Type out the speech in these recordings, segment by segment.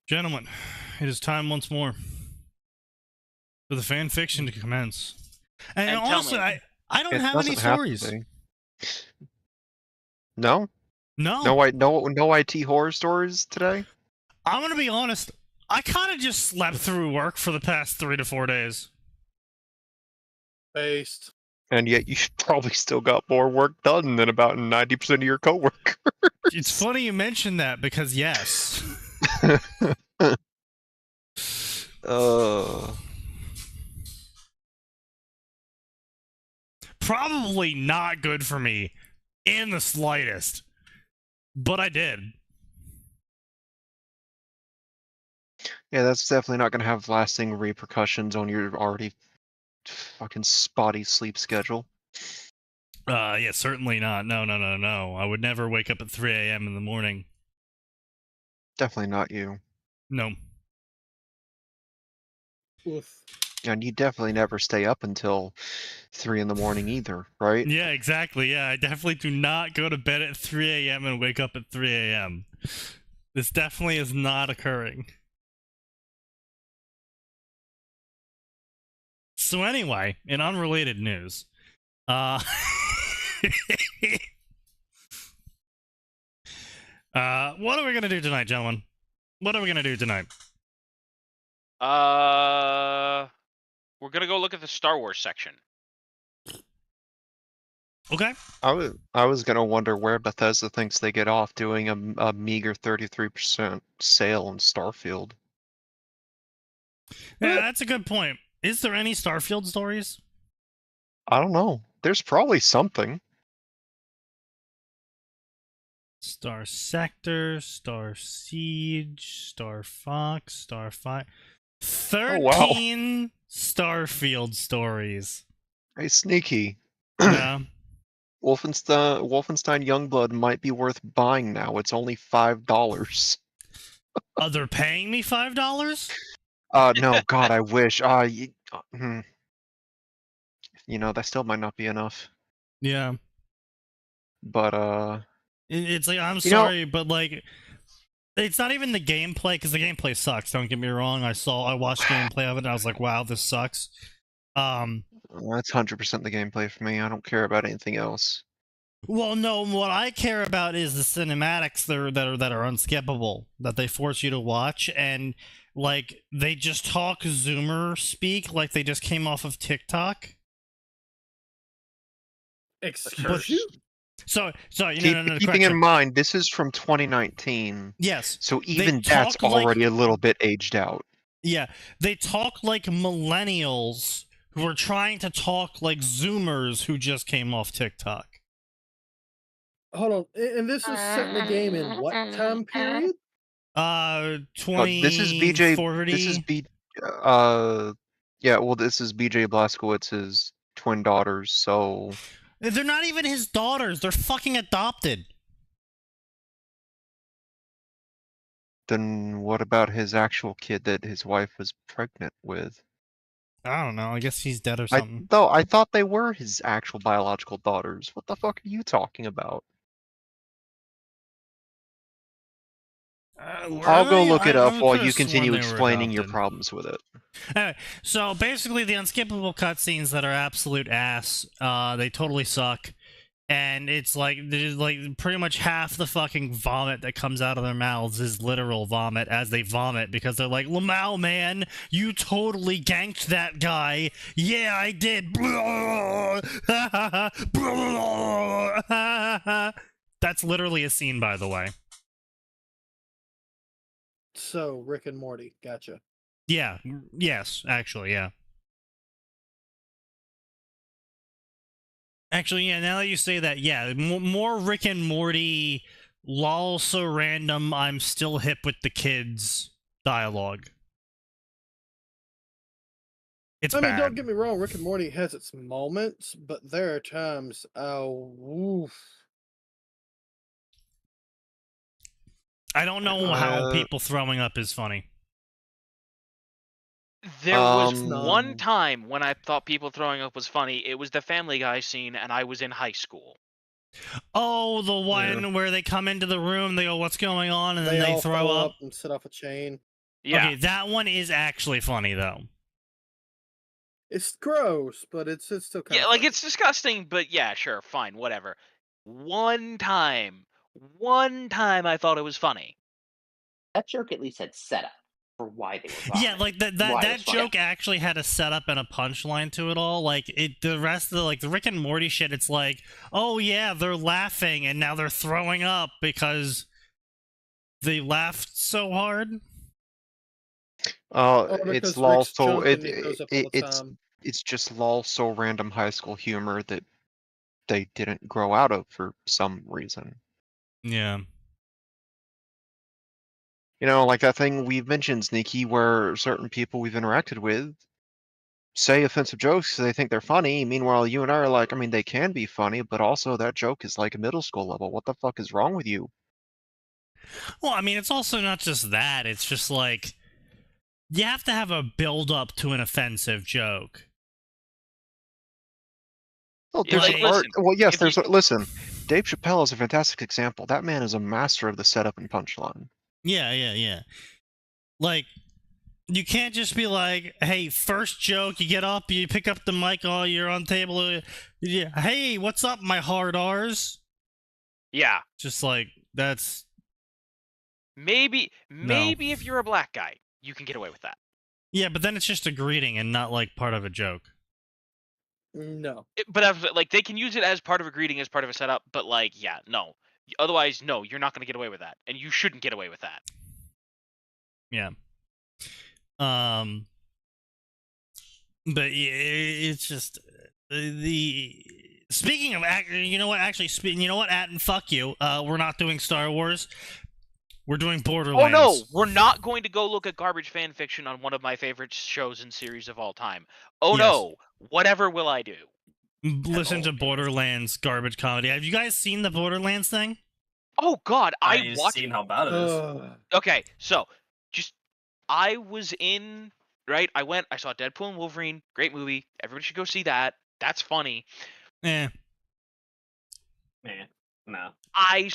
Gentlemen, it is time once more for the fan fiction to commence. And honestly, I don't have any stories. No? No. No IT horror stories today? I'm gonna be honest, I kind of just slept through work for the past 3 to 4 days. Based. And yet you probably still got more work done than about 90% of your coworkers. It's funny you mentioned that because yes. Probably not good for me in the slightest. But I did. Yeah, that's definitely not going to have lasting repercussions on your already fucking spotty sleep schedule. Yeah, certainly not. No. I would never wake up at 3 a.m. in the morning. Definitely not you. No. Oof. And you definitely never stay up until 3 in the morning either, right? Yeah, exactly. Yeah, I definitely do not go to bed at 3 a.m. and wake up at 3 a.m. This definitely is not occurring. So anyway, in unrelated news, what are we gonna do tonight, gentlemen? What are we gonna do tonight? We're gonna go look at the Star Wars section. Okay. I was gonna wonder where Bethesda thinks they get off doing a meager 33% sale in Starfield. Yeah, that's a good point. Is there any Starfield stories? I don't know. There's probably something. Star Sector, Star Siege, Star Fox, Star Fight. 13 Starfield stories. Hey, Sneaky. Yeah. Wolfenstein Youngblood might be worth buying now. It's only $5. Oh, they're paying me $5? No, God, I wish. You know, that still might not be enough. Yeah. But, It's like, I'm sorry, but like, it's not even the gameplay, because the gameplay sucks, don't get me wrong. I watched gameplay of it, and I was like, wow, this sucks. That's 100% the gameplay for me. I don't care about anything else. Well, no, what I care about is the cinematics that are unskippable, that they force you to watch, and like they just talk Zoomer speak like they just came off of TikTok. Excuse you? So keeping in mind, this is from 2019. Yes. So even that's already a little bit aged out. Yeah, they talk like millennials who are trying to talk like Zoomers who just came off TikTok. Hold on, and this is set in the game in what time period? 2040. This is BJ. This is yeah. Well, this is BJ Blazkowicz's twin daughters. So they're not even his daughters. They're fucking adopted. Then what about his actual kid that his wife was pregnant with? I don't know. I guess he's dead or something. I thought they were his actual biological daughters. What the fuck are you talking about? I'll go look it up while you continue explaining your problems with it. Anyway, so basically the unskippable cutscenes that are absolute ass, they totally suck. And it's like, there's like pretty much half the fucking vomit that comes out of their mouths is literal vomit as they vomit because they're like, Lamau, man, you totally ganked that guy. Yeah, I did. That's literally a scene, by the way. So, Rick and Morty, gotcha. Yeah, yes, actually, yeah. Actually, yeah, now that you say that, yeah, more Rick and Morty, lol so random, I'm still hip with the kids dialogue. It's bad. I mean, don't get me wrong, Rick and Morty has its moments, but there are times, woof. I don't know how people throwing up is funny. There was one time when I thought people throwing up was funny. It was the Family Guy scene, and I was in high school. Oh, the one where they come into the room, they go, "What's going on?" and then they all throw fall up. and sit off a chain. Yeah. Okay, that one is actually funny though. It's gross, but it's still kind Yeah, of like funny. it's disgusting, but yeah, sure, fine, whatever. One time I thought it was funny. That joke at least had setup for why they were Yeah, vomiting. like that joke actually had a setup and a punchline to it all. Like the rest of the Rick and Morty shit, it's like, oh yeah, they're laughing and now they're throwing up because they laughed so hard. Or It's because lol Rick's so drunk and he throws up all the it's time. it's just lol so random high school humor that they didn't grow out of for some reason. Yeah. You know, like that thing we've mentioned, Sneaky, where certain people we've interacted with say offensive jokes because they think they're funny. Meanwhile, you and I are like, I mean, they can be funny, but also that joke is like a middle school level. What the fuck is wrong with you? Well, I mean, it's also not just that. It's just like you have to have a build up to an offensive joke. Well, Yeah, there's like, art. listen, Well, yes, if there's you- listen. Dave Chappelle is a fantastic example. That man is a master of the setup and punchline. Yeah. Like, you can't just be like, hey, first joke, you get up, you pick up the mic, oh, you're on table. Yeah, hey, what's up, my hard R's? Yeah. Just like, that's... Maybe if you're a black guy, you can get away with that. Yeah, but then it's just a greeting and not, like, part of a joke. No. But like, they can use it as part of a greeting, as part of a setup, but like, yeah, no. Otherwise, no, you're not going to get away with that. And you shouldn't get away with that. Yeah. But yeah, it's just... Speaking of... You know what? Actually, you know what, Atin? Fuck you. We're not doing Star Wars. We're doing Borderlands. Oh no, we're not going to go look at garbage fan fiction on one of my favorite shows and series of all time. Oh Yes. no, whatever will I do? Listen to Borderlands garbage comedy. Have you guys seen the Borderlands thing? Oh god, I I've watched. seen how bad it is. Okay, so I was in, right? I saw Deadpool and Wolverine, great movie. Everybody should go see that. That's funny. Eh. Man, no. I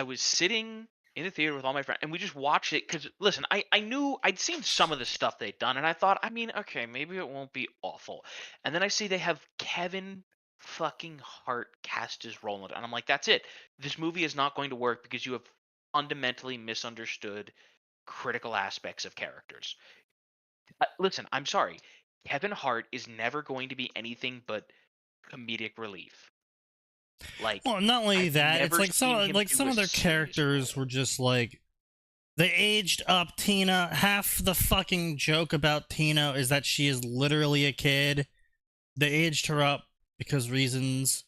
was sitting in the theater with all my friends, and we just watched it because, listen, I knew I'd seen some of the stuff they'd done, and I thought, I mean, okay, maybe it won't be awful. And then I see they have Kevin fucking Hart cast as Roland, and I'm like, that's it. This movie is not going to work because you have fundamentally misunderstood critical aspects of characters. Listen, I'm sorry. Kevin Hart is never going to be anything but comedic relief. Like, Well, not only I've that, it's never like seen him some do of a their serious characters role. were just like they aged up Tina. Half the fucking joke about Tina is that she is literally a kid. They aged her up because reasons.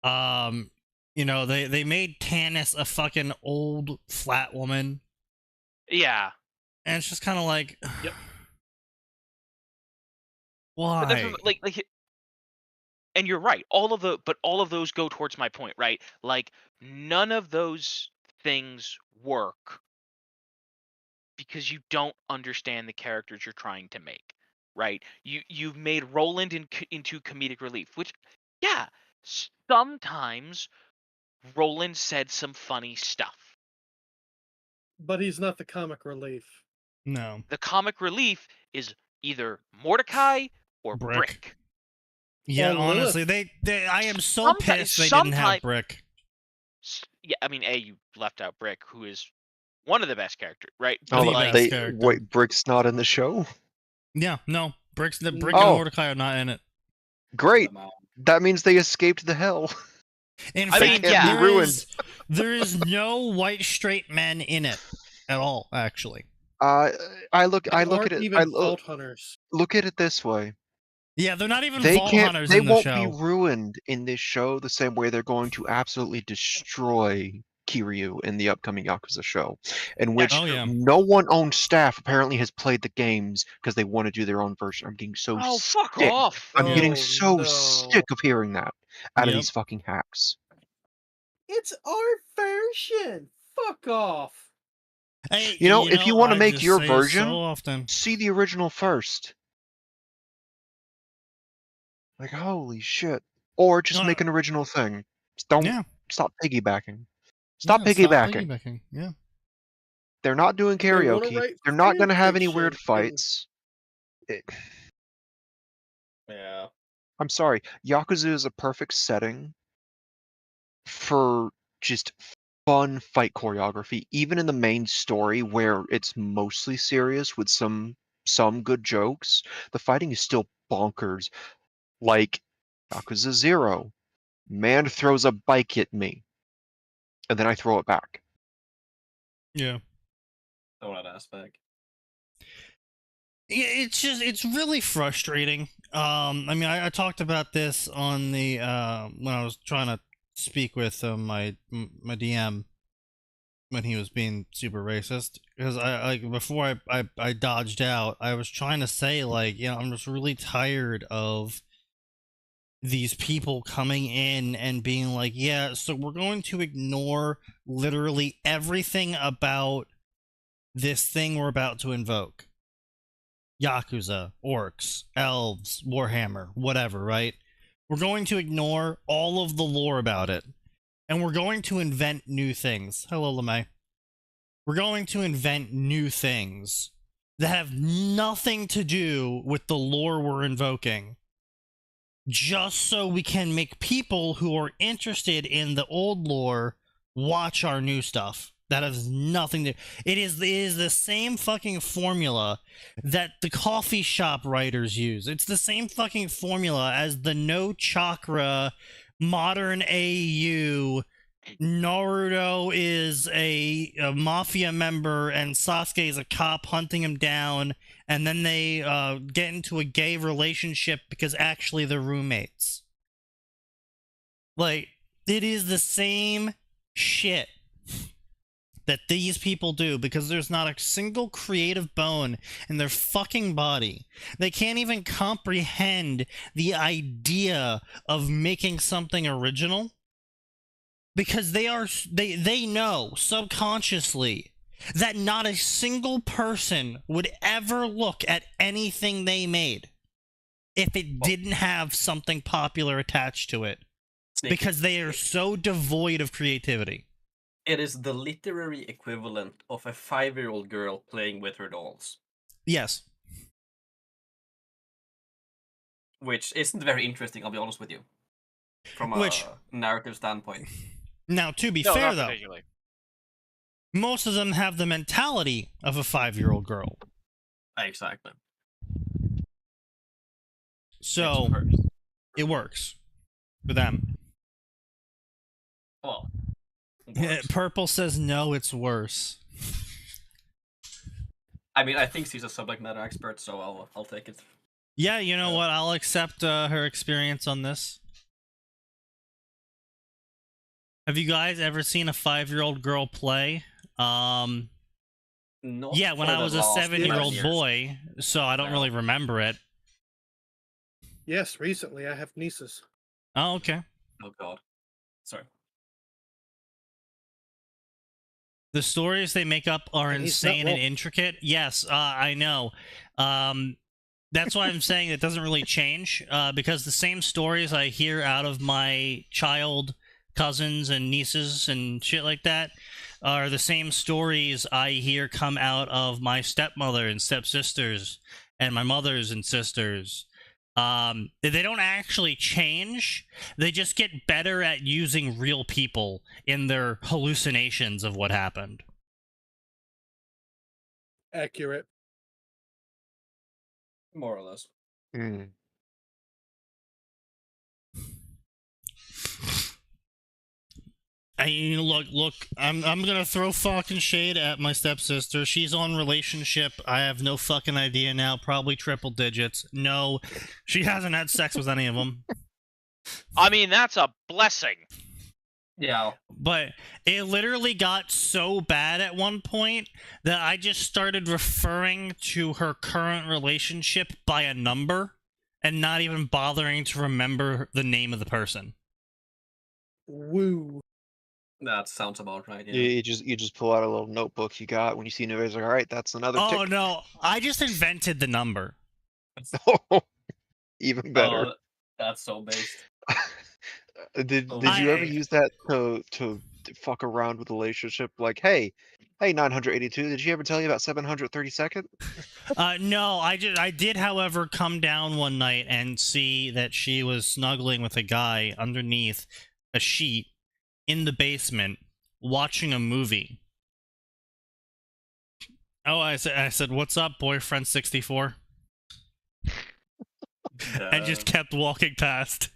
You know, they made Tannis a fucking old flat woman. Yeah. And it's just kind of like, Yep. why? But that's like, and you're right. All of those go towards my point, right? Like, none of those things work because you don't understand the characters you're trying to make, right? You've made Roland into comedic relief, which, yeah, sometimes Roland said some funny stuff. But he's not the comic relief. No. The comic relief is either Mordecai or Brick. Yeah, Or honestly, Lilith. I am so pissed they didn't have sometime- Brick. Yeah, I mean, you left out Brick, who is one of the best characters, right? Oh, But, the like, best character. Wait, Brick's not in the show? Yeah, no. Brick and Oh. Mordecai are not in it. Great. Come on. That means they escaped the hell. In I fact, mean, yeah. Can't be ruined. there is no white straight men in it at all, actually. I look They at aren't it. even I Vault Hunters. look at it this way. Yeah, they're not even They Vault can't. Hunters They in the won't show. be ruined in this show the same way they're going to absolutely destroy Kiryu in the upcoming Yakuza show, in which Oh, yeah. no one on staff apparently has played the games because they want to do their own version. I'm getting so oh, sick. fuck off! I'm getting Oh, so no. sick of hearing that out of Yep. these fucking hacks. It's our version. Fuck off. Hey, You know, if you want to I make just your say version, so often. see the original first. Like, holy shit. Or just No, make an original thing. Just don't Yeah. Stop piggybacking. Stop Yeah, piggybacking. Yeah. They're not doing They wanna karaoke. write They're not going to have any fanfiction weird and- fights. Yeah. I'm sorry. Yakuza is a perfect setting for just fun fight choreography, even in the main story where it's mostly serious with some good jokes. The fighting is still bonkers. Like Yakuza 0. Man throws a bike at me, and then I throw it back. Yeah. All that aspect. Yeah, it's really frustrating. I mean, I talked about this on the when I was trying to speak with my DM when he was being super racist, because I like before I dodged out, I was trying to say, like, I'm just really tired of these people coming in and being like, yeah, so we're going to ignore literally everything about this thing we're about to invoke. Yakuza, orcs, elves, Warhammer, whatever, right? We're going to ignore all of the lore about it, and we're going to invent new things. Hello, LeMay. We're going to invent new things that have nothing to do with the lore we're invoking, just so we can make people who are interested in the old lore watch our new stuff. That has nothing to... It is the same fucking formula that the coffee shop writers use. It's the same fucking formula as the no chakra modern AU. Naruto is a mafia member and Sasuke is a cop hunting him down, and then they get into a gay relationship because actually they're roommates. Like, it is the same shit that these people do, because there's not a single creative bone in their fucking body. They can't even comprehend the idea of making something original, because they know subconsciously that not a single person would ever look at anything they made if it didn't have something popular attached to it, because they are so devoid of creativity. It is the literary equivalent of a 5-year-old girl playing with her dolls. Yes. Which isn't very interesting, I'll be honest with you. From a narrative standpoint. Now, to be No, fair, not though, particularly. most of them have the mentality of a 5-year-old girl. Exactly. So, it works for them. Well, Purple says no, it's worse. I mean, I think she's a subject matter expert, so I'll take it. Yeah, you know what? I'll accept her experience on this. Have you guys ever seen a 5-year-old girl play? Not Yeah, when for I the was a last 7-year-old 11 years. boy, so I don't No. really remember it. Yes, recently I have nieces. Oh, okay. Oh god. Sorry. The stories they make up are And he's not insane and wrong. intricate. Yes, I know. That's why I'm saying it doesn't really change, because the same stories I hear out of my child cousins and nieces and shit like that are the same stories I hear come out of my stepmother and stepsisters and my mothers and sisters. They don't actually change. They just get better at using real people in their hallucinations of what happened. Accurate. More or less. Mm. Look, I'm gonna throw fucking shade at my stepsister. She's on relationship. I have no fucking idea now. Probably triple digits. No, she hasn't had sex with any of them. I mean, that's a blessing. Yeah. But it literally got so bad at one point that I just started referring to her current relationship by a number and not even bothering to remember the name of the person. Woo. That sounds about right, yeah. You just pull out a little notebook you got when you see new. Like, all right, that's another Oh tick. no, I just invented the number. Even better. Oh, that's so based. Did Oh, you ever I- use that to fuck around with a relationship? Like, hey, 982. Did she ever tell you about 732nd? No, I did, however, come down one night and see that she was snuggling with a guy underneath a sheet in the basement watching a movie. Oh, I said, "What's up, boyfriend 64?" And just kept walking past.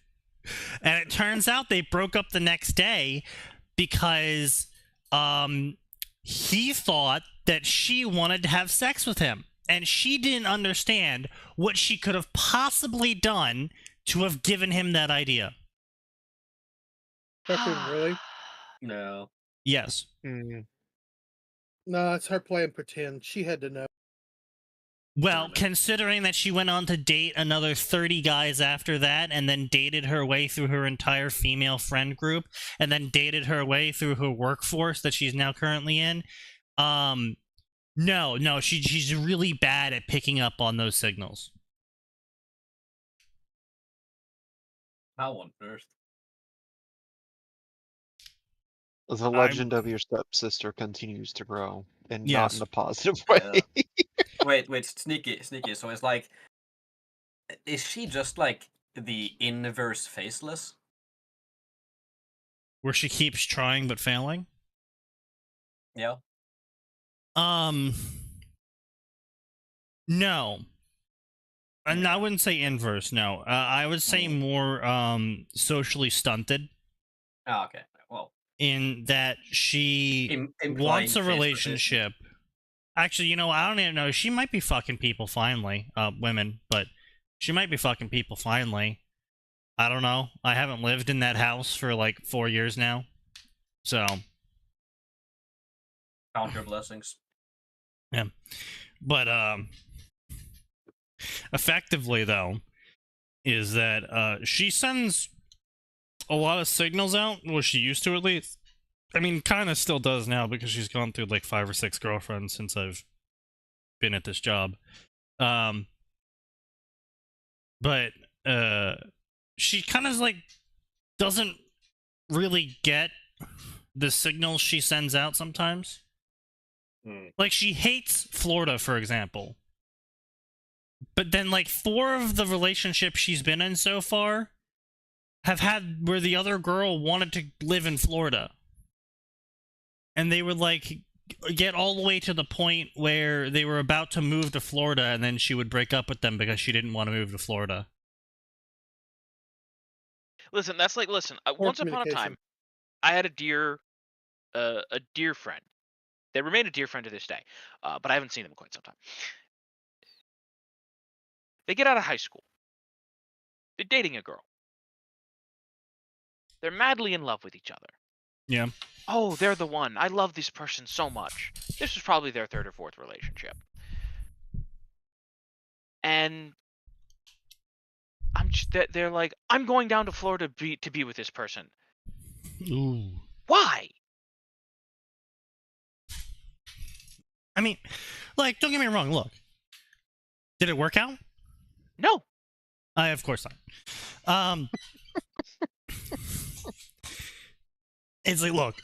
And it turns out they broke up the next day because he thought that she wanted to have sex with him, and she didn't understand what she could have possibly done to have given him that idea. Fucking really? No. Yes. Mm. No, it's her playing pretend. She had to know. Well, Really? considering that she went on to date another 30 guys after that, and then dated her way through her entire female friend group, and then dated her way through her workforce that she's now currently in, no, she's really bad at picking up on those signals. How on earth? The legend of your stepsister continues to grow, and not Yes. in a positive way. Wait, sneaky. So it's like, is she just like the inverse faceless? Where she keeps trying but failing? Yeah. No. And I wouldn't say inverse, no. I would say more socially stunted, Oh, okay. Well, in that she implying wants a face for face. relationship. Actually, you know, I don't even know. She might be fucking people finally, women, but she might be fucking people finally. I don't know. I haven't lived in that house for like 4 years now. So, Count your blessings. but effectively though, is that she sends a lot of signals out, well, she used to at least. I mean, kind of still does now because she's gone through like 5 or 6 girlfriends since I've been at this job. But she kind of like doesn't really get the signals she sends out sometimes. Like, she hates Florida, for example. But then like 4 of the relationships she's been in so far have had where the other girl wanted to live in Florida. And they would like get all the way to the point where they were about to move to Florida, and then she would break up with them because she didn't want to move to Florida. Listen, that's like, once upon a time, I had a dear friend. They remain a dear friend to this day, but I haven't seen them in quite some time. They get out of high school. They're dating a girl. They're madly in love with each other. Yeah. Oh, they're the one. I love this person so much. This was probably their 3rd or 4th relationship. And they're like, I'm going down to Florida to be with this person. Ooh. Why? I mean, like, don't get me wrong, look. Did it work out? No. Of course not. It's like, look.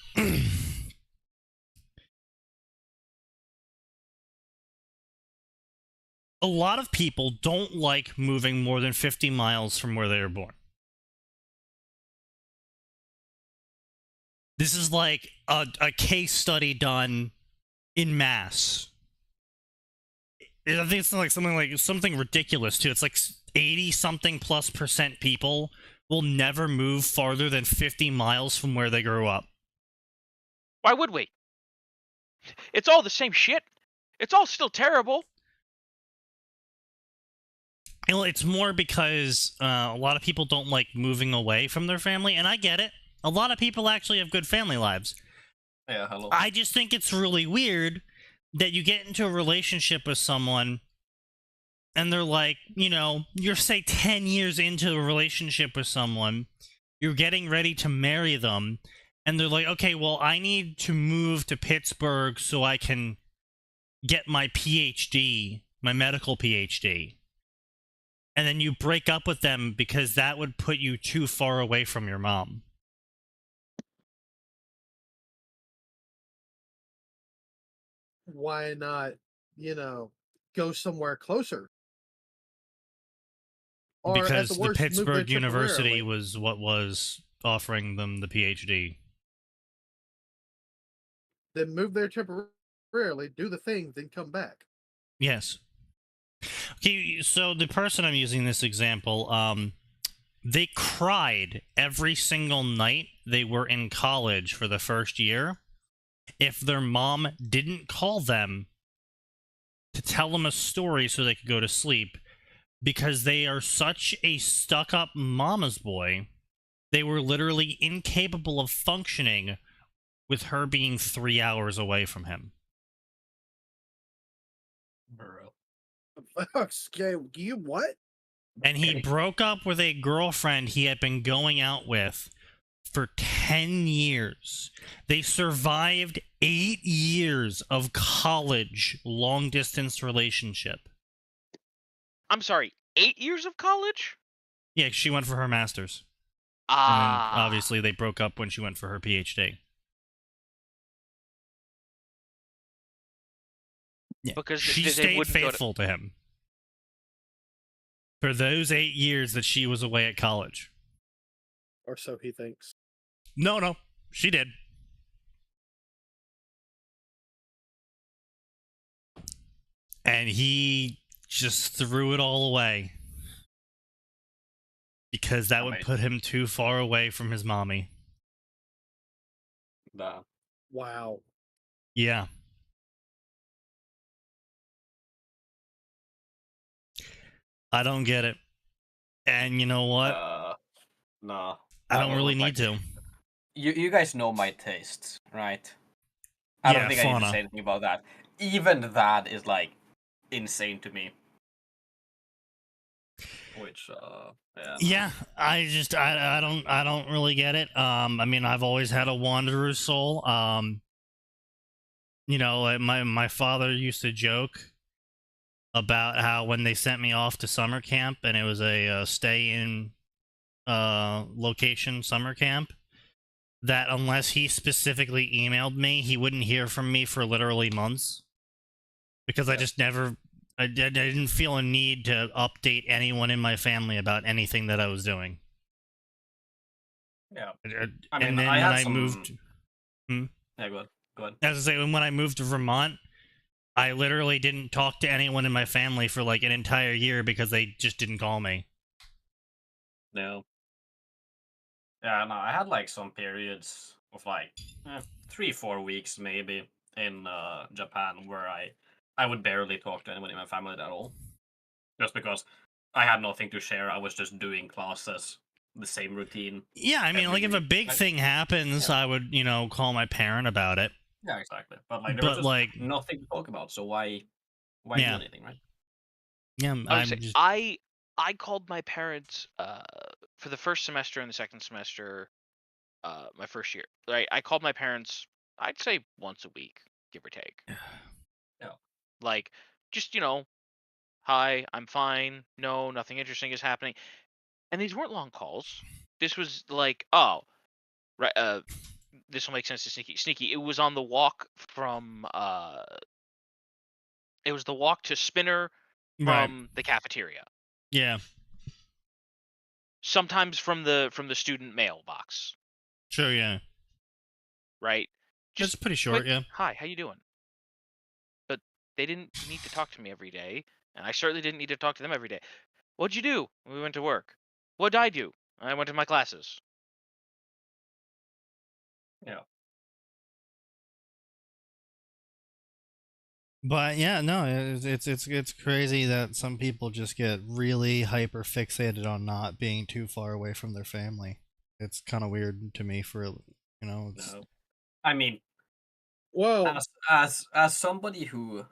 A lot of people don't like moving more than 50 miles from where they were born. This is like a case study done in mass. I think it's like something ridiculous too. It's like 80-something+ % people will never move farther than 50 miles from where they grew up. Why would we? It's all the same shit. It's all still terrible. It's more because a lot of people don't like moving away from their family, and I get it. A lot of people actually have good family lives. Yeah, hello. I just think it's really weird that you get into a relationship with someone and they're like, you know, you're say 10 years into a relationship with someone, you're getting ready to marry them, and they're like, okay, well, I need to move to Pittsburgh so I can get my PhD, my medical PhD. and then you break up with them because that would put you too far away from your mom. Why not, go somewhere closer? Or at Because the the worst, move there Pittsburgh University temporarily. was what was offering them the PhD. Then move there temporarily, do the thing, then come back. Yes. Okay, so the person I'm using this example, they cried every single night they were in college for the first year if their mom didn't call them to tell them a story so they could go to sleep, because they are such a stuck-up mama's boy. They were literally incapable of functioning with her being 3 hours away from him. Bro. Okay, you what? And he Okay. broke up with a girlfriend he had been going out with for 10 years. They survived 8 years of college long-distance relationship. I'm sorry, 8 years of college? Yeah, she went for her master's. And Ah. then obviously they broke up when she went for her PhD. Yeah. Because she they stayed wouldn't go to- faithful to him for those 8 years that she was away at college. Or so he thinks. No, she did. And he just threw it all away because that would put him too far away from his mommy. Nah. Wow. Yeah. I don't get it. And you know what? No. I don't really need to. You guys know my tastes, right? I don't think I need to say anything about that. Even that is like insane to me. Which yeah, I don't really get it. I mean, I've always had a wanderer's soul. You know, my father used to joke about how when they sent me off to summer camp, and it was a stay in location summer camp, that unless he specifically emailed me, he wouldn't hear from me for literally months, because I just never, I didn't feel a need to update anyone in my family about anything that I was doing. Yeah. I mean, and then when I moved, Yeah, go ahead. As I say, when I moved to Vermont, I literally didn't talk to anyone in my family for like an entire year because they just didn't call me. No. Yeah, no, I had like some periods of like 3-4 weeks maybe in Japan where I would barely talk to anyone in my family at all, just because I had nothing to share. I was just doing classes, the same routine. Yeah, I mean, like if a big thing happens, I would, call my parent about it. Yeah, exactly. But like there was just nothing to talk about, so why do anything, right? Yeah, I called my parents for the first semester and the second semester, my first year. Right, I called my parents, I'd say once a week, give or take. Yeah. Like, just hi, I'm fine. No, nothing interesting is happening. And these weren't long calls. This was like, oh, right. This will make sense to Sneaky. Sneaky. It was on the walk from. It was the walk to Spinner from the cafeteria. Yeah. Sometimes from the student mailbox. Sure. Yeah. Right. Just pretty short. Quick, yeah. Hi. How you doing? But they didn't need to talk to me every day, and I certainly didn't need to talk to them every day. What'd you do? We went to work. What'd I do? I went to my classes. Yeah. But yeah, no, it's crazy that some people just get really hyper fixated on not being too far away from their family. It's kind of weird to me for No. I mean, well, as somebody who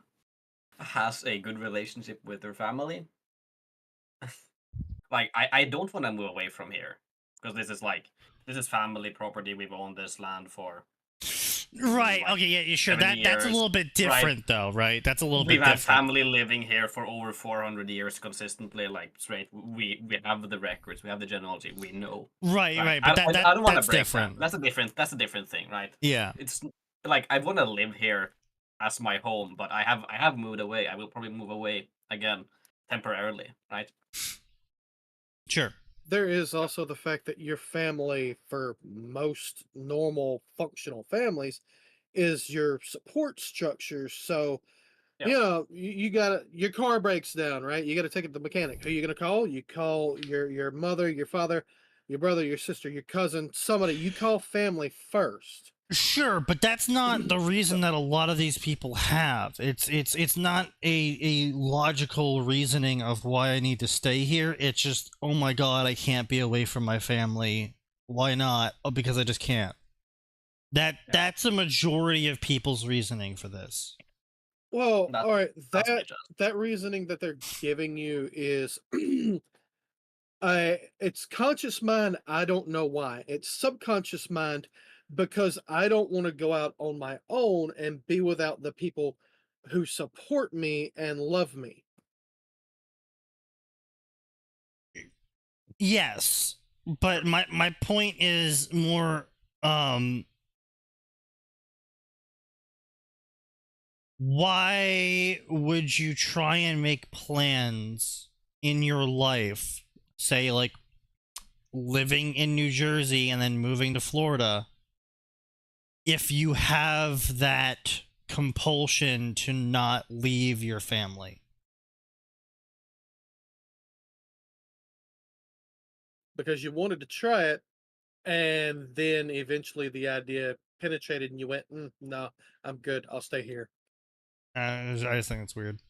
has a good relationship with their family, like I don't want to move away from here, because this is family property. We've owned this land for Right. like, Okay. Yeah. Sure. 70 That's a years, little bit different, though, right? That's a little We've bit had different. family living here for over 400 years consistently, like straight. We have the records, we have the genealogy, we know. Right. Right? Right. But I don't want to that's break different. that. That's a different thing, right? Yeah. It's like I want to live here as my home, but I have moved away. I will probably move away again temporarily, right? Sure. There is also the fact that your family, for most normal functional families, is your support structure. So, Yeah. you know, you got your car breaks down, right? You got to take it to the mechanic. Who you going to call? You call your mother, your father, your brother, your sister, your cousin, somebody. You call family first. Sure, but that's not the reason that a lot of these people have. It's not a logical reasoning of why I need to stay here. It's just, oh my god, I can't be away from my family. Why not? Oh, because I just can't. That's a majority of people's reasoning for this. Well, That- all right, That's my that just. that reasoning that they're giving you is it's conscious mind. I don't know why. It's subconscious mind because I don't want to go out on my own and be without the people who support me and love me. Yes, but my point is more why would you try and make plans in your life, say like living in New Jersey and then moving to Florida, if you have that compulsion to not leave your family? Because you wanted to try it, and then eventually the idea penetrated, and you went, "No, I'm good. I'll stay here." I just think it's weird.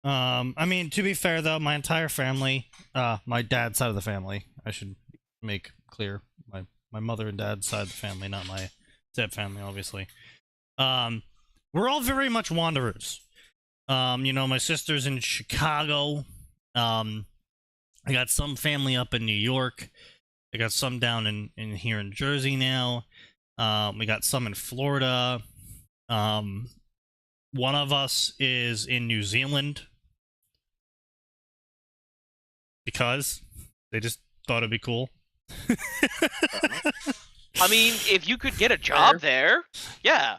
I mean, to be fair though, my entire family, my dad's side of the family, I should make clear, my mother and dad's side of the family, not my step family, obviously. We're all very much wanderers. You know, my sister's in Chicago. I got some family up in New York. I got some down in here in Jersey now. We got some in Florida. One of us is in New Zealand because they just thought it'd be cool. I mean, if you could get a job there, yeah.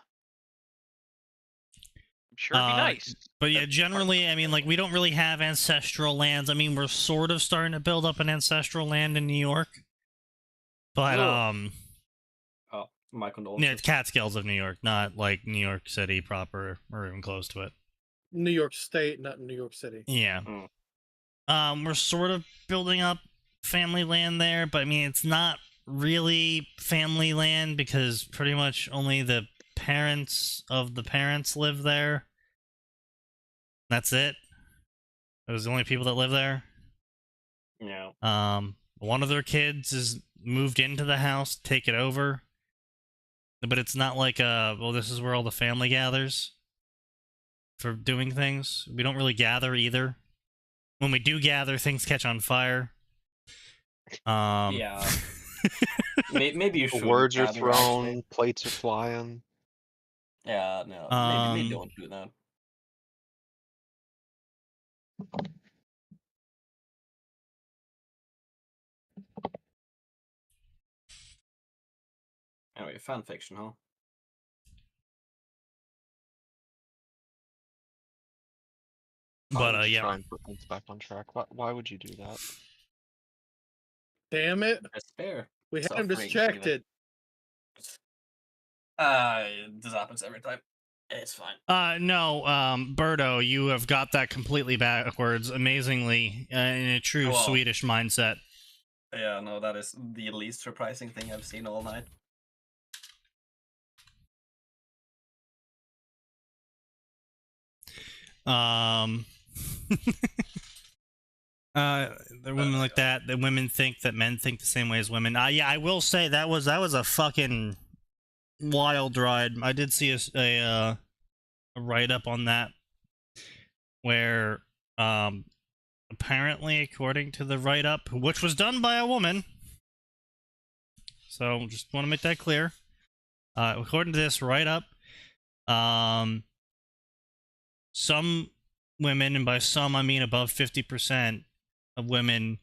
I'm sure it'd be nice. But yeah, generally, I mean, like, we don't really have ancestral lands. I mean, we're sort of starting to build up an ancestral land in New York. But, Oh, my condolences. yeah, it's Catskills of New York, not, like, New York City proper, or even close to it. New York State, not New York City. Yeah. Mm. We're sort of building up family land there, but, I mean, it's not really family land because pretty much only the parents of the parents live there. That's it. Those are the only people that live there. Yeah. One of their kids is moved into the house to take it over, but it's not like well, this is where all the family gathers for doing things. We don't really gather either. When we do gather, things catch on fire. Yeah. Maybe you should. Words are gather, thrown, actually. plates are flying. Yeah, no. Maybe don't do that. Anyway, fanfiction, huh? But I'm just yeah, trying to put things back on track. Why would you do that? Damn it! Despair. We had him Suffering, distracted. This happens every time. It's fine. no, Birdo, you have got that completely backwards, amazingly, in a true Wow. Swedish mindset. Yeah, no, that is the least surprising thing I've seen all night. The women like that. The women think that men think the same way as women. Yeah, I will say that was a fucking wild ride. I did see a write up on that where apparently, according to the write up, which was done by a woman, so just want to make that clear. according to this write-up, some women, and by some I mean above 50% of women,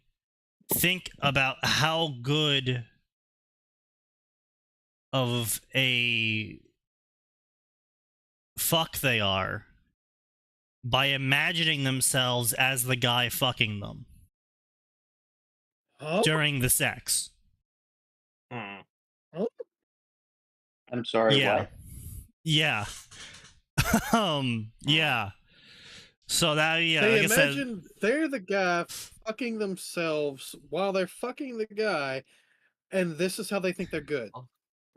think about how good of a fuck they are by imagining themselves as the guy fucking them Huh? during the sex. Hmm. I'm sorry, Yeah. what? Yeah. Yeah. So that, yeah, They like I said, imagine they're the guy fucking themselves while they're fucking the guy, and this is how they think they're good.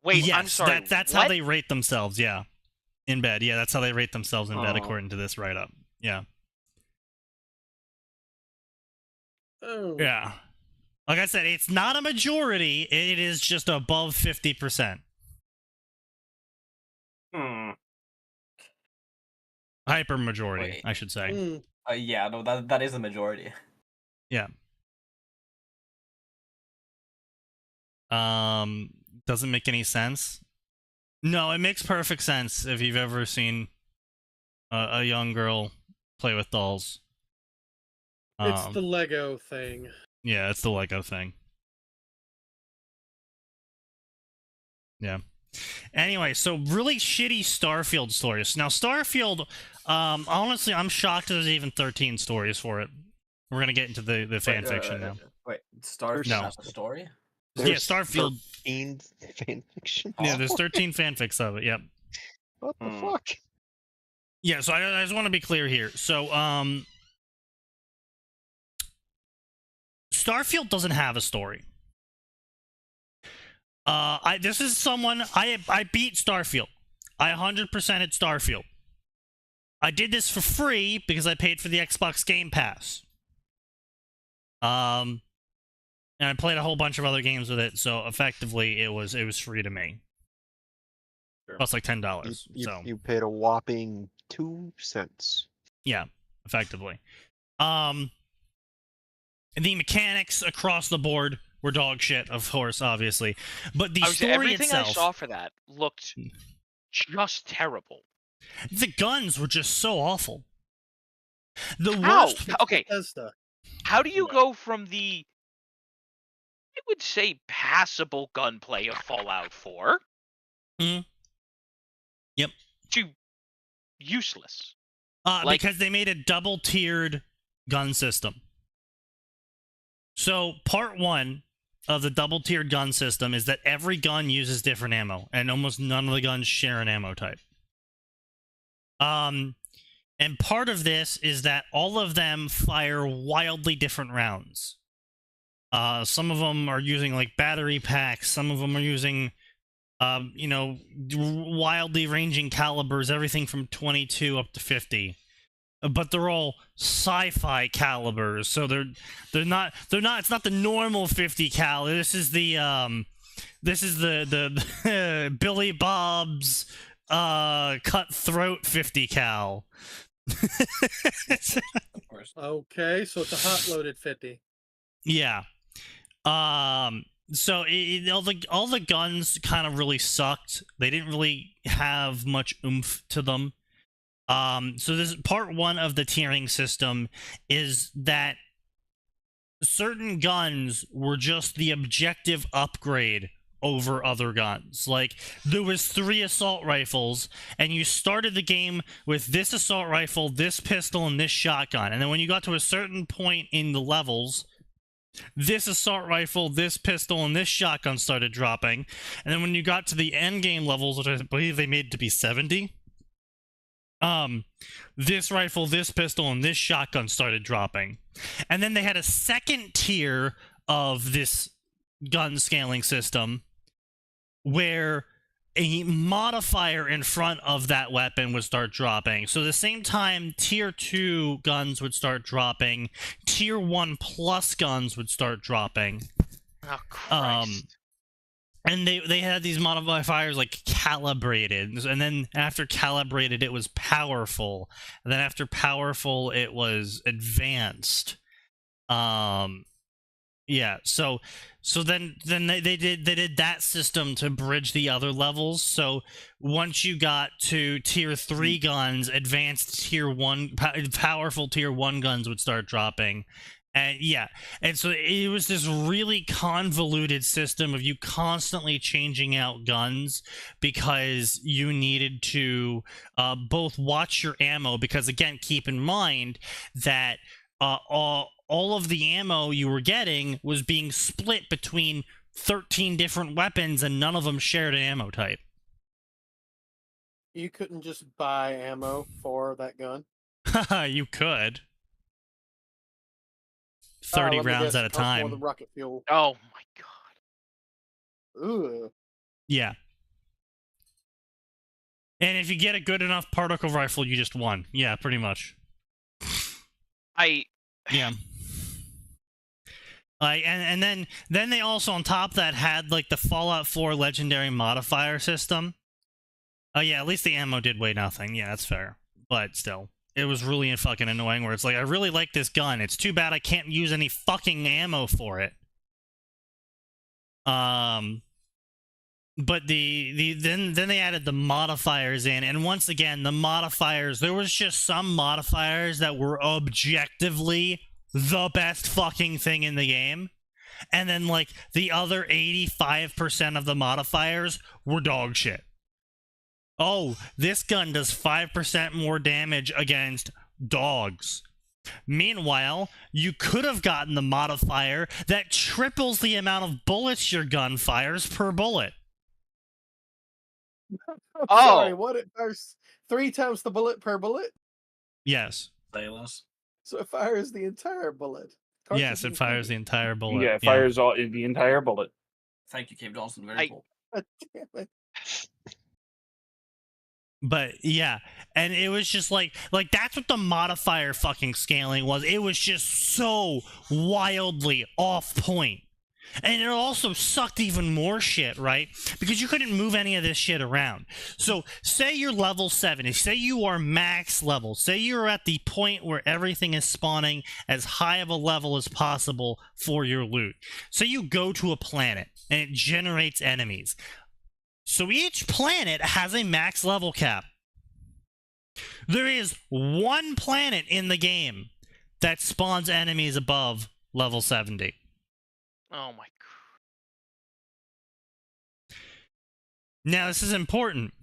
Wait, yes, I'm sorry. that's what? how they rate themselves, yeah. In bed. Yeah, that's how they rate themselves in bed, Oh. according to this write-up. Yeah. Oh. Yeah. Like I said, it's not a majority, it is just above 50%. Hmm. Hyper majority, Wait. I should say. Mm. Yeah, no, that is the majority. Yeah. Doesn't make any sense. No, it makes perfect sense if you've ever seen a young girl play with dolls. It's the Lego thing. Yeah, it's the Lego thing. Yeah. Anyway, so really shitty Starfield stories. Now, Starfield, honestly, I'm shocked there's even 13 stories for it. We're gonna get into the fan fiction now. Wait, Starfield No. has a story? Yeah, There's Starfield. 13 fanfiction. Yeah, there's 13 fanfics of it. Yep. What the Hmm. fuck? Yeah, so I just want to be clear here. So, Starfield doesn't have a story. This is someone I beat Starfield. I 100%ed Starfield. I did this for free because I paid for the Xbox Game Pass. And I played a whole bunch of other games with it, so effectively it was free to me. Sure. Plus like $10. So You paid a whopping 2 cents. yeah, effectively. The mechanics across the board were dog shit, of course, obviously. But the story everything itself, I saw for that looked just terrible. the guns were just so awful. The How? worst. Okay, Bethesda. how do you Yeah. go from the, I would say, passable gunplay of Fallout 4 Yep. to useless? Because they made a double-tiered gun system. So part one of the double-tiered gun system is that every gun uses different ammo, and almost none of the guns share an ammo type. And part of this is that all of them fire wildly different rounds. Some of them are using like battery packs. Some of them are using, wildly ranging calibers, everything from 22 up to 50. But they're all sci-fi calibers, so they're not. It's not the normal 50 cal. This is the Billy Bob's cutthroat 50 cal. Of course. Okay, so it's a hot loaded 50. Yeah. So all the guns kind of really sucked. They didn't really have much oomph to them. So this part one of the tiering system is that certain guns were just the objective upgrade over other guns. Like, there was 3 assault rifles, and you started the game with this assault rifle, this pistol, and this shotgun. And then when you got to a certain point in the levels, this assault rifle, this pistol, and this shotgun started dropping. And then when you got to the end game levels, which I believe they made to be 70, this rifle, this pistol, and this shotgun started dropping. And then they had a second tier of this gun scaling system where a modifier in front of that weapon would start dropping. So the same time tier 2 guns would start dropping, tier 1 plus guns would start dropping. Oh, Christ. And they had these modifiers like calibrated, and then after calibrated it was powerful, and then after powerful it was advanced. Yeah, so then they did that system to bridge the other levels. So once you got to tier 3 guns, advanced tier 1 powerful tier 1 guns would start dropping. And yeah, and so it was this really convoluted system of you constantly changing out guns because you needed to both watch your ammo, because again, keep in mind that all of the ammo you were getting was being split between 13 different weapons, and none of them shared an ammo type. You couldn't just buy ammo for that gun. You could. Let 30 me rounds guess, at a it costs more time. than rocket fuel. Oh my god. Ooh. Yeah. And if you get a good enough particle rifle, you just won. Yeah, pretty much. Yeah. And then they also on top of that had like the Fallout 4 legendary modifier system. Oh yeah, at least the ammo did weigh nothing. Yeah, that's fair. But still, it was really fucking annoying where it's like, I really like this gun. It's too bad I can't use any fucking ammo for it. But then they added the modifiers in, and once again, the modifiers, there was just some modifiers that were objectively the best fucking thing in the game, and then like the other 85% of the modifiers were dog shit. Oh, this gun does 5% more damage against dogs. Meanwhile, you could have gotten the modifier that triples the amount of bullets your gun fires per bullet. Sorry, what? It fires 3 times the bullet per bullet? Yes. Sailors. So it fires the entire bullet. Yes, it fires the entire bullet. Yeah, it fires all the entire bullet. Thank you, Cave Johnson. Very cool. God damn it. But yeah, and it was just like that's what the modifier fucking scaling was. It was just so wildly off point. And it also sucked even more shit, right? Because you couldn't move any of this shit around. So, say you're level 70, say you are max level, say you're at the point where everything is spawning as high of a level as possible for your loot. So you go to a planet, and it generates enemies. So each planet has a max level cap. There is one planet in the game that spawns enemies above level 70. Oh my god. Now, this is important.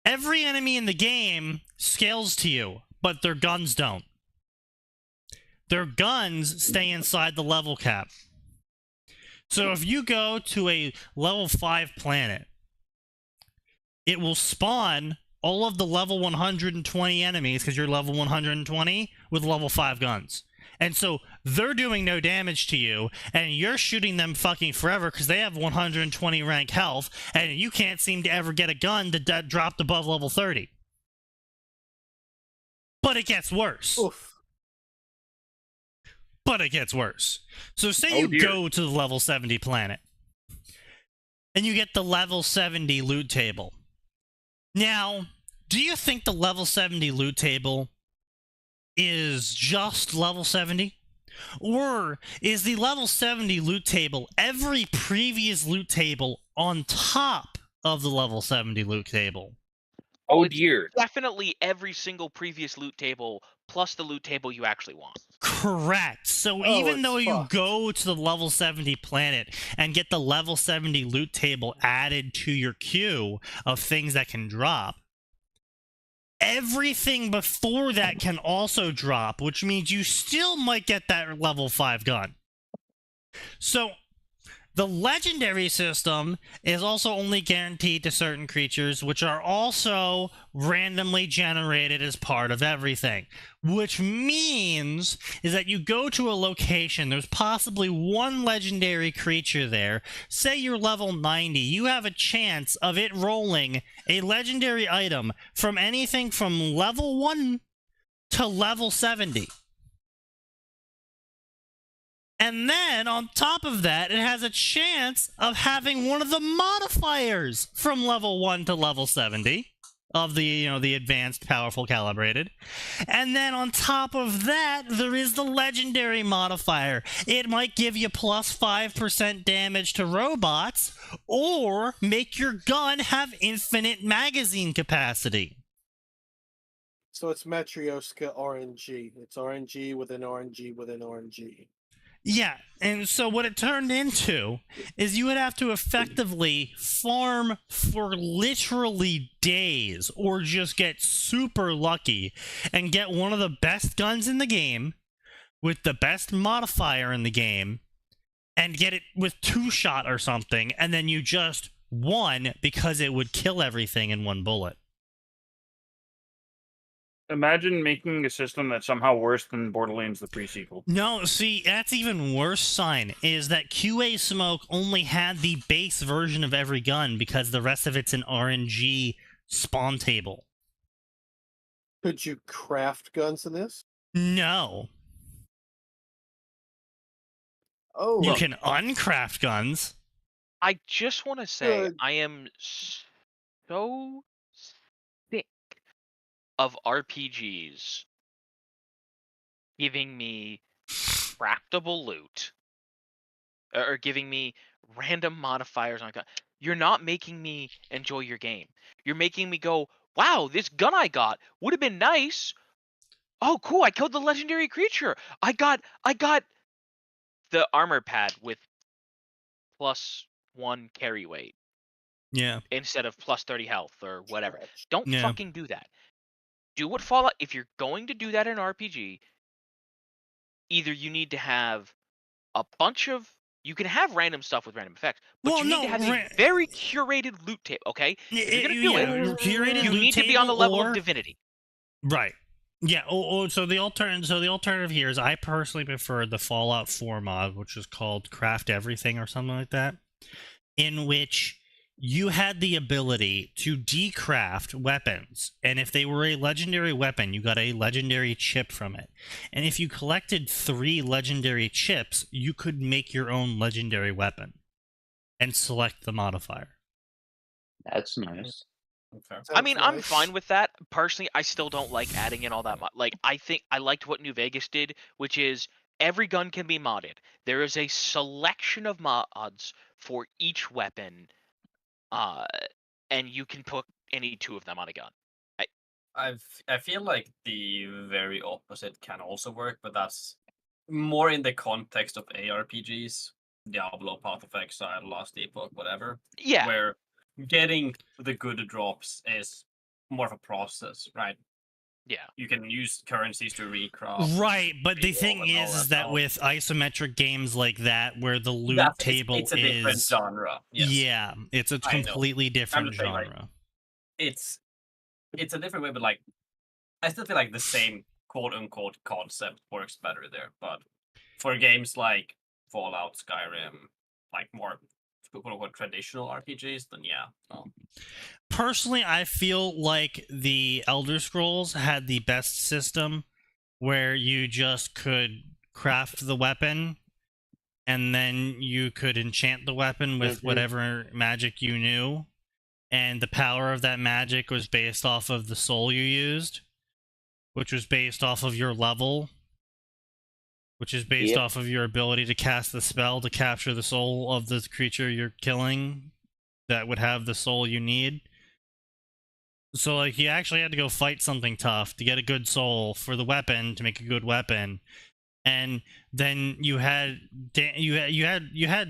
Every enemy in the game scales to you, but their guns don't. Their guns stay inside the level cap. So if you go to a level 5 planet, it will spawn all of the level 120 enemies, because you're level 120, with level 5 guns. And so they're doing no damage to you, and you're shooting them fucking forever because they have 120 rank health, and you can't seem to ever get a gun to drop above level 30. But it gets worse. Oof. But it gets worse. So say you go to the level 70 planet, and you get the level 70 loot table. Now, do you think the level 70 loot table is just level 70? Or is the level 70 loot table every previous loot table on top of the level 70 loot table? Oh dear. Definitely every single previous loot table plus the loot table you actually want. Correct. So even though you go to the level 70 planet and get the level 70 loot table added to your queue of things that can drop, everything before that can also drop, which means you still might get that level 5 gun. So the legendary system is also only guaranteed to certain creatures, which are also randomly generated as part of everything. Which means is that you go to a location, there's possibly one legendary creature there. Say you're level 90, you have a chance of it rolling a legendary item from anything from level 1 to level 70. And then, on top of that, it has a chance of having one of the modifiers from level 1 to level 70. of the the advanced, powerful, calibrated. And then on top of that, there is the legendary modifier. It might give you plus 5% damage to robots, or make your gun have infinite magazine capacity. So it's Matryoshka RNG. It's RNG within RNG within RNG. Yeah, and so what it turned into is you would have to effectively farm for literally days, or just get super lucky and get one of the best guns in the game with the best modifier in the game and get it with 2-shot or something, and then you just won because it would kill everything in one bullet. Imagine making a system that's somehow worse than Borderlands the pre-sequel. No, see, that's even worse sign, is that QA Smoke only had the base version of every gun because the rest of it's an RNG spawn table. Could you craft guns in this? No. Oh, You can uncraft guns. I just want to say Good. I am so sick of RPGs giving me craftable loot or giving me random modifiers on a gun. You're not making me enjoy your game. You're making me go, wow, this gun I got would have been nice. Oh, cool, I killed the legendary creature. I got the armor pad with +1 carry weight Yeah. instead of +30 health or whatever. trash. Don't Yeah. fucking do that. Do what Fallout. If you're going to do that in RPG, either you need to have a bunch of. You can have random stuff with random effects, but Well, you need no, to have a very curated loot table. Okay, if you're gonna do it, curated you loot need to be on the table, level or- of Divinity. Right. Yeah. So the alternative here is, I personally prefer the Fallout 4 mod, which is called Craft Everything or something like that, in which you had the ability to decraft weapons, and if they were a legendary weapon, you got a legendary chip from it. And if you collected 3 legendary chips, you could make your own legendary weapon and select the modifier. That's nice. Okay. I mean, Sounds I'm nice. fine with that. Personally, I still don't like adding in all that much. Like, I think I liked what New Vegas did, which is every gun can be modded. There is a selection of mods for each weapon, and you can put any 2 of them on a gun. I feel like the very opposite can also work, but that's more in the context of ARPGs, Diablo, Path of Exile, Last Epoch, whatever. Yeah. Where getting the good drops is more of a process, right? Yeah. You can use currencies to recraft. Right, but the reroll thing and all is that stuff. with isometric games like that, where the loot That's- table it's a different is, genre. Yes. yeah, it's a I know. completely different just saying, like, genre. It's a different way, but like I still feel like the same quote unquote concept works better there. But for games like Fallout, Skyrim, like more quote unquote traditional RPGs, then yeah. No. Personally, I feel like the Elder Scrolls had the best system, where you just could craft the weapon, and then you could enchant the weapon with Mhm. whatever magic you knew, and the power of that magic was based off of the soul you used, which was based off of your level, which is based Yep. off of your ability to cast the spell to capture the soul of the creature you're killing that would have the soul you need. So, like, you actually had to go fight something tough to get a good soul for the weapon to make a good weapon, and then you had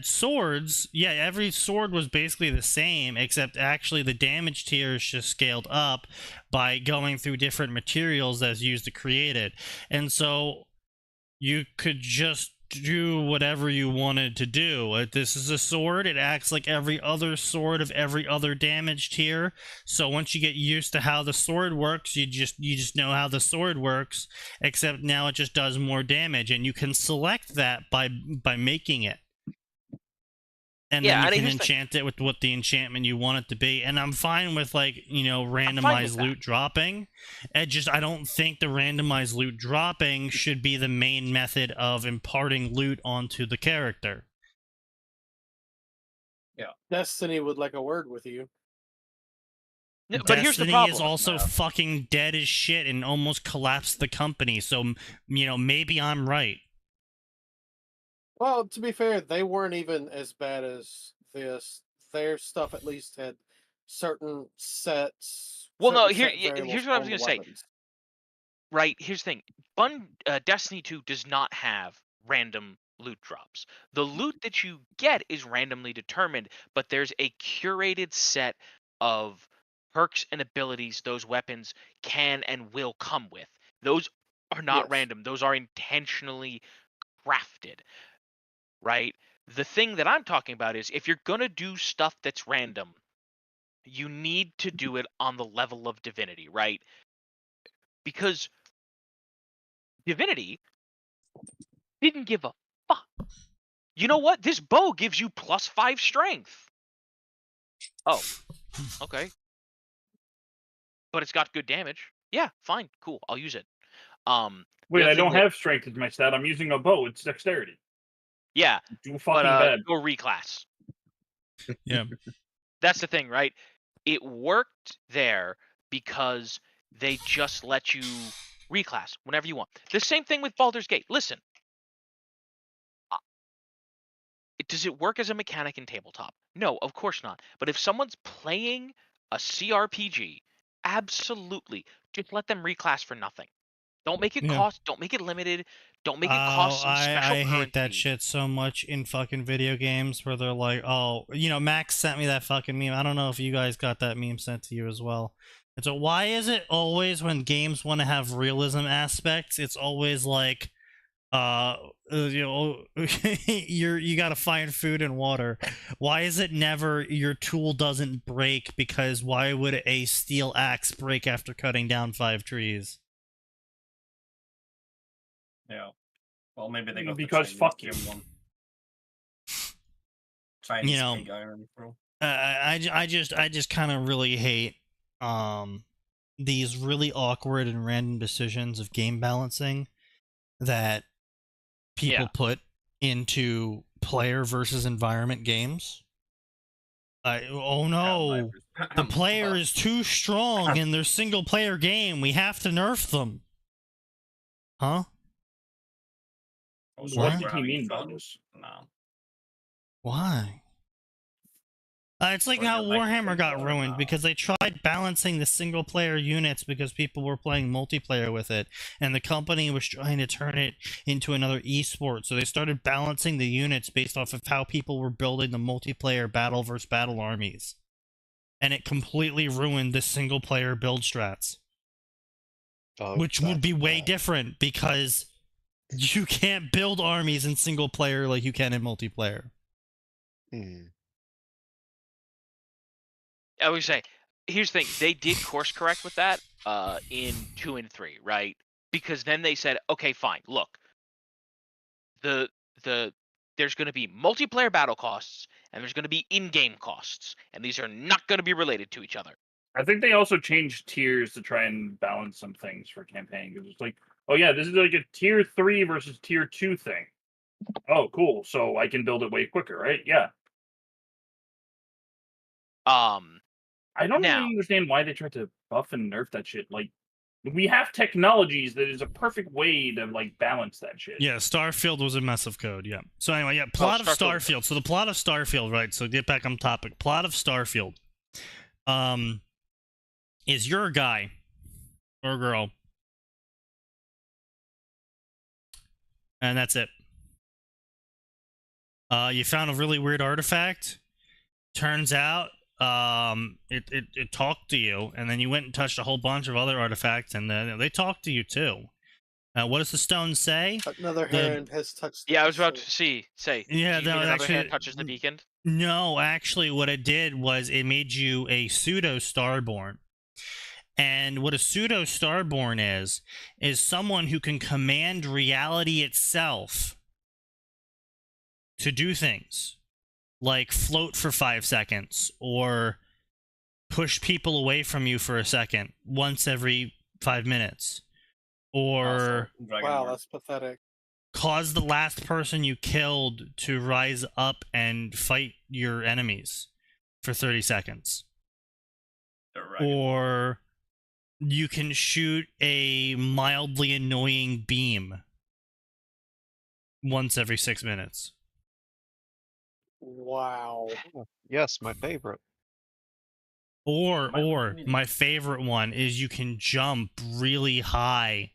swords. Yeah, every sword was basically the same, except actually the damage tiers just scaled up by going through different materials as used to create it, and so you could just do whatever you wanted to do. Like, this is a sword, it acts like every other sword of every other damage tier, so once you get used to how the sword works, you just know how the sword works, except now it just does more damage, and you can select that by making it. And Yeah, then and you can here's the thing. enchant it with what the enchantment you want it to be. And I'm fine with, like, fine with randomized that. loot dropping. I don't think the randomized loot dropping should be the main method of imparting loot onto the character. Destiny would like a word with you. No, but here's the Destiny problem. is also Yeah. fucking dead as shit and almost collapsed the company. So, maybe I'm right. Well, to be fair, they weren't even as bad as this. Their stuff at least had certain sets. Well, no, certain set here's variables what I on was the gonna say. weapons. Right, here's the thing. Destiny 2 does not have random loot drops. The loot that you get is randomly determined, but there's a curated set of perks and abilities those weapons can and will come with. Those are not Yes. random. Those are intentionally crafted, right? The thing that I'm talking about is if you're going to do stuff that's random, you need to do it on the level of Divinity, right? Because Divinity didn't give a fuck. You know what? This bow gives you +5 strength. Oh, okay. But it's got good damage. Yeah, fine, cool. I'll use it. Wait, other I thing don't that- have strength as my stat. I'm using a bow. It's dexterity. Yeah, Do but fucking bad. go reclass. Yeah. That's the thing, right? It worked there because they just let you reclass whenever you want. The same thing with Baldur's Gate. Listen, does it work as a mechanic in tabletop? No, of course not. But if someone's playing a CRPG, absolutely, just let them reclass for nothing. Don't make it Yeah. cost. Don't make it limited. Don't make it cost some special I hate that currency. shit so much in fucking video games where they're like, oh, Max sent me that fucking meme. I don't know if you guys got that meme sent to you as well. And so why is it always when games want to have realism aspects, it's always like, you gotta find food and water. Why is it never your tool doesn't break? Because why would a steel axe break after cutting down 5 trees? Yeah. Well, maybe they got Because the fuck Chinese you. one. Chinese know, pig iron, bro. I just kind of really hate these really awkward and random decisions of game balancing that people Yeah. put into player versus environment games. Oh no, the player is too strong in their single player game. We have to nerf them. Huh? What did he mean by this? No. Why? It's like Or how you like Warhammer it got or ruined not. because they tried balancing the single player units because people were playing multiplayer with it, and the company was trying to turn it into another esport. So they started balancing the units based off of how people were building the multiplayer battle versus battle armies. And it completely ruined the single player build strats. Oh, Which would be that's way bad. different because you can't build armies in single player like you can in multiplayer. Hmm. I would say, here's the thing: they did course correct with that in 2 and 3, right? Because then they said, okay, fine. Look, there's going to be multiplayer battle costs and there's going to be in-game costs, and these are not going to be related to each other. I think they also changed tiers to try and balance some things for campaign. Because it's like, oh yeah, this is like a tier 3 versus tier 2 thing. Oh, cool. So I can build it way quicker, right? Yeah. I don't Now- really understand why they tried to buff and nerf that shit. Like, we have technologies that is a perfect way to like balance that shit. Yeah, Starfield was a mess of code, yeah. So anyway, yeah, plot of Starfield. Starfield. So the plot of Starfield, right, so get back on topic. Plot of Starfield. Is you're a guy or a girl. And that's it. You found a really weird artifact. Turns out it talked to you, and then you went and touched a whole bunch of other artifacts, and they talked to you too. What does the stone say? Another hand has touched. Yeah, I was about the to say. Yeah, do you no, mean another actually- hand touches the beacon? No, actually, what it did was it made you a pseudo Starborn. And what a pseudo Starborn is someone who can command reality itself to do things like float for 5 seconds or push people away from you for a second once every 5 minutes, or Wow, that's pathetic. cause the last person you killed to rise up and fight your enemies for 30 seconds. Right. or you can shoot a mildly annoying beam once every 6 minutes. Wow. Yes, my favorite. Or My- my favorite one is you can jump really high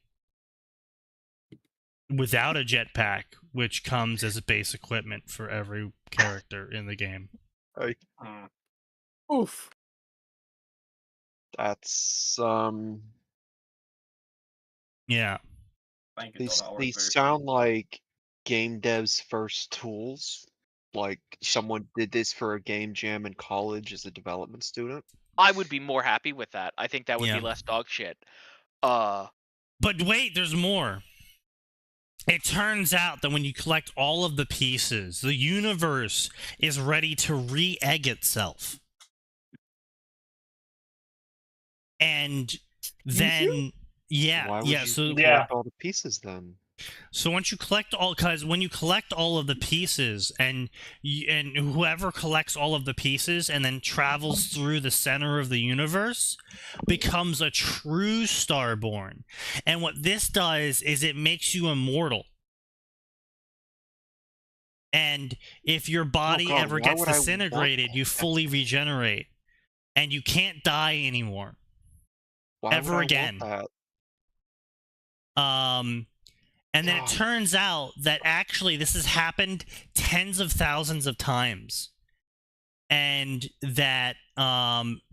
without a jetpack, which comes as a base equipment for every character in the game. Mm. Oof. That's Yeah. Thank you, these Todd Howard, these for your sound like game devs' first tools. Like someone did this for a game jam in college as a development student. I would be more happy with that. I think that would Yeah. be less dog shit. But wait, there's more. It turns out that when you collect all of the pieces, the universe is ready to re-egg itself. And then, Why would you so collect all the pieces then? So once you collect all, because when you collect all of the pieces, and whoever collects all of the pieces and then travels through the center of the universe becomes a true Starborn. And what this does is it makes you immortal. And if your body God, ever why gets would I want disintegrated, you that? fully regenerate, and you can't die anymore. Why Ever would I again. Want And then it God. turns out that actually this has happened tens of thousands of times. And that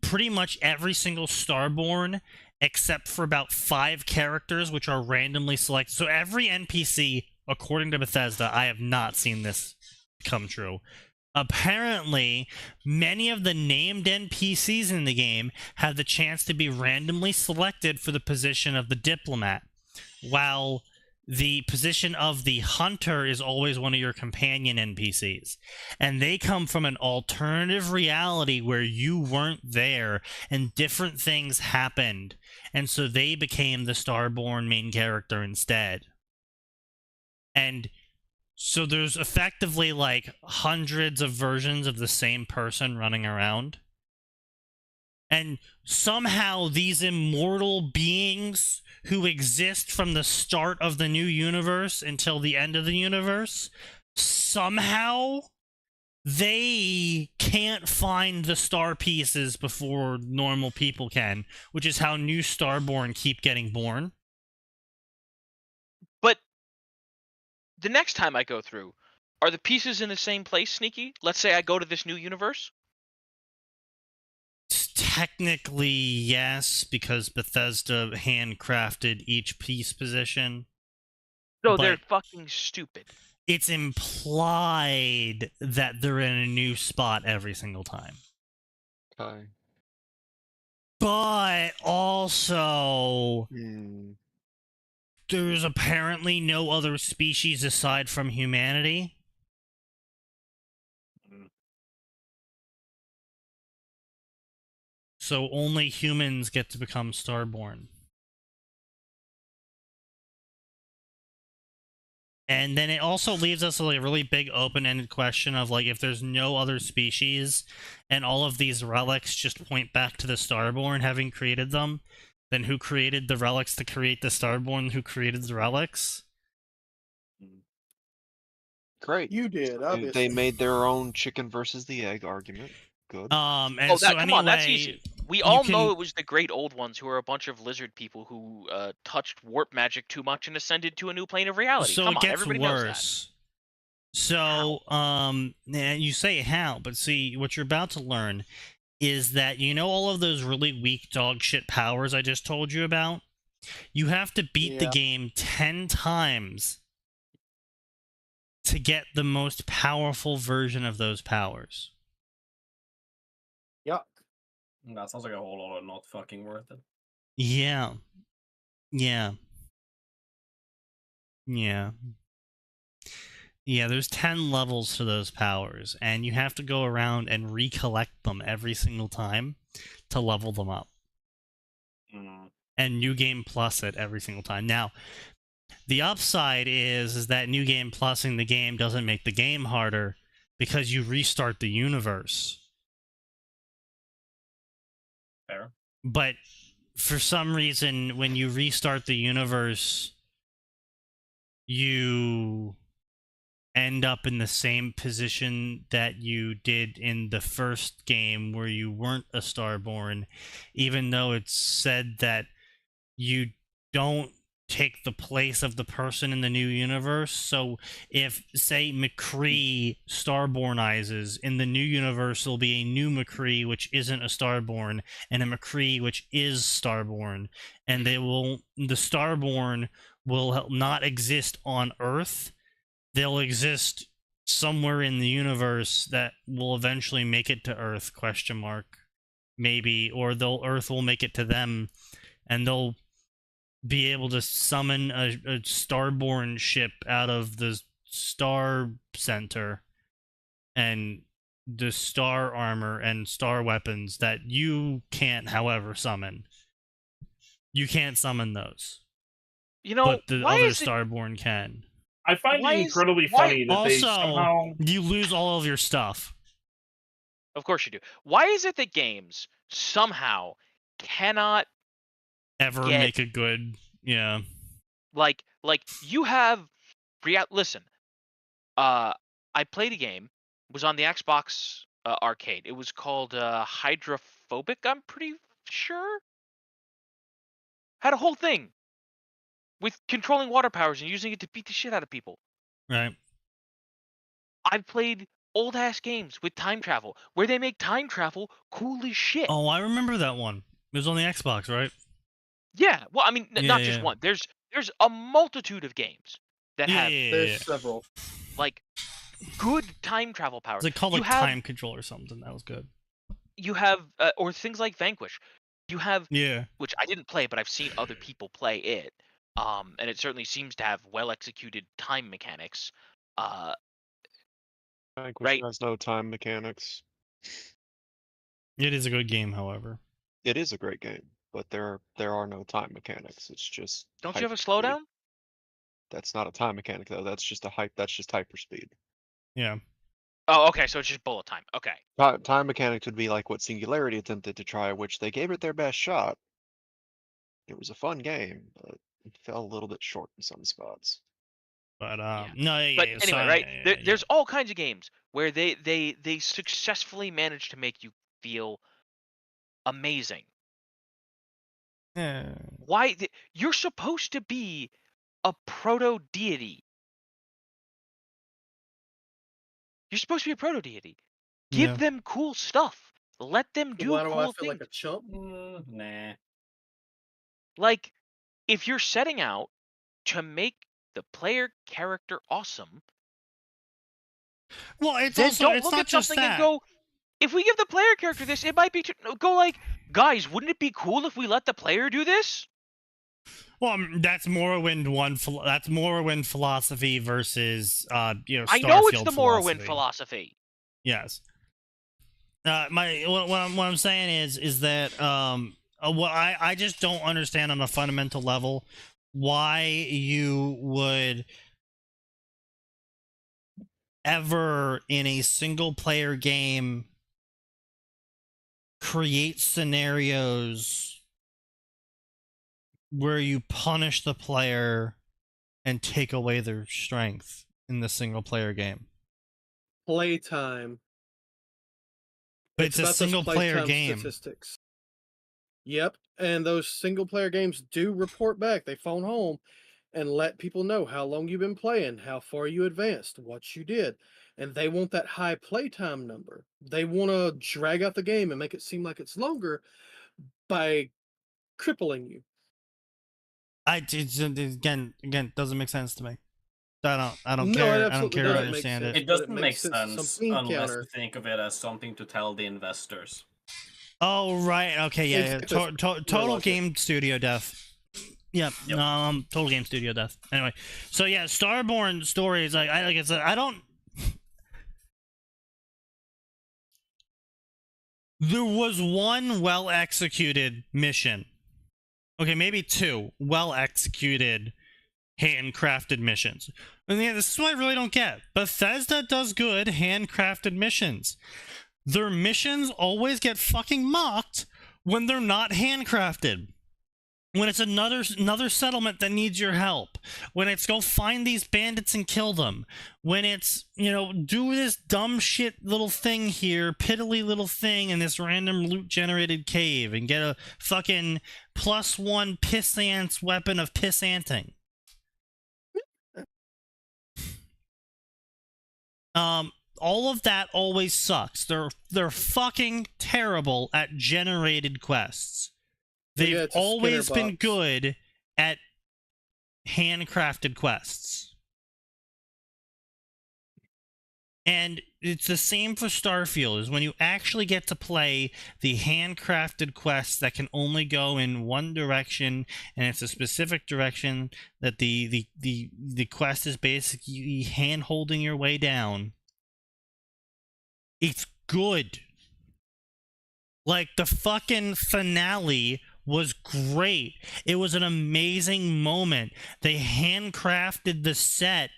pretty much every single Starborn, except for about 5 characters, which are randomly selected. So every NPC, according to Bethesda, I have not seen this come true. Apparently, many of the named NPCs in the game have the chance to be randomly selected for the position of the diplomat, while the position of the hunter is always one of your companion NPCs. And they come from an alternative reality where you weren't there and different things happened. And so they became the Starborn main character instead. And so there's effectively like hundreds of versions of the same person running around. And somehow these immortal beings who exist from the start of the new universe until the end of the universe, somehow they can't find the star pieces before normal people can, which is how new Starborn keep getting born. But the next time I go through, are the pieces in the same place, Sneaky? Let's say I go to this new universe. Technically, yes, because Bethesda handcrafted each piece position. So But they're fucking stupid. it's implied that they're in a new spot every single time. Okay. But also, there's apparently no other species aside from humanity. So only humans get to become Starborn. And then it also leaves us with a really big open-ended question of, like, if there's no other species and all of these relics just point back to the Starborn having created them, then who created the relics to create the Starborn who created the relics? Great. You did, obviously. They made their own chicken versus the egg argument. Good. And Oh, so come on, that's anyway, easy. We all know can- it was the Great Old Ones who are a bunch of lizard people who touched warp magic too much and ascended to a new plane of reality. So Come it on, gets everybody knows that. worse. So, you say how, but see, what you're about to learn is that, you know, all of those really weak dog shit powers I just told you about? You have to beat the Yeah. game 10 times to get the most powerful version of those powers. Yuck. That sounds like a whole lot of not fucking worth it. Yeah. Yeah. Yeah. Yeah, there's 10 levels to those powers, and you have to go around and recollect them every single time to level them up. And New Game Plus it every single time. Now, the upside is that New Game Plusing the game doesn't make the game harder because you restart the universe. Fair. but for some reason, when you restart the universe, you end up in the same position that you did in the first game where you weren't a Starborn, even though it's said that you don't take the place of the person in the new universe. So if, say, McCree Starbornizes, in the new universe there'll be a new McCree which isn't a Starborn, and a McCree which is Starborn, and the Starborn will not exist on Earth. They'll exist somewhere in the universe that will eventually make it to Earth, ? Maybe, or Earth will make it to them, and they'll be able to summon a Starborn ship out of the Star Center and the Star Armor and Star Weapons that you can't, however, summon. You can't summon those. You know, but the why other is it, Starborn can. I find it incredibly funny that they Also, somehow... you lose all of your stuff. Of course you do. Why is it that games somehow cannot Ever get, make a good, yeah. Like you have listen. I played a game, was on the Xbox arcade. It was called Hydrophobic, I'm pretty sure. Had a whole thing with controlling water powers and using it to beat the shit out of people. Right. I've played old ass games with time travel where they make time travel cool as shit. Oh, I remember that one. It was on the Xbox, right? Yeah. Well, I mean, not just yeah. one. There's a multitude of games that have There's several. like good time travel powers. It's called Time Control or something. That was good. You have or things like Vanquish. You have which I didn't play, but I've seen other people play it. And it certainly seems to have well executed time mechanics. Vanquish has no time mechanics. It is a good game, however. It is a great game, but there are no time mechanics. It's just. Don't you have a slowdown? That's not a time mechanic though. That's just hyperspeed. Yeah. Oh, okay. So it's just bullet time. Okay. Time mechanics would be like what Singularity attempted to try, which they gave it their best shot. It was a fun game, but it fell a little bit short in some spots. But no. But anyway, right? There's all kinds of games where they successfully manage to make you feel amazing. Yeah. Why you're supposed to be a proto deity. You're supposed to be a proto deity. Give them cool stuff. Let them do Why do cool I feel things. like a chump? Nah. Like, if you're setting out to make the player character awesome, well, it's then also don't it's look not at just something that. and go, if we give the player character this, it might be go like, guys, wouldn't it be cool if we let the player do this? Well, that's Morrowind That's Morrowind philosophy versus Starfield I know it's the philosophy. Morrowind philosophy. Yes. What I'm saying is that what I just don't understand on a fundamental level why you would ever in a single player game create scenarios where you punish the player and take away their strength in the single player game. Playtime. But it's a single player game. Statistics. Yep, and those single player games do report back. They phone home and let people know how long you've been playing, how far you advanced, what you did. And they want that high playtime number. They want to drag out the game and make it seem like it's longer by crippling you. Again, doesn't make sense to me. I don't care. I don't care to understand it. It doesn't make sense unless you think of it as something to tell the investors. Oh right, okay, yeah. Total game studio death. Yep. Total game studio death. Anyway, so yeah, Starborn stories. Like I said, I don't. There was one well executed mission. Okay, maybe two well executed, handcrafted missions. And yeah, this is what I really don't get. Bethesda does good handcrafted missions. Their missions always get fucking mocked when they're not handcrafted, when it's another settlement that needs your help, when it's go find these bandits and kill them, when it's, you know, do this dumb shit little thing here, piddly little thing in this random loot generated cave and get a fucking +1 pissant's weapon of pissanting. All of that always sucks. They're fucking terrible at generated quests. They've Yeah, it's a always Skinner been box. good at handcrafted quests. And it's the same for Starfield, is when you actually get to play the handcrafted quests that can only go in one direction, and it's a specific direction that the quest is basically hand-holding your way down. It's good. Like, the fucking finale was great. It was an amazing moment. They handcrafted the set,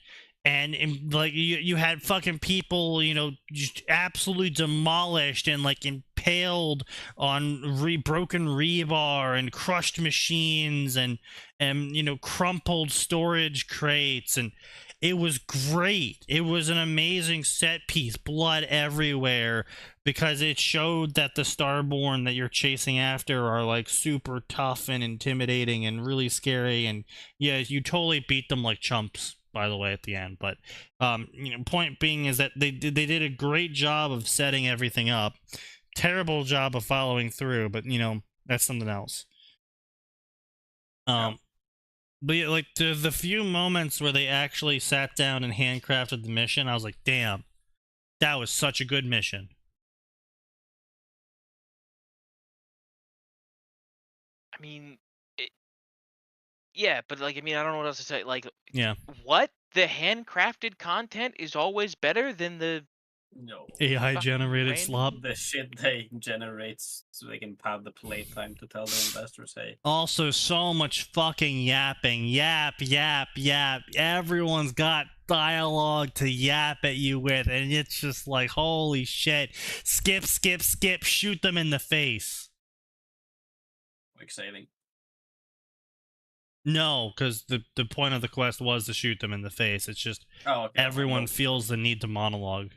and like you had fucking people, you know, just absolutely demolished and like impaled on broken rebar and crushed machines and you know, crumpled storage crates, and it was great. It was an amazing set piece, blood everywhere, because it showed that the Starborn that you're chasing after are like super tough and intimidating and really scary. And yeah, you totally beat them like chumps, by the way, at the end. But you know, point being is that they did a great job of setting everything up. Terrible job of following through, but you know, that's something else. But yeah, like the few moments where they actually sat down and handcrafted the mission, I was like, damn, that was such a good mission. I mean, yeah, but like, I mean, I don't know what else to say. Like, Yeah. what? The handcrafted content is always better than the No. AI generated random- slop. The shit they generate so they can pad the playtime to tell the investors, hey. Also, so much fucking yapping. Yap, yap, yap. Everyone's got dialogue to yap at you with, and it's just like, holy shit. Skip, skip, skip. Shoot them in the face. Like saving. No, because the point of the quest was to shoot them in the face. It's just Oh, okay. everyone Well, feels the need to monologue.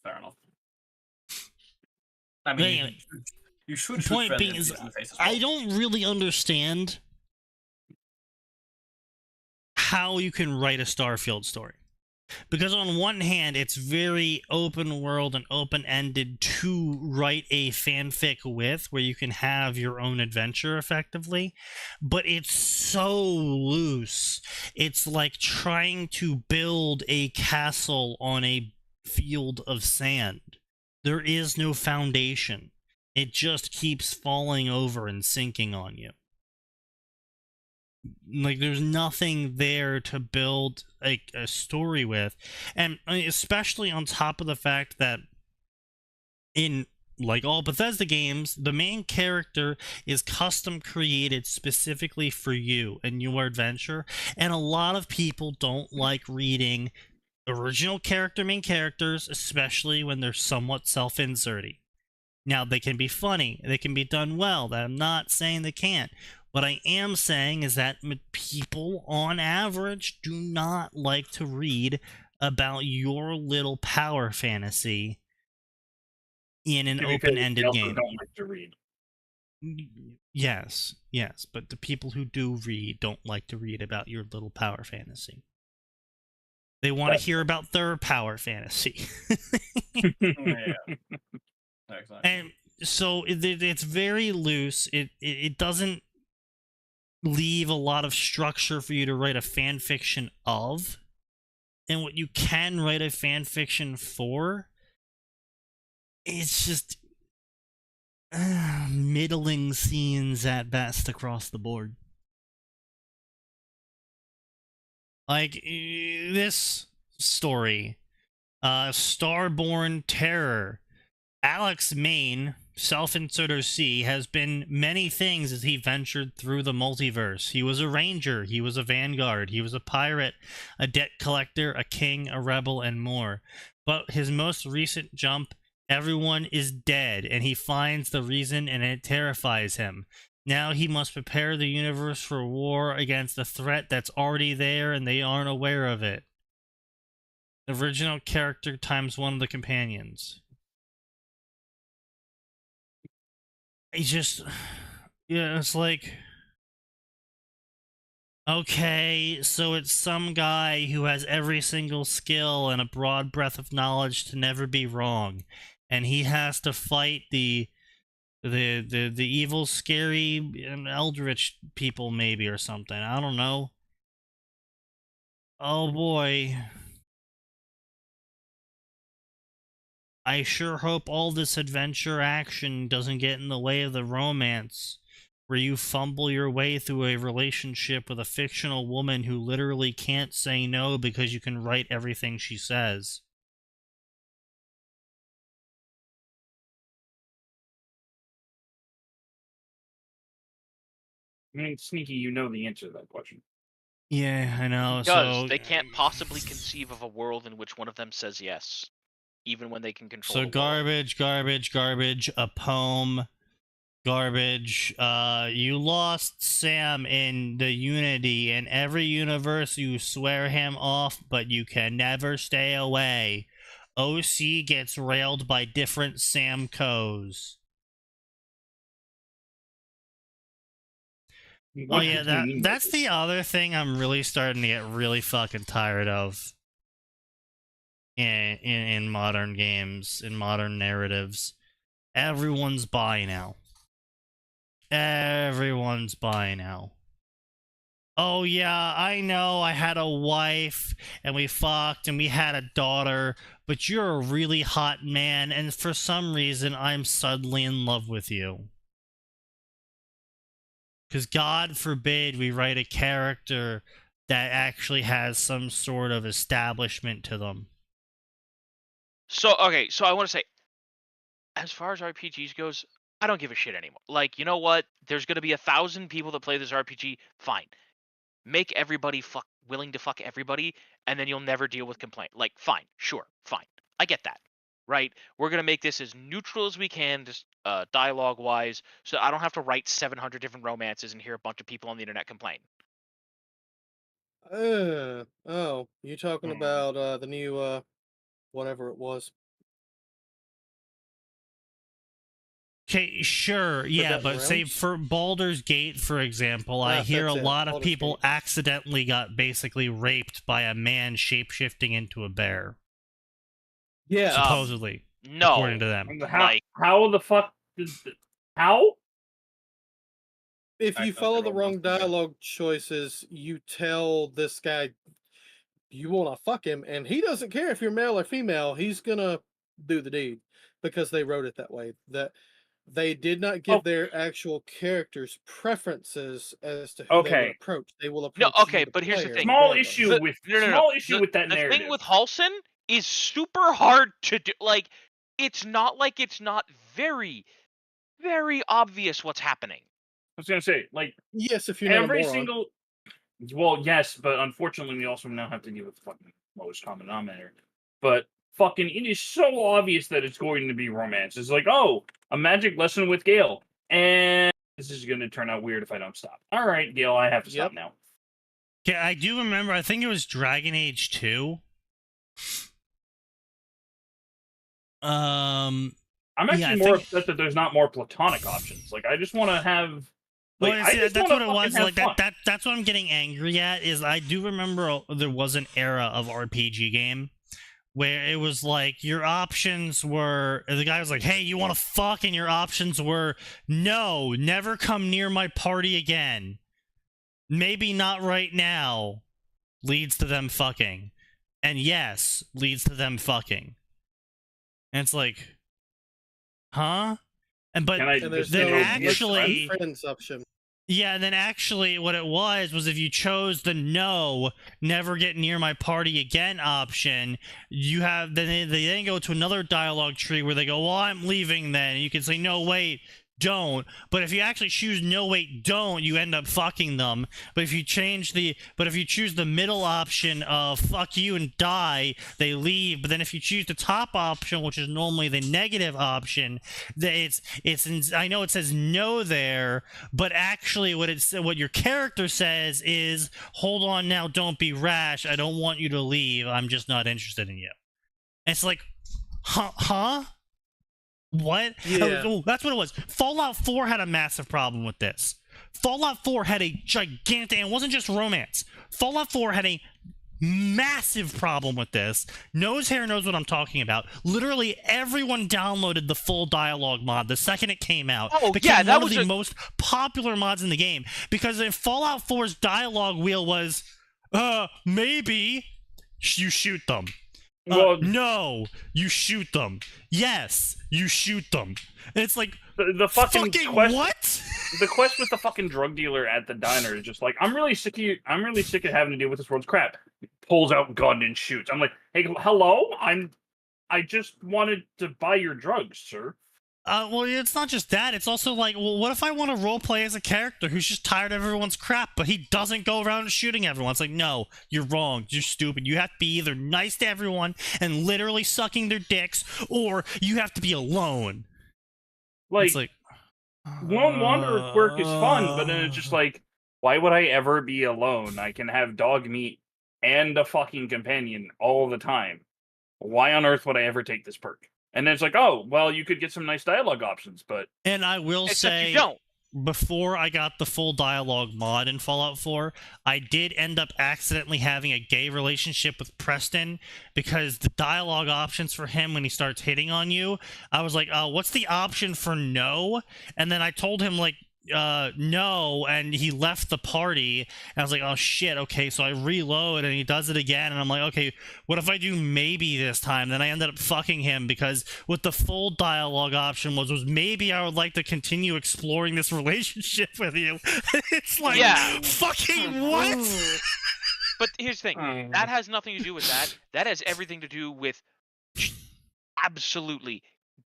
fair enough. I mean, Anyway, you should the shoot point friendly being is, in the face as well. I don't really understand how you can write a Starfield story. Because on one hand, it's very open world and open-ended to write a fanfic with, where you can have your own adventure effectively, but it's so loose. It's like trying to build a castle on a field of sand. There is no foundation. It just keeps falling over and sinking on you. Like, there's nothing there to build like a story with. And I mean, especially on top of the fact that in like all Bethesda games, the main character is custom created specifically for you and your adventure, and a lot of people don't like reading original character main characters, especially when they're somewhat self-inserting. Now, they can be funny, they can be done well, I'm not saying they can't. What I am saying is that people, on average, do not like to read about your little power fantasy in an To be fair, open-ended they also game. don't like to read. Yes, but the people who do read don't like to read about your little power fantasy. They want to hear about their power fantasy. Yeah. Exactly. And so it's very loose. It doesn't leave a lot of structure for you to write a fan fiction of. And what you can write a fan fiction for, it's just middling scenes at best across the board. Like this story, Starborn Terror. Alex Main, self-inserter C, has been many things as he ventured through the multiverse. He was a ranger, he was a vanguard, he was a pirate, a debt collector, a king, a rebel, and more. But his most recent jump Everyone is dead, and he finds the reason, and it terrifies him. Now he must prepare the universe for war against a threat that's already there, and they aren't aware of it. Original character times one of the companions. He just... Yeah, it's like... Okay, so it's some guy who has every single skill and a broad breadth of knowledge to never be wrong. And he has to fight the evil, scary, eldritch people, maybe, or something. I don't know. Oh boy. I sure hope all this adventure action doesn't get in the way of the romance, where you fumble your way through a relationship with a fictional woman who literally can't say no because you can write everything she says. I mean, Sneaky, you know the answer to that question. Yeah, I know. Because So they can't possibly conceive of a world in which one of them says yes, even when they can control. So the world. garbage, garbage, garbage. A poem. Garbage. You lost Sam in the Unity. In every universe, you swear him off, but you can never stay away. OC gets railed by different Samcos. Oh yeah, that's the other thing I'm really starting to get really fucking tired of in modern games, in modern narratives. Everyone's bi now. Everyone's bi now. Oh yeah, I know I had a wife and we fucked and we had a daughter, but you're a really hot man and for some reason I'm suddenly in love with you. Because God forbid we write a character that actually has some sort of establishment to them. So, okay, so I want to say, as far as RPGs goes, I don't give a shit anymore. Like, you know what? There's going to be 1,000 people that play this RPG. Fine. Make everybody willing to fuck everybody, and then you'll never deal with complaint. Like, fine. Sure. Fine. I get that. Right? We're going to make this as neutral as we can, just dialogue-wise, so I don't have to write 700 different romances and hear a bunch of people on the internet complain. Oh, you talking about the new whatever it was? Okay, sure, yeah, Forgotten but say Realms? for Baldur's Gate, for example, I hear a that's it, lot of Baldur's people Gate. accidentally got basically raped by a man shapeshifting into a bear. Yeah. Supposedly. No. According to them. How the fuck how? If I you thought follow they the were wrong both together. dialogue choices, you tell this guy you want to fuck him, and he doesn't care if you're male or female. He's gonna do the deed because they wrote it that way. That they did not give their actual characters preferences as to who they would approach. They will approach. No, okay, you, the but here's the player, thing. Small regardless. issue with that The narrative. thing with Halson is super hard to do. Like, it's not like it's not very, very obvious what's happening. I was gonna say, like, yes, if you're not every a moron. single. Well, yes, but unfortunately, we also now have to deal with the fucking lowest common denominator. But fucking, it is so obvious that it's going to be romance. It's like, oh, a magic lesson with Gale, and this is going to turn out weird if I don't stop. All right, Gale, I have to stop now. Yeah, I do remember. I think it was Dragon Age 2. I'm actually more upset that there's not more platonic options. Like, I just want to have. Like, well, see, that's what it was. Like that's what I'm getting angry at. Is I do remember there was an era of RPG game where it was like your options were the guy was like, "Hey, you want to fuck?" and your options were, "No, never come near my party again. Maybe not right now." Leads to them fucking, and yes, leads to them fucking. And it's like, huh? And but then actually, yeah, and then actually what it was if you chose the no, never get near my party again option, you have, then they then go to another dialogue tree where they go, well, I'm leaving then. And you can say, no, wait, don't. But if you actually choose no wait don't, you end up fucking them. But if you choose the middle option of fuck you and die, they leave. But then if you choose the top option, which is normally the negative option, I know it says no there, but actually what your character says is, hold on now, don't be rash, I don't want you to leave, I'm just not interested in you. And it's like, huh? What? Yeah. Oh, that's what it was. Fallout 4 had a massive problem with this. Fallout 4 had a gigantic, and it wasn't just romance. Fallout 4 had a massive problem with this. Nosehair knows what I'm talking about. Literally everyone downloaded the full dialogue mod the second it came out. Oh, It became yeah, that one was of the a- most popular mods in the game. Because in Fallout 4's dialogue wheel was, maybe you shoot them. No, you shoot them. Yes, you shoot them. And it's like, The fucking quest, what? The quest with the fucking drug dealer at the diner is just like, I'm really sick of having to deal with this world's crap. Pulls out gun and shoots. I'm like, hey, hello? I just wanted to buy your drugs, sir. Well, it's not just that. It's also like, well, what if I want to roleplay as a character who's just tired of everyone's crap, but he doesn't go around shooting everyone? It's like, no, you're wrong. You're stupid. You have to be either nice to everyone and literally sucking their dicks, or you have to be alone. Like, It's like, Lone Wanderer's work is fun, but then it's just like, why would I ever be alone? I can have dog meat and a fucking companion all the time. Why on earth would I ever take this perk? And then it's like, oh, well, you could get some nice dialogue options, but... And I will Except say, you don't. before I got the full dialogue mod in Fallout 4, I did end up accidentally having a gay relationship with Preston, because the dialogue options for him when he starts hitting on you, I was like, what's the option for no? And then I told him, like, no, and he left the party, and I was like, oh shit, okay, so I reload, and he does it again, and I'm like, okay, what if I do maybe this time? Then I ended up fucking him, because what the full dialogue option was maybe I would like to continue exploring this relationship with you. It's like, Yeah. fucking what? But here's the thing. That has nothing to do with that. That has everything to do with absolutely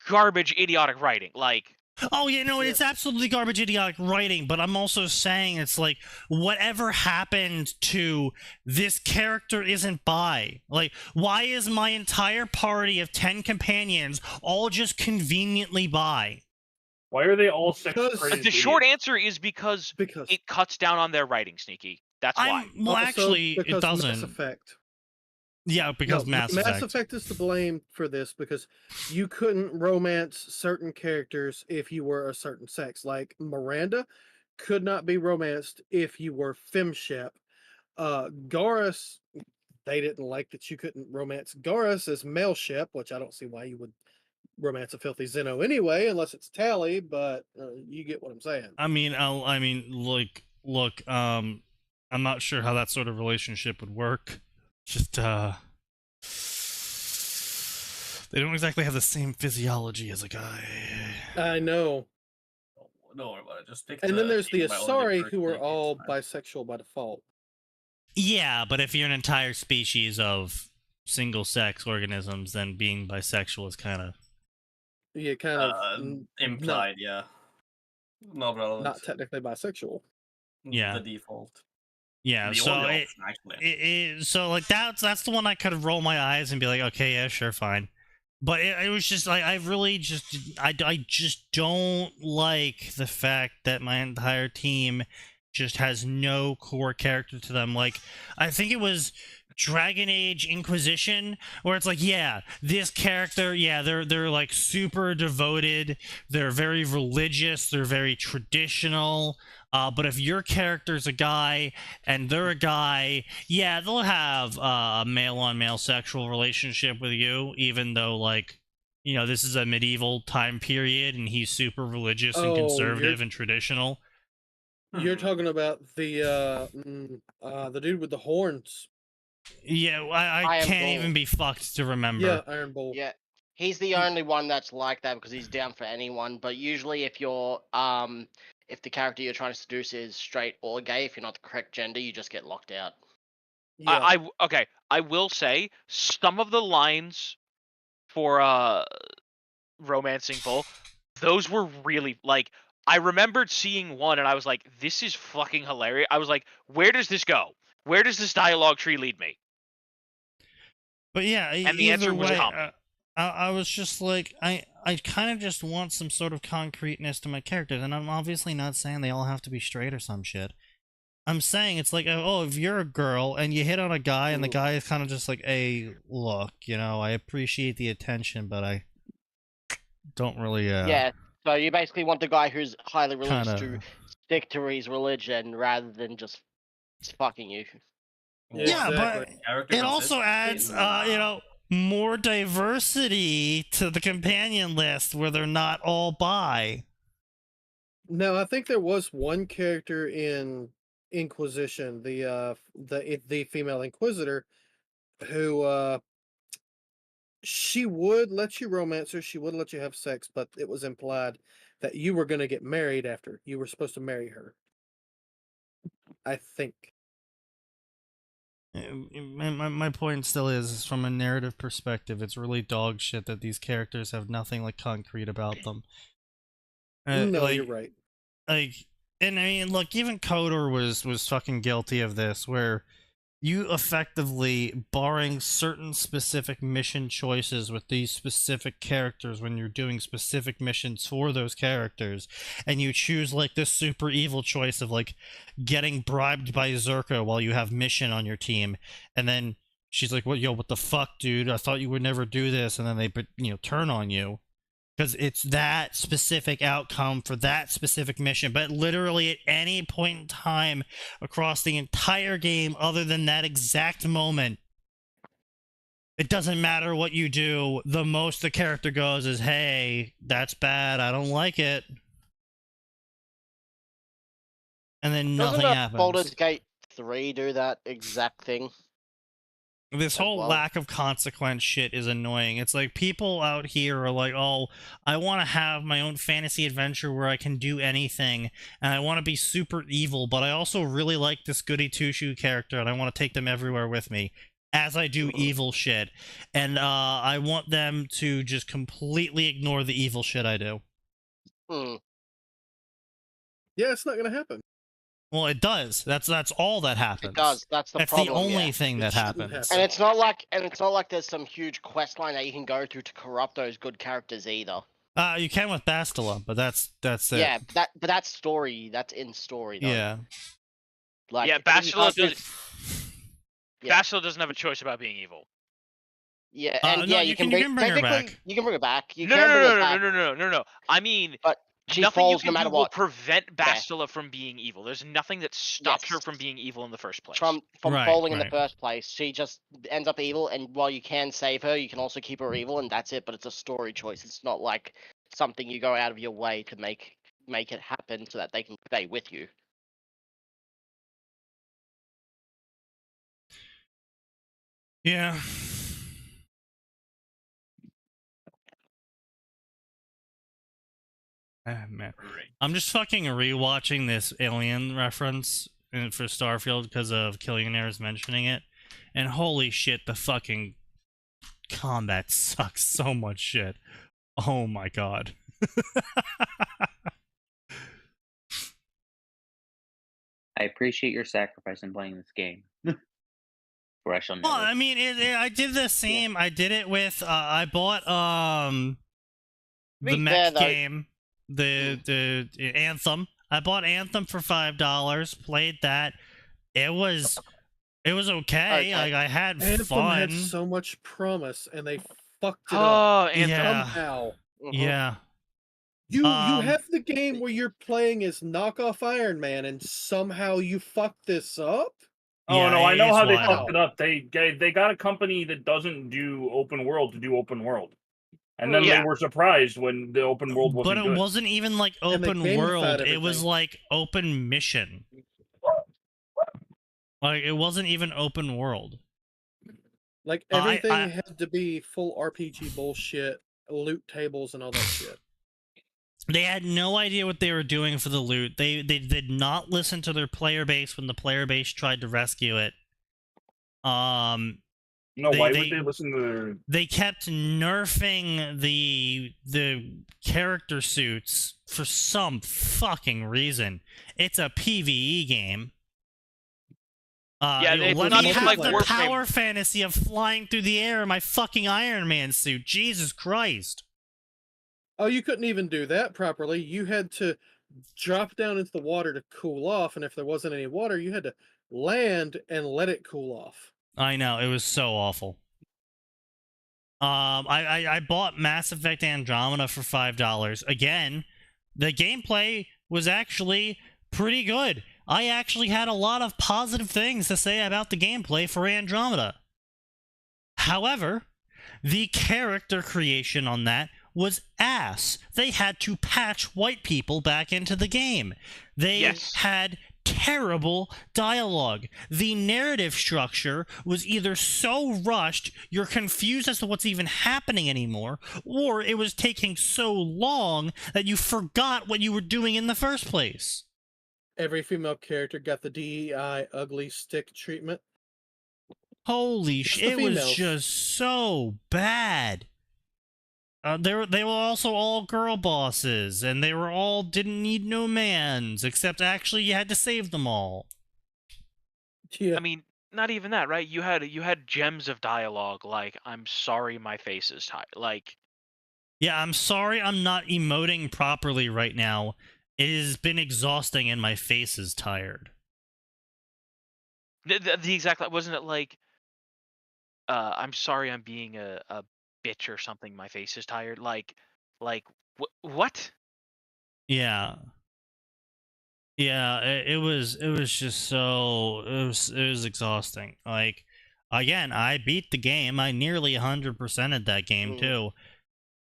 garbage, idiotic writing. Like, Oh, yeah, no, it's absolutely garbage, idiotic writing, but I'm also saying it's like, whatever happened to this character isn't bi? Like, why is my entire party of 10 companions all just conveniently bi? Why are they all sex Because- crazed? the short answer is because Because it cuts down on their writing, Sneaky. That's why. Well, also actually, it because doesn't. Mass Effect. Yeah, because No, Mass Effect. Effect is to blame for this because you couldn't romance certain characters if you were a certain sex. Like Miranda could not be romanced if you were femshep. Garrus, they didn't like that you couldn't romance Garrus as maleshep, which I don't see why you would romance a filthy Zeno anyway, unless it's Tally. But you get what I'm saying. I mean, look, I'm not sure how that sort of relationship would work. Just, they don't exactly have the same physiology as a guy. I know. Don't worry about it. Just pick And then there's the biology Asari perk, who are Nick, all it's fine. bisexual by default. Yeah, but if you're an entire species of single-sex organisms, then being bisexual is kind of... Yeah, kind of Implied, yeah. Not relevant. not technically bisexual. Yeah. The default. Yeah, The so only option, actually. so like that's the one I could roll my eyes and be like, okay, yeah, sure, fine. But it was just like, I really just I just don't like the fact that my entire team just has no core character to them. Like, I think it was Dragon Age Inquisition, where it's like, yeah, this character, yeah, they're like super devoted, they're very religious, they're very traditional. But if your character's a guy and they're a guy, yeah, they'll have a male-on-male sexual relationship with you, even though, like, you know, this is a medieval time period and he's super religious and Oh, conservative and traditional. You're talking about the dude with the horns. Yeah, I Iron can't Bull. even be fucked to remember. Yeah, Iron Bull. Yeah, he's the only one that's like that because he's down for anyone. But usually, if you're if the character you're trying to seduce is straight or gay, if you're not the correct gender, you just get locked out. Yeah. Okay, I will say some of the lines for romancing Bull those were really like. I remembered seeing one, and I was like, "This is fucking hilarious." I was like, "Where does this go? Where does this dialogue tree lead me?" But yeah, And the either answer was way, comedy. I was just like, I kind of just want some sort of concreteness to my characters, and I'm obviously not saying they all have to be straight or some shit. I'm saying it's like, oh, if you're a girl and you hit on a guy, and the guy is kind of just like, hey, look, you know, I appreciate the attention, but I don't really, Yeah. So you basically want the guy who's highly religious to kinda... stick to his religion rather than just fucking you. Yeah, Exactly. but it also adds, you know, more diversity to the companion list where they're not all bi. No, I think there was one character in Inquisition, the female Inquisitor, who she would let you romance her, she would let you have sex, but it was implied that you were going to get married after. You were supposed to marry her. I think. My point still is from a narrative perspective, it's really dog shit that these characters have nothing like concrete about them. No, like, you're right. Like, and I mean, look, even Kotor was fucking guilty of this, where you effectively, barring certain specific mission choices with these specific characters when you're doing specific missions for those characters, and you choose like this super evil choice of like getting bribed by Zerka while you have mission on your team, and then she's like, "What, yo, what the fuck, dude? I thought you would never do this," and then they, you know, turn on you. Because it's that specific outcome for that specific mission. But literally at any point in time across the entire game, other than that exact moment, it doesn't matter what you do. The most the character goes is, hey, that's bad. I don't like it. And then nothing happens. Baldur's Gate 3 do that exact thing? This whole lack of consequence shit is annoying. It's like people out here are like, oh, I want to have my own fantasy adventure where I can do anything, and I want to be super evil, but I also really like this goody two-shoe character, and I want to take them everywhere with me as I do evil shit. And I want them to just completely ignore the evil shit I do. Hmm. Yeah, it's not going to happen. Well, it does. That's all that happens. It does. That's the That's problem. the only yeah. thing that happens. happen. And it's not like there's some huge quest line that you can go to corrupt those good characters either. You can with Bastila, but that's it. Yeah, but that's story. That's in story. Though. Yeah. Like, yeah, Bastila Yeah. Bastila doesn't have a choice about being evil. Yeah, and no, yeah, you can bring her back. You can bring her back. You No, can no, bring no, her no, back, no, no, no, no. I mean, but she nothing you falls can no matter do will what. prevent Bastila from being evil. There's nothing that stops her Yes. from being evil in the first place. From Right, falling in right. the first place, she just ends up evil. And while you can save her, you can also keep her evil, and that's it. But it's a story choice. It's not like something you go out of your way to make it happen so that they can stay with you. Yeah. Ah, man. I'm just fucking rewatching this Alien reference for Starfield because of Killionaires mentioning it. And holy shit, the fucking combat sucks so much shit. Oh my god. I appreciate your sacrifice in playing this game. Or I shall never. Well, I mean, I did the same. I did it with, I bought, the mech game. The Anthem. I bought Anthem for $5, played that. It was okay. Like, I had Anthem fun. had so much promise, and they fucked it up. Oh, Anthem. Yeah. Somehow. Yeah. You Um, have the game where you're playing as knockoff Iron Man, and somehow you fucked this up? Oh Yeah, no, I know it's how they wild. fucked it up. They got a company that doesn't do open world to do open world, and then Yeah. they were surprised when the open world wasn't But it good. wasn't even like And they open gamified world. It was everything. like open mission. Like, it wasn't even open world. Like, I- everything I- had to be full RPG bullshit, loot tables, and all that shit. They had no idea what they were doing for the loot. They did not listen to their player base when the player base tried to rescue it. No, They- why they- would they listen to They kept nerfing the character suits for some fucking reason. It's a PvE game. Yeah, it's let not me even have like the Warframe. power fantasy of flying through the air in my fucking Iron Man suit. Jesus Christ. Oh, you couldn't even do that properly. You had to drop down into the water to cool off, and if there wasn't any water, you had to land and let it cool off. I know, it was so awful. I bought Mass Effect Andromeda for $5. Again, the gameplay was actually pretty good. I actually had a lot of positive things to say about the gameplay for Andromeda. However, the character creation on that was ass. They had to patch white people back into the game. They Yes. had terrible dialogue. The narrative structure was either so rushed you're confused as to what's even happening anymore, or it was taking so long that you forgot what you were doing in the first place. Every female character got the DEI ugly stick treatment. Holy It's shit, the it was females. just so bad. They were also all girl bosses, and they were all didn't need no mans, except actually you had to save them all. Yeah. I mean, not even that, right? You had gems of dialogue like, "I'm sorry, my face is tired." Like, Yeah, I'm sorry I'm not emoting properly right now. It has been exhausting and my face is tired. the exact, wasn't it like, "I'm sorry, I'm being a bitch or something. My face is tired." Like, what? Yeah. Yeah, it was just so it was exhausting. Like, again, I beat the game. I nearly 100%ed that game too.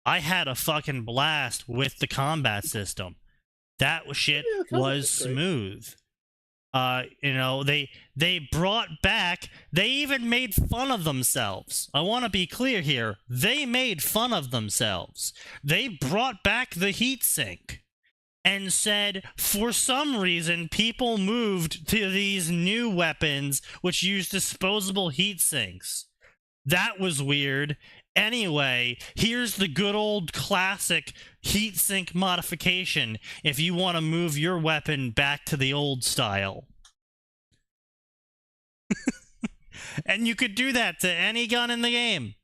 I had a fucking blast with the combat system. That shit Yeah, the combat was was great. smooth. They brought back, they even made fun of themselves. I want to be clear here. They made fun of themselves. They brought back the heatsink and said, for some reason, people moved to these new weapons which use disposable heat sinks. That was weird. Anyway, here's the good old classic heatsink modification if you want to move your weapon back to the old style. And you could do that to any gun in the game.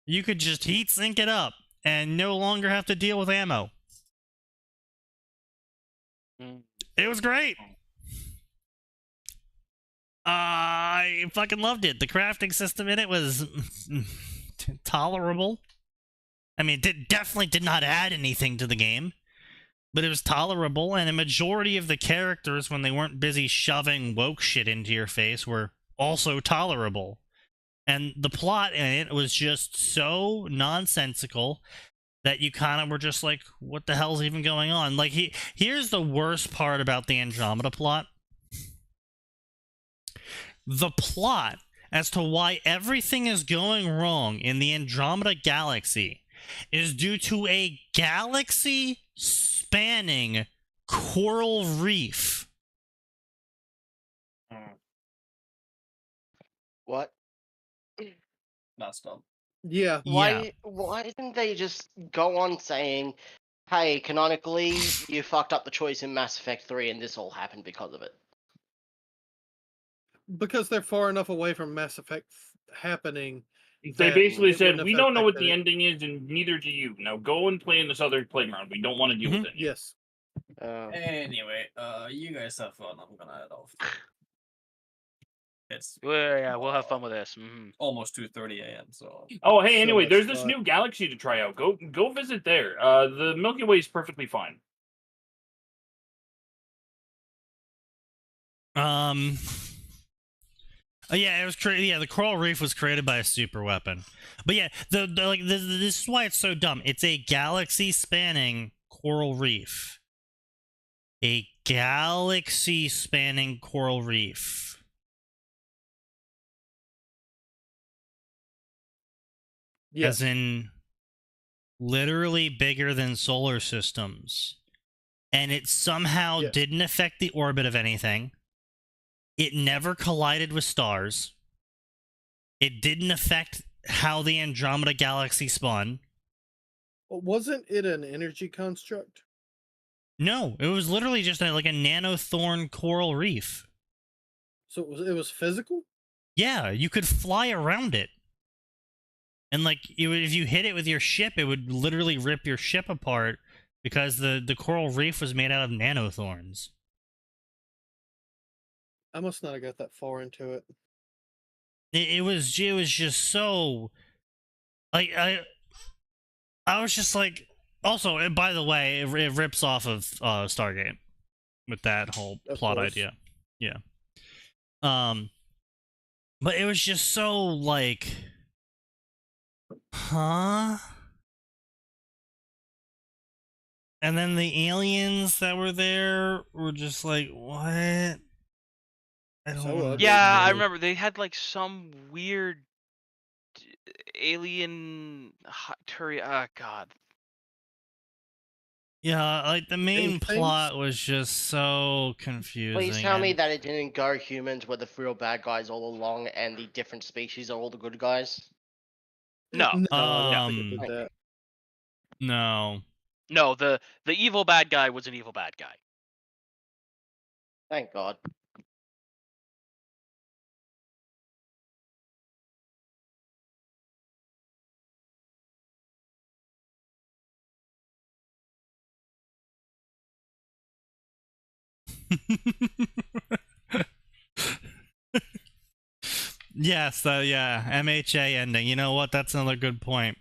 You could just heatsink it up and no longer have to deal with ammo. It was great. I fucking loved it. The crafting system in it was tolerable. I mean, it definitely did not add anything to the game, but it was tolerable, and a majority of the characters, when they weren't busy shoving woke shit into your face, were also tolerable. And the plot in it was just so nonsensical that you kind of were just like, what the hell's even going on? Like, here's the worst part about the Andromeda plot. The plot as to why everything is going wrong in the Andromeda galaxy is due to a galaxy spanning coral reef. What? That's dumb. Yeah. Why didn't they just go on saying, hey, canonically, you fucked up the choice in Mass Effect 3 and this all happened because of it? Because they're far enough away from Mass Effect happening. They that basically it said, wouldn't we have don't know what affected the it. ending is, and neither do you. Now go and play in this other playground. We don't want to deal with it. Yes. Anyway, you guys have fun. I'm gonna head off. It's Yeah, we'll have fun with this. almost 2:30 a.m. So Oh, hey, So anyway, much there's this fun. new galaxy to try out. Go visit there. The Milky Way is perfectly fine. Yeah, it was yeah, the coral reef was created by a super weapon. But yeah, this is why it's so dumb. It's a galaxy spanning coral reef. A galaxy spanning coral reef. Yes. As in literally bigger than solar systems. And it somehow Yes. didn't affect the orbit of anything. It never collided with stars. It didn't affect how the Andromeda Galaxy spun. Wasn't it an energy construct? No, it was literally just like a nanothorn coral reef. So it was physical? Yeah, you could fly around it. And like if you hit it with your ship, it would literally rip your ship apart because the coral reef was made out of nanothorns. I must not have got that far into it. It was just so like I was just like, also, and by the way, it rips off of Stargate with that whole Of plot course. idea. Yeah. But it was just so like, huh? And then the aliens that were there were just like, what? I don't So know. ugly. Yeah, I Really. remember they had like some weird alien God. Yeah, like the main things? plot was just so confusing. Please tell me and- that it didn't go humans were the real bad guys all along, and the different species are all the good guys. No, No, I don't think it no. did that. No. no, the evil bad guy was an evil bad guy. Thank God. Yes, yeah, MHA ending. You know what? That's another good point.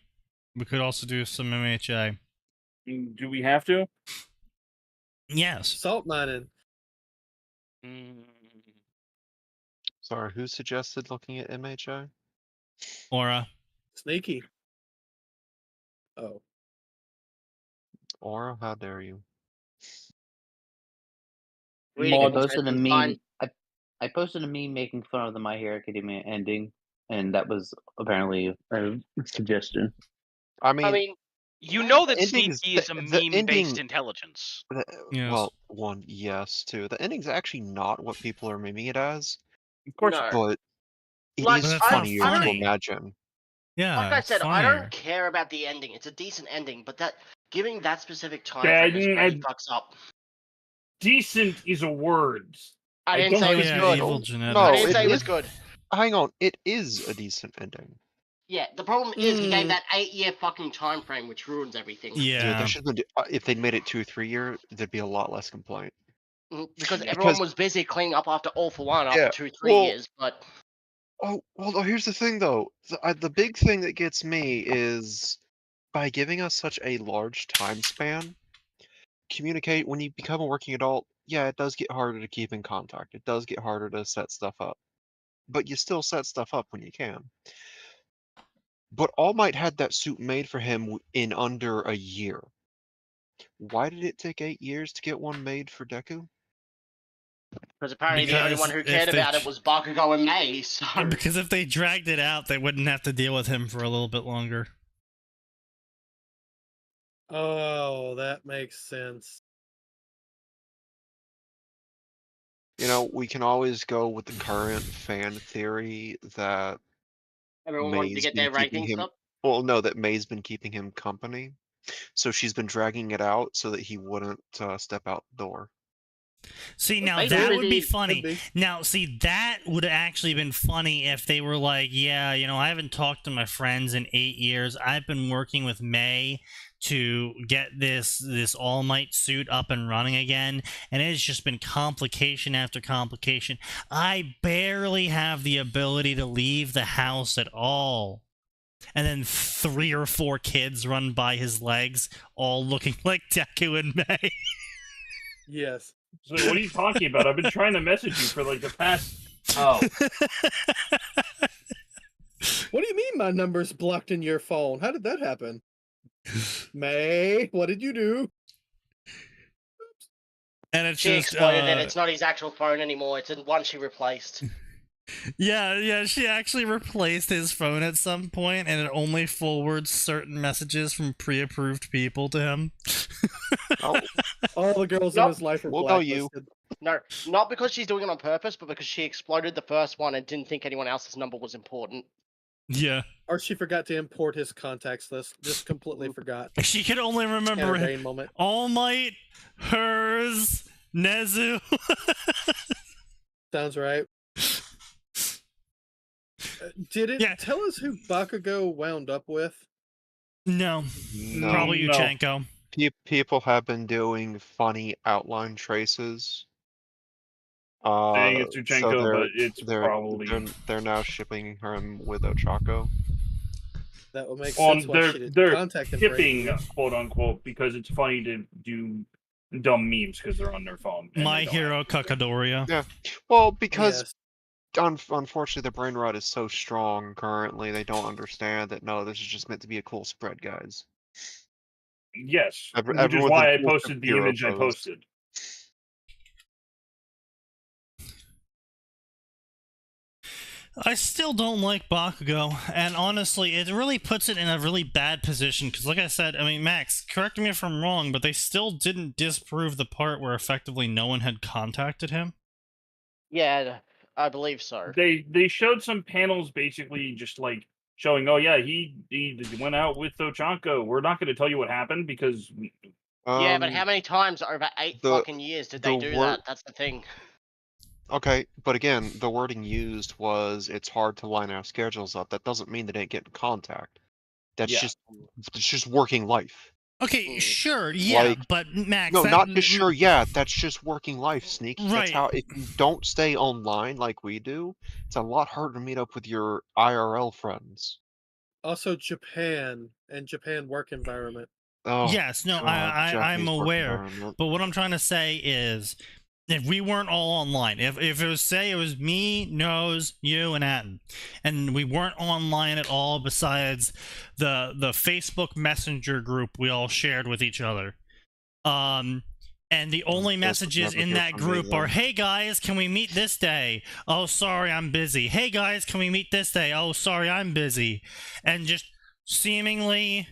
We could also do some MHA. Do we have to? Yes. Salt mining. Mm. Sorry, who suggested looking at MHA? Aura. Sneaky. Oh. Aura, how dare you? Reading Mod- it was posted a written meme. fine. I posted a meme making fun of the My Hero Academia ending, and that was apparently a suggestion. I mean, You know that endings- Sneaky is a the meme-based ending- intelligence. Yes. well, one, yes, two. The ending's actually not what people are memeing it as, Of course. No. but it Like, is But that's not funnier funny. to imagine. Yeah. Like I it's said, I funnier. don't care about the ending. It's a decent ending, but that giving that specific time Yeah, frame is where he fucks up. Decent is a word. I didn't don't say it Oh was yeah, good. evil No, genetics. I no, didn't it say it was is- good. Hang on, it is a decent ending. Yeah, the problem is he gave Mm. that 8-year fucking time frame, which ruins everything. Dude, Yeah. they should have been, if they'd made it 2 or 3 year, there'd be a lot less complaint. Because Yeah. everyone Because- was busy cleaning up after All for One after Yeah, 2-3 well- years, but Oh, well, no, here's the thing, though. The big thing that gets me is by giving us such a large time span, communicate when you become a working adult, yeah, it does get harder to keep in contact. It does get harder to set stuff up. But you still set stuff up when you can. But All Might had that suit made for him in under a year. Why did it take 8 years to get one made for Deku? because apparently the only Because one who if cared they about it was Bakugo and May, so... Because if they dragged it out, they wouldn't have to deal with him for a little bit longer. Oh, that makes sense. You know, we can always go with the current fan theory that Everyone wanted to May's get been their keeping ratings him- up. Well, no, that May's been keeping him company. So she's been dragging it out so that he wouldn't step out the door. See, now Maybe that they would be could funny. be. Now, see, that would have actually been funny if they were like, yeah, you know, I haven't talked to my friends in 8 years. I've been working with May to get this All Might suit up and running again, and it's just been complication after complication. I barely have the ability to leave the house at all. And then 3 or 4 kids run by his legs, all looking like Deku and May. Yes. So what are you talking about? I've been trying to message you for like the past. Oh, What do you mean my number's blocked in your phone? How did that happen? May, what did you do? And it's She just exploded it. It's not his actual phone anymore. It's one she replaced. yeah, she actually replaced his phone at some point, and it only forwards certain messages from pre-approved people to him. Oh, All the girls Nope. in his life are What about you? blacklisted. No, not because she's doing it on purpose, but because she exploded the first one and didn't think anyone else's number was important. Yeah. Or she forgot to import his contacts list. Just completely forgot. She could only remember Scatterbrain moment. All Might, hers, Nezu. Sounds right. Did it tell us who Bakugo wound up with? No. No. Probably Uchenko. People have been doing funny outline traces. Saying it's Uchenko, so but it's probably they're now shipping him with Ochako. That would make sense why she didn't contact him. Shipping, quote unquote, because it's funny to do dumb memes because they're on their phone. My Hero Kakadoria. Yeah. Well, because unfortunately the brain rot is so strong currently, they don't understand that no, this is just meant to be a cool spread, guys. Yes, which is everyone's why I in full posted the hero image I pose. posted. I still don't like Bakugo, and honestly, it really puts it in a really bad position, because like I said, I mean, Max, correct me if I'm wrong, but they still didn't disprove the part where effectively no one had contacted him? Yeah, I believe so. They showed some panels basically just like showing, oh yeah, he went out with Ochanko. We're not going to tell you what happened because... yeah, but how many times over 8 fucking years did they do that? That's the thing. Okay, but again, the wording used was it's hard to line our schedules up. That doesn't mean they didn't get in contact. That's just working life. Okay, sure, yeah, but Max... No, not just sure, yeah, that's just working life, Sneak. Right. That's how, if you don't stay online like we do, it's a lot harder to meet up with your IRL friends. Also Japan and Japan work environment. Oh, yes, no, God, I'm Japanese work aware, environment. but what I'm trying to say is, if we weren't all online, if it was, say it was me, Nose, you, and Atin, and we weren't online at all besides the Facebook Messenger group we all shared with each other, and the only messages in that group are, hey guys, can we meet this day? Oh, sorry, I'm busy. Hey guys, can we meet this day? Oh, sorry, I'm busy. And just seemingly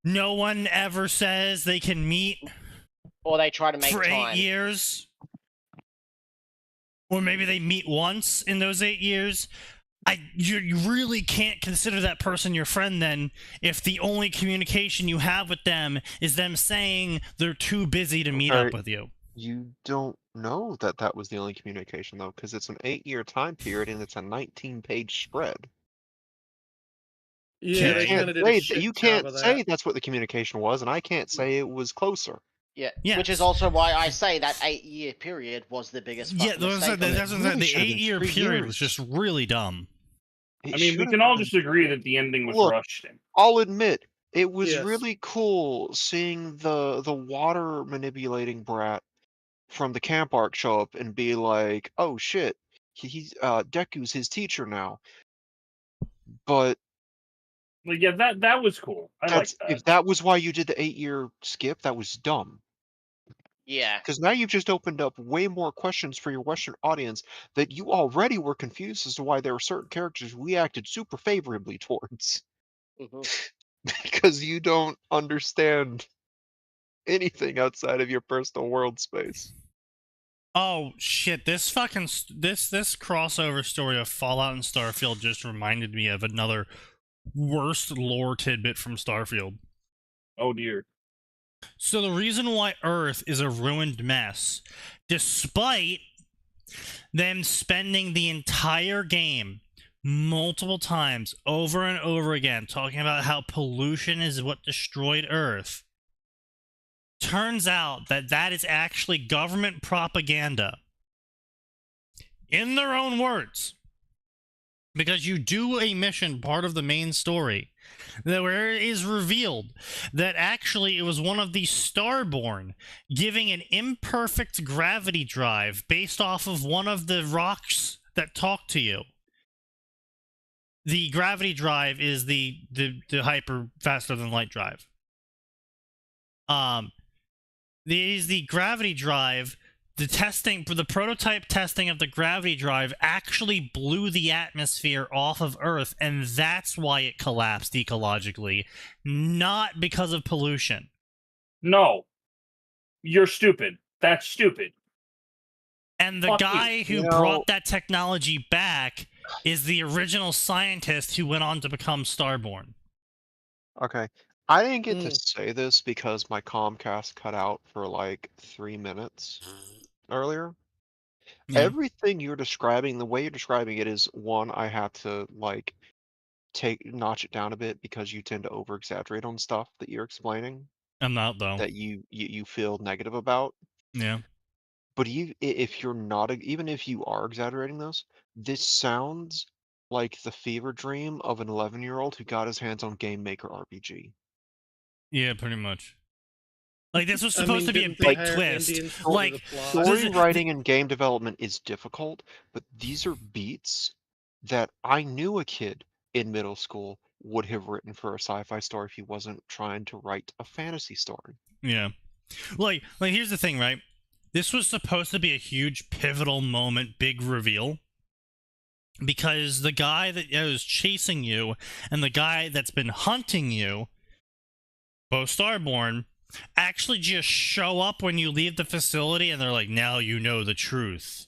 no one ever says they can meet, or they try to make for time. 8 years. Or maybe they meet once in those 8 years. You really can't consider that person your friend then, if the only communication you have with them is them saying they're too busy to meet up with you. You don't know that that was the only communication though, because it's an 8-year time period and it's a 19-page spread. Yeah, they kind of did a shit You job can't of say that. that's what the communication was, and I can't say it was closer. Yeah, which is also why I say that 8-year period was the biggest fucking mistake. That's what the 8-year period was just really dumb. I mean, we can all just agree that the ending was rushed. I'll admit, it was really cool seeing the water manipulating brat from the camp arc show up and be like, oh shit, he's Deku's his teacher now. But like, yeah, that was cool. I like that. If that was why you did the 8-year skip, that was dumb. Yeah. Because now you've just opened up way more questions for your Western audience that you already were confused as to why there were certain characters we acted super favorably towards. Because you don't understand anything outside of your personal world space. Oh shit, this fucking this crossover story of Fallout and Starfield just reminded me of another worst lore tidbit from Starfield. Oh dear. So the reason why Earth is a ruined mess, despite them spending the entire game multiple times over and over again talking about how pollution is what destroyed Earth, turns out that that is actually government propaganda. In their own words. Because you do a mission, part of the main story, where it is revealed that actually it was one of the Starborn giving an imperfect gravity drive based off of one of the rocks that talk to you. The gravity drive is the hyper faster than light drive. The gravity drive. The prototype testing of the gravity drive actually blew the atmosphere off of Earth, and that's why it collapsed ecologically, not because of pollution. No. You're stupid. That's stupid. And the Fuck you. guy who You know- brought that technology back is the original scientist who went on to become Starborn. Okay. I didn't get to Mm. say this because my Comcast cut out for like 3 minutes earlier. Yeah. Everything you're describing, the way you're describing it is one, I have to like notch it down a bit because you tend to over exaggerate on stuff that you're explaining I'm not though. that you feel negative about. Yeah. But if you're not, even if you are exaggerating this sounds like the fever dream of an 11-year-old who got his hands on Game Maker RPG. Yeah, pretty much. Like this was I supposed mean, to be a didn't they big hire twist. Indians to do Like the plot? This Story is- writing and game development is difficult, but these are beats that I knew a kid in middle school would have written for a sci-fi story if he wasn't trying to write a fantasy story. Yeah. Like here's the thing, right? This was supposed to be a huge pivotal moment, big reveal. Because the guy that is chasing you and the guy that's been hunting you, both Starborn, actually just show up when you leave the facility and they're like, now you know the truth.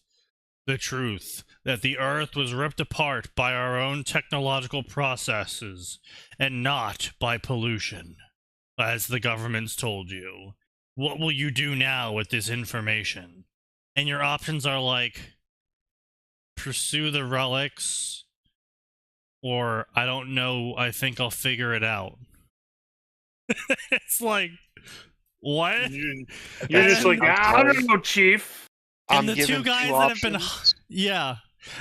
The truth that the Earth was ripped apart by our own technological processes and not by pollution, as the government's told you. What will you do now with this information? And your options are like, pursue the relics, or I don't know, I think I'll figure it out. It's like, what? You're That's just like, I'm I don't sorry. know, Chief. And I'm the two given guys two that have been options. Yeah.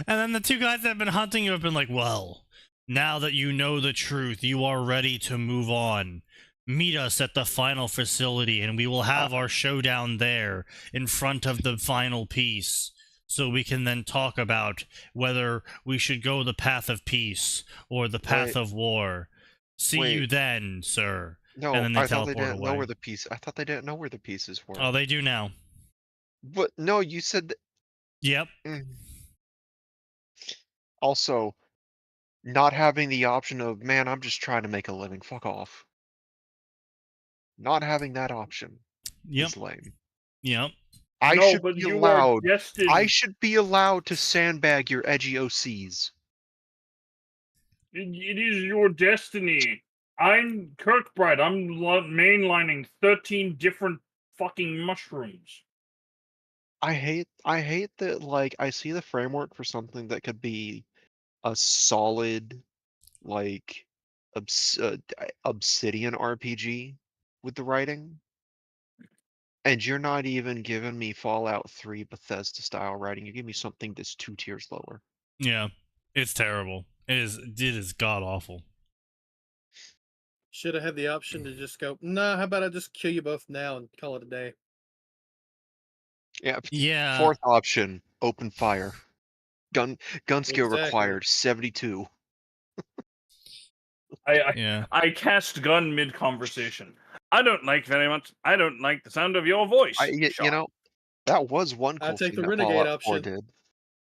And then the two guys that have been hunting you have been like, well, now that you know the truth, you are ready to move on. Meet us at the final facility and we will have our showdown there in front of the final piece. So we can then talk about whether we should go the path of peace or the path Wait. of war. See you Wait. then, sir. No, And then they I thought they teleport didn't know away. where the piece. I thought they didn't know where the pieces were. Oh, they do now. But no, you said that. Yep. Also, not having the option of, man, I'm just trying to make a living. Fuck off. Not having that option Yep. is lame. Yep. I No, should but be you allowed. are destined. I should be allowed to sandbag your edgy OCs. It is your destiny. I'm Kirkbride. I'm mainlining 13 different fucking mushrooms. I hate that, like, I see the framework for something that could be a solid, like, Obsidian RPG with the writing. And you're not even giving me Fallout 3 Bethesda style writing. You give me something that's 2 tiers lower. Yeah. It's terrible. It is god awful. Should have had the option to just go, nah, how about I just kill you both now and call it a day? Yeah. Yeah. Fourth option, open fire. Gun skill Exactly. required, 72. Yeah. I cast gun mid conversation. I don't like very much. I don't like the sound of your voice. You Sean. know, that was one I'll cool take thing the that renegade Fallout 4 option. did,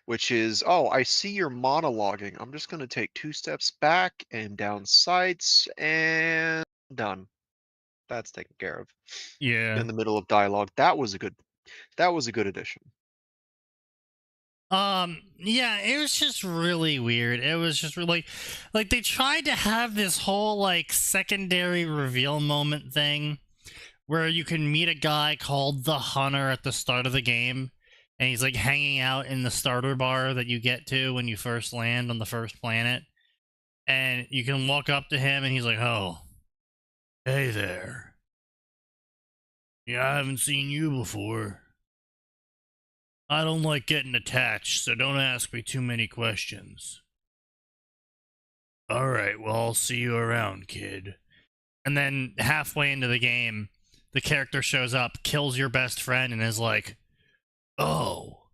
which is, oh, I see you're monologuing. I'm just gonna take 2 steps back and down sights and done. That's taken care of. Yeah. In the middle of dialogue. That was a good addition. Yeah, it was just really weird. It was just really like they tried to have this whole like secondary reveal moment thing where you can meet a guy called the Hunter at the start of the game and he's like hanging out in the starter bar that you get to when you first land on the first planet. And you can walk up to him and he's like, "Oh, hey there. Yeah, I haven't seen you before. I don't like getting attached, so don't ask me too many questions." Alright, well, I'll see you around, kid. And then halfway into the game, the character shows up, kills your best friend, and is like, "Oh,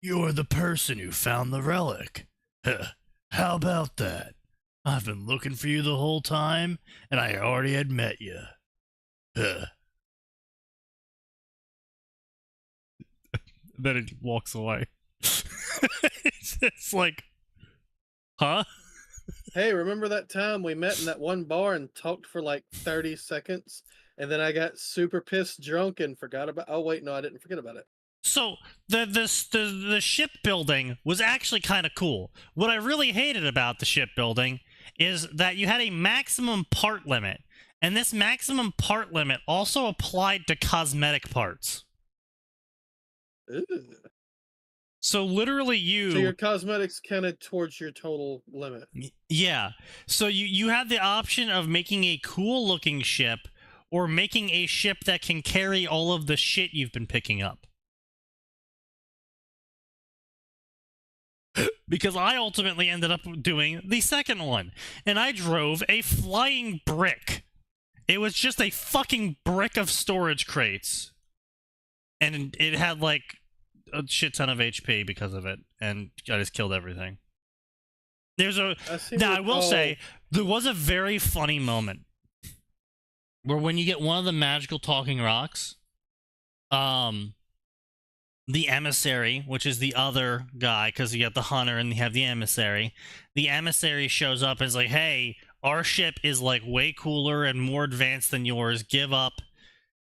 you're the person who found the relic. How about that? I've been looking for you the whole time, and I already had met you. Then it walks away. It's like, huh? Hey, remember that time we met in that one bar and talked for like 30 seconds? And then I got super pissed drunk and forgot about. Oh, wait, no, I didn't forget about it. So the shipbuilding was actually kind of cool. What I really hated about the shipbuilding is that you had a maximum part limit, and this maximum part limit also applied to cosmetic parts. Ooh. So literally So your cosmetics counted towards your total limit. Yeah. So you had the option of making a cool looking ship or making a ship that can carry all of the shit you've been picking up. Because I ultimately ended up doing the second one, and I drove a flying brick. It was just a fucking brick of storage crates. And it had like a shit ton of HP because of it, and I just killed everything. Now I will say, there was a very funny moment where when you get one of the magical talking rocks, the emissary, which is the other guy, because you got the hunter and you have the emissary. The emissary shows up and is like, hey, our ship is like way cooler and more advanced than yours. Give up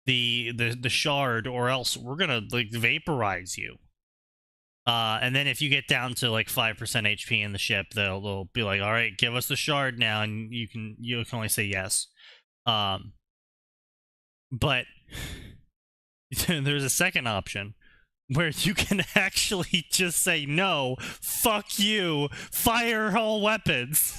the shard or else we're gonna like vaporize you. And then if you get down to like 5% HP in the ship, they'll be like, all right, give us the shard now, and you can only say yes. But there's a second option where you can actually just say, no, fuck you, fire all weapons.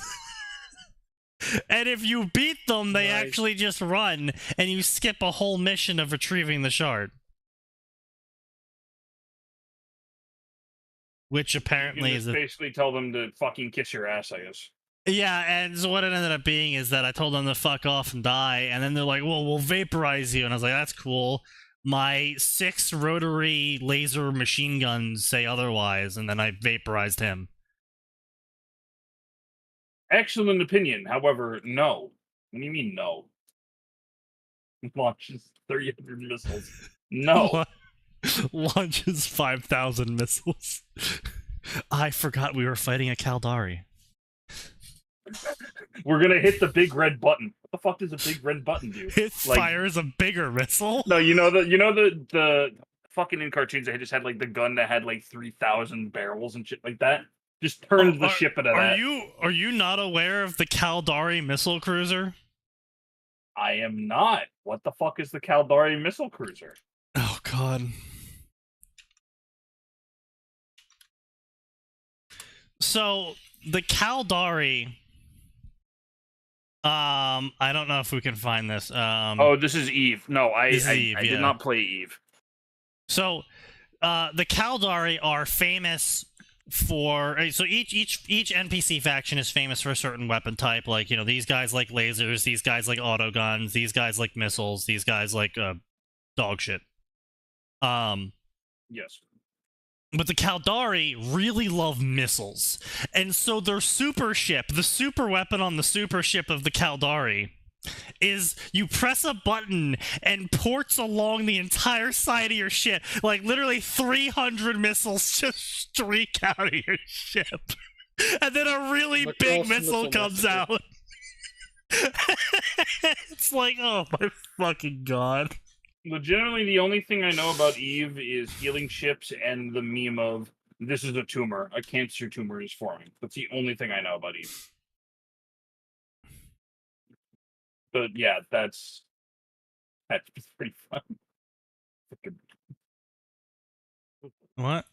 And if you beat them, they actually just run, and you skip a whole mission of retrieving the shard. Which apparently is basically tell them to fucking kiss your ass, I guess. Yeah, and so what it ended up being is that I told them to fuck off and die, and then they're like, well, we'll vaporize you. And I was like, that's cool. My 6 rotary laser machine guns say otherwise, and then I vaporized him. Excellent opinion. However, no. What do you mean, no? Launches 300 missiles. No. Launches 5,000 missiles. I forgot we were fighting a Caldari. We're gonna hit the big red button. What the fuck does a big red button do? It fires a bigger missile. No, the fucking in cartoons they just had like the gun that had like 3,000 barrels and shit like that. Just turns the ship into that. Are you not aware of the Caldari missile cruiser? I am not. What the fuck is the Caldari missile cruiser? Oh god. So the Caldari, I don't know if we can find this. Oh, this is Eve. No, I did not play Eve. So, the Caldari are famous for, so each NPC faction is famous for a certain weapon type. Like, you know, these guys like lasers, these guys like auto guns, these guys like missiles, these guys like dog shit. Yes. But the Caldari really love missiles. And so their super ship, the super weapon on the super ship of the Caldari, is you press a button and ports along the entire side of your ship. Like literally 300 missiles just streak out of your ship. And then a really big missile comes out. It's like, oh my fucking god. Legitimately, the only thing I know about Eve is healing ships and the meme of, this is a tumor. A cancer tumor is forming. That's the only thing I know about Eve. But yeah, that's pretty fun. What?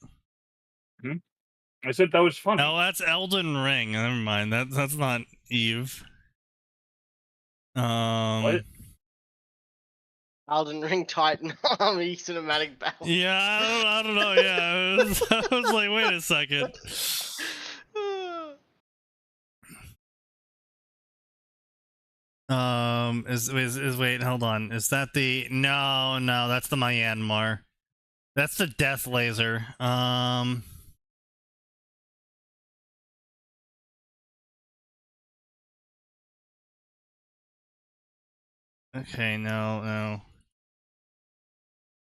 I said that was fun. No, that's Elden Ring. Never mind. That's not Eve. What? Elden Ring Titan Army Cinematic Battle. Yeah, I don't know. Yeah, I was like, wait a second. Wait, hold on. Is that the no, that's the Myanmar. That's the death laser. Okay, no.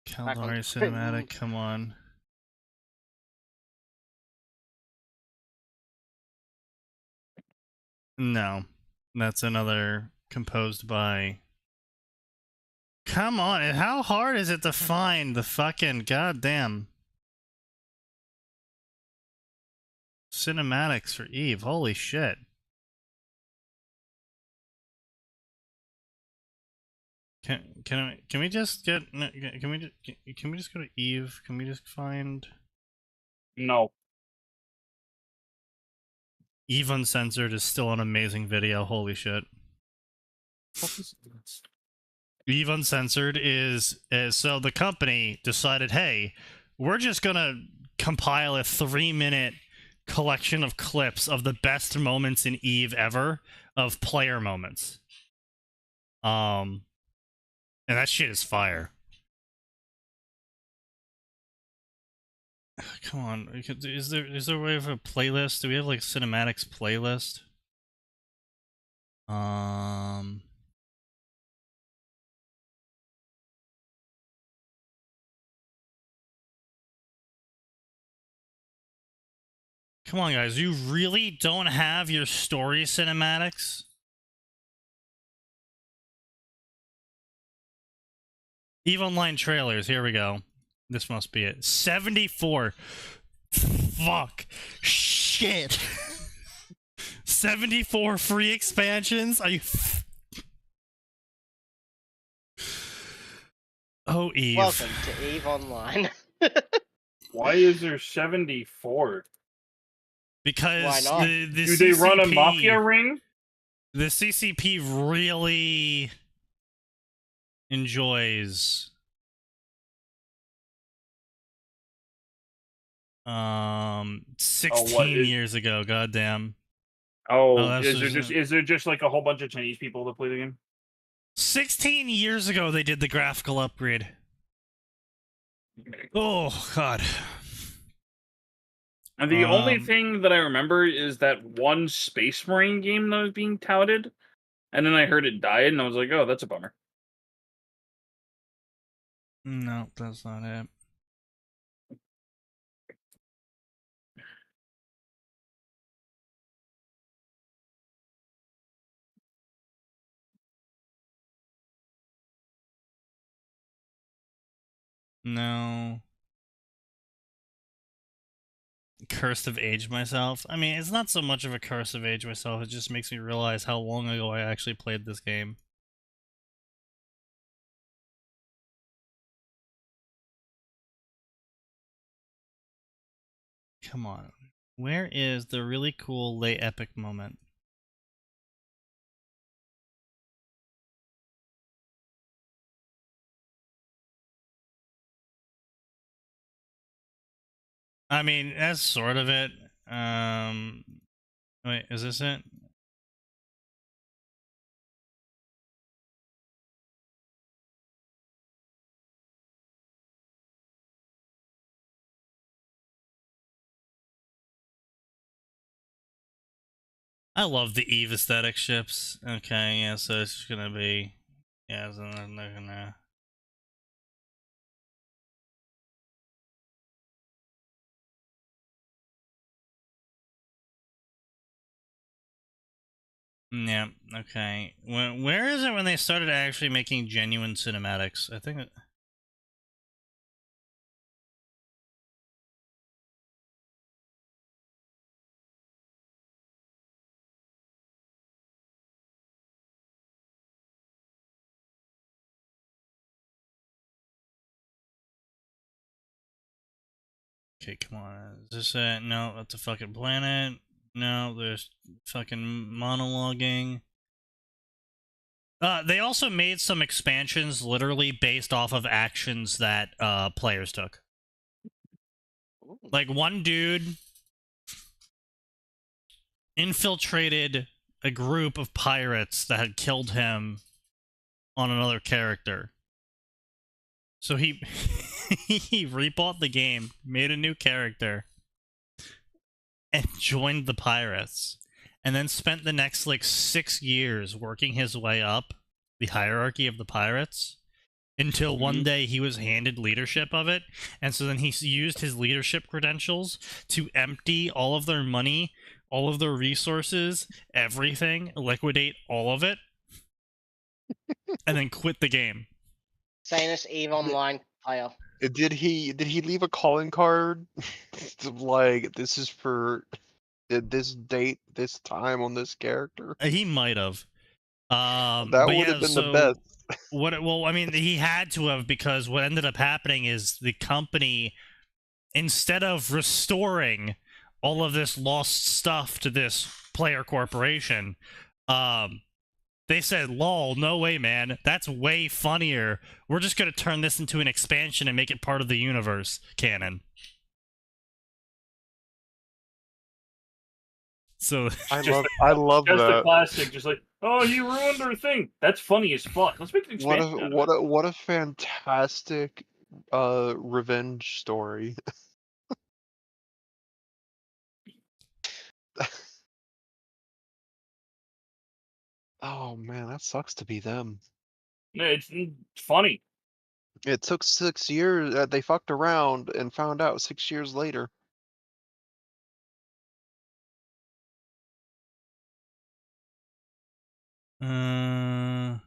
Caldari cinematic, come on. No. That's another composed by... Come on, how hard is it to find the fucking goddamn... cinematics for Eve. Holy shit. Can we just get can we just go to Eve? Can we just find No. Eve Uncensored is still an amazing video. Holy shit. Eve Uncensored is so the company decided, hey, we're just gonna compile a 3-minute collection of clips of the best moments in Eve ever of player moments. And that shit is fire. Come on, is there a way of a playlist? Do we have like cinematics playlist? Come on, guys, you really don't have your story cinematics? EVE Online trailers, here we go. This must be it. 74. Fuck. Shit. 74 free expansions? Are you... Oh, Eve. Welcome to EVE Online. Why is there 74? Because Why not? the Do they run a CCP mafia ring? The CCP really enjoys 16 years ago, goddamn. Oh, is there just like a whole bunch of Chinese people that play the game? 16 years ago they did the graphical upgrade. Oh god. And the only thing that I remember is that one Space Marine game that was being touted, and then I heard it died, and I was like, oh, that's a bummer. No, that's not it. No. Curse of age myself. I mean, it's not so much of a curse of age myself, it just makes me realize how long ago I actually played this game. Come on. Where is the really cool late epic moment? I mean, that's sort of it. Wait, is this it? I love the Eve aesthetic ships. Okay, yeah, so it's just gonna be... Yeah, so they're not gonna... Yeah, okay. Where is it when they started actually making genuine cinematics? I think... Okay, come on. Is this it? No, that's a fucking planet. No, there's fucking monologuing. They also made some expansions literally based off of actions that players took. Like, one dude infiltrated a group of pirates that had killed him on another character. So he he rebought the game, made a new character, and joined the pirates. And then spent the next, like, 6 years working his way up the hierarchy of the pirates until one day he was handed leadership of it. And so then he used his leadership credentials to empty all of their money, all of their resources, everything, liquidate all of it, and then quit the game. Sanus EVE Online player. Did he leave a calling card? Like, this is for Did this date, this time on this character? He might have. That But would yeah, have been so the best. well, I mean, he had to have, because what ended up happening is the company, instead of restoring all of this lost stuff to this player corporation, they said, lol, no way, man. That's way funnier. We're just going to turn this into an expansion and make it part of the universe canon. So I Just love Just the that. classic, just like, oh, you ruined our thing. That's funny as fuck. Let's make an What expansion. a out of it. what a fantastic revenge story. Oh man, that sucks to be them. Yeah, it's funny. It took 6 years. They fucked around and found out 6 years later. No.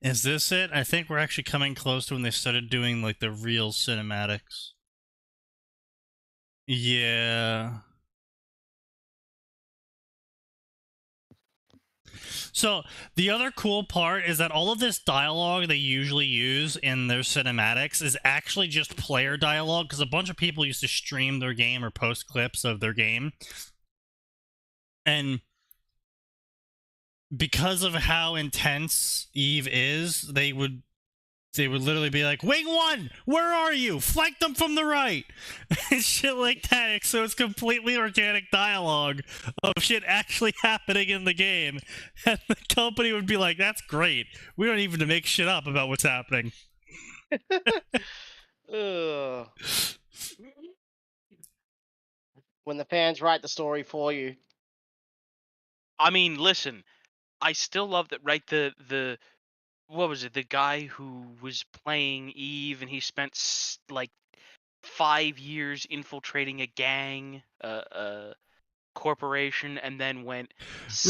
Is this it? I think we're actually coming close to when they started doing like the real cinematics. Yeah. So the other cool part is that all of this dialogue they usually use in their cinematics is actually just player dialogue, because a bunch of people used to stream their game or post clips of their game. And because of how intense Eve is, they would literally be like, Wing 1, where are you? Flank them from the right. And shit like that. So it's completely organic dialogue of shit actually happening in the game. And the company would be like, that's great. We don't even make shit up about what's happening. Ugh. When the fans write the story for you. I mean, listen, I still love that. Right, the what was it? The guy who was playing Eve, and he spent like 5 years infiltrating a gang, a corporation, and then went.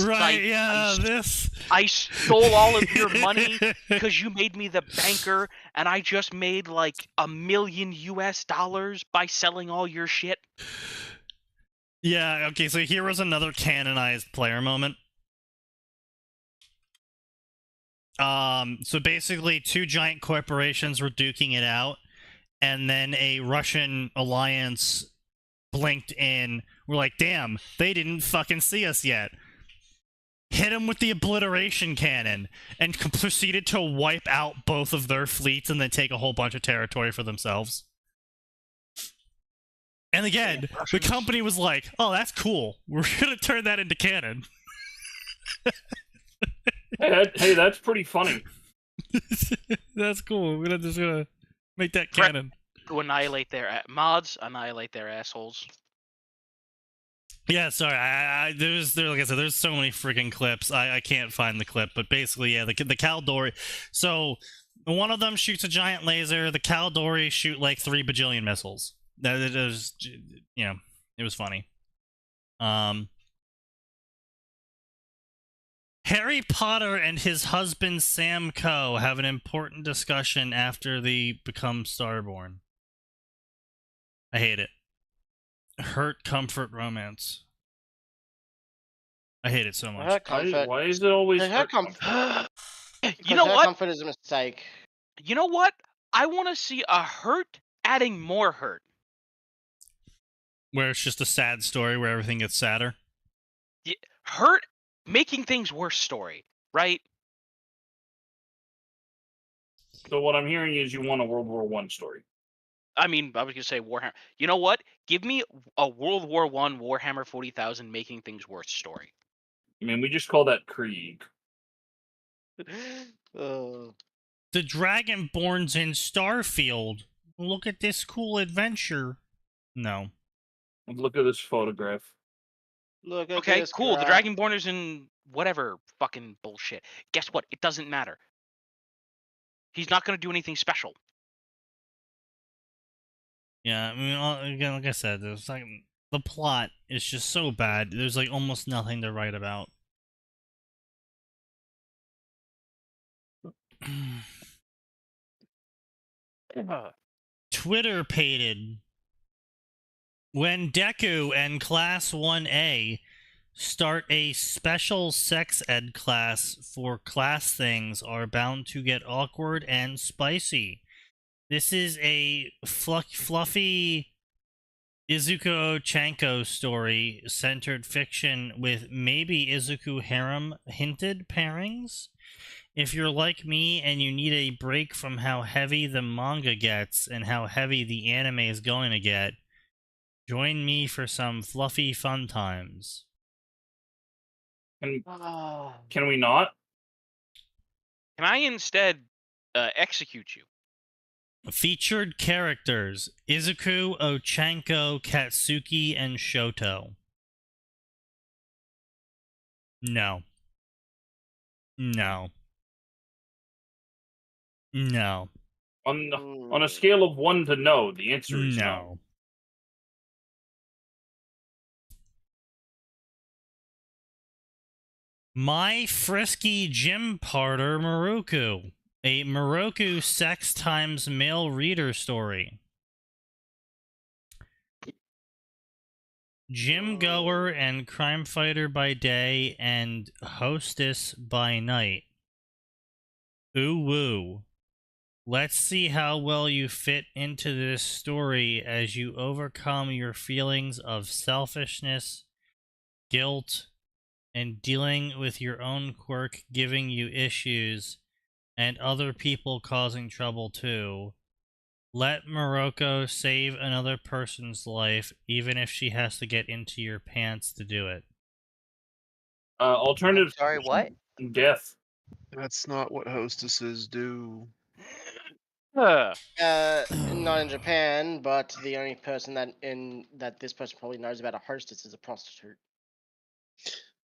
Right, yeah, this. I stole all of your money because you made me the banker, and I just made like $1 million US by selling all your shit. Yeah, okay, so here was another canonized player moment. So basically, two giant corporations were duking it out, and then a Russian alliance blinked in. We're like, damn, they didn't fucking see us yet. Hit them with the obliteration cannon, and proceeded to wipe out both of their fleets and then take a whole bunch of territory for themselves. And again, the company was like, oh, that's cool. We're gonna turn that into canon. Hey, that's pretty funny. That's cool. We're just gonna make that canon. To annihilate their mods, annihilate their assholes. Yeah, sorry. There's like I said, there's so many freaking clips. I can't find the clip, but basically, yeah, the Caldori. So one of them shoots a giant laser. The Caldori shoot like 3 bajillion missiles. It was, you know, it was funny. Harry Potter and his husband Sam Coe have an important discussion after they become Starborn. I hate it. Hurt, comfort, romance. I hate it so much. Her comfort. Why is it always Her comfort? You know what? Comfort is a mistake. You know what? I want to see a hurt adding more hurt. Where it's just a sad story where everything gets sadder. Yeah, hurt making things worse story, right? So what I'm hearing is you want a World War I story. I mean, I was gonna say Warhammer. You know what? Give me a World War I Warhammer 40,000 making things worse story. I mean, we just call that Krieg. The Dragonborn's in Starfield. Look at this cool adventure. No. Look at this photograph. Look at Okay, this cool. The crap. Dragonborn is in whatever fucking bullshit. Guess what? It doesn't matter. He's not gonna do anything special. Yeah, I mean, again, like I said, there's like the plot is just so bad. There's like almost nothing to write about. Twitter pated. When Deku and Class 1A start a special sex ed class for class things are bound to get awkward and spicy. This is a fluffy Izuku Ochanko story centered fiction with maybe Izuku harem hinted pairings. If you're like me and you need a break from how heavy the manga gets and how heavy the anime is going to get, join me for some fluffy fun times. Can we not? Can I instead execute you? Featured characters: Izuku, Ochanko, Katsuki, and Shoto. No. No. No. On a scale of 1 to no, the answer is no. No. My Frisky Gym Parter Moroku. A Moroku sex times male reader story. Gym goer and crime fighter by day and hostess by night. Ooh woo. Let's see how well you fit into this story as you overcome your feelings of selfishness, guilt, and dealing with your own quirk giving you issues and other people causing trouble too. Let Morocco save another person's life, even if she has to get into your pants to do it. Alternative. Sorry, what? Death. That's not what hostesses do. Not in Japan, but the only person that this person probably knows about a hostess is a prostitute.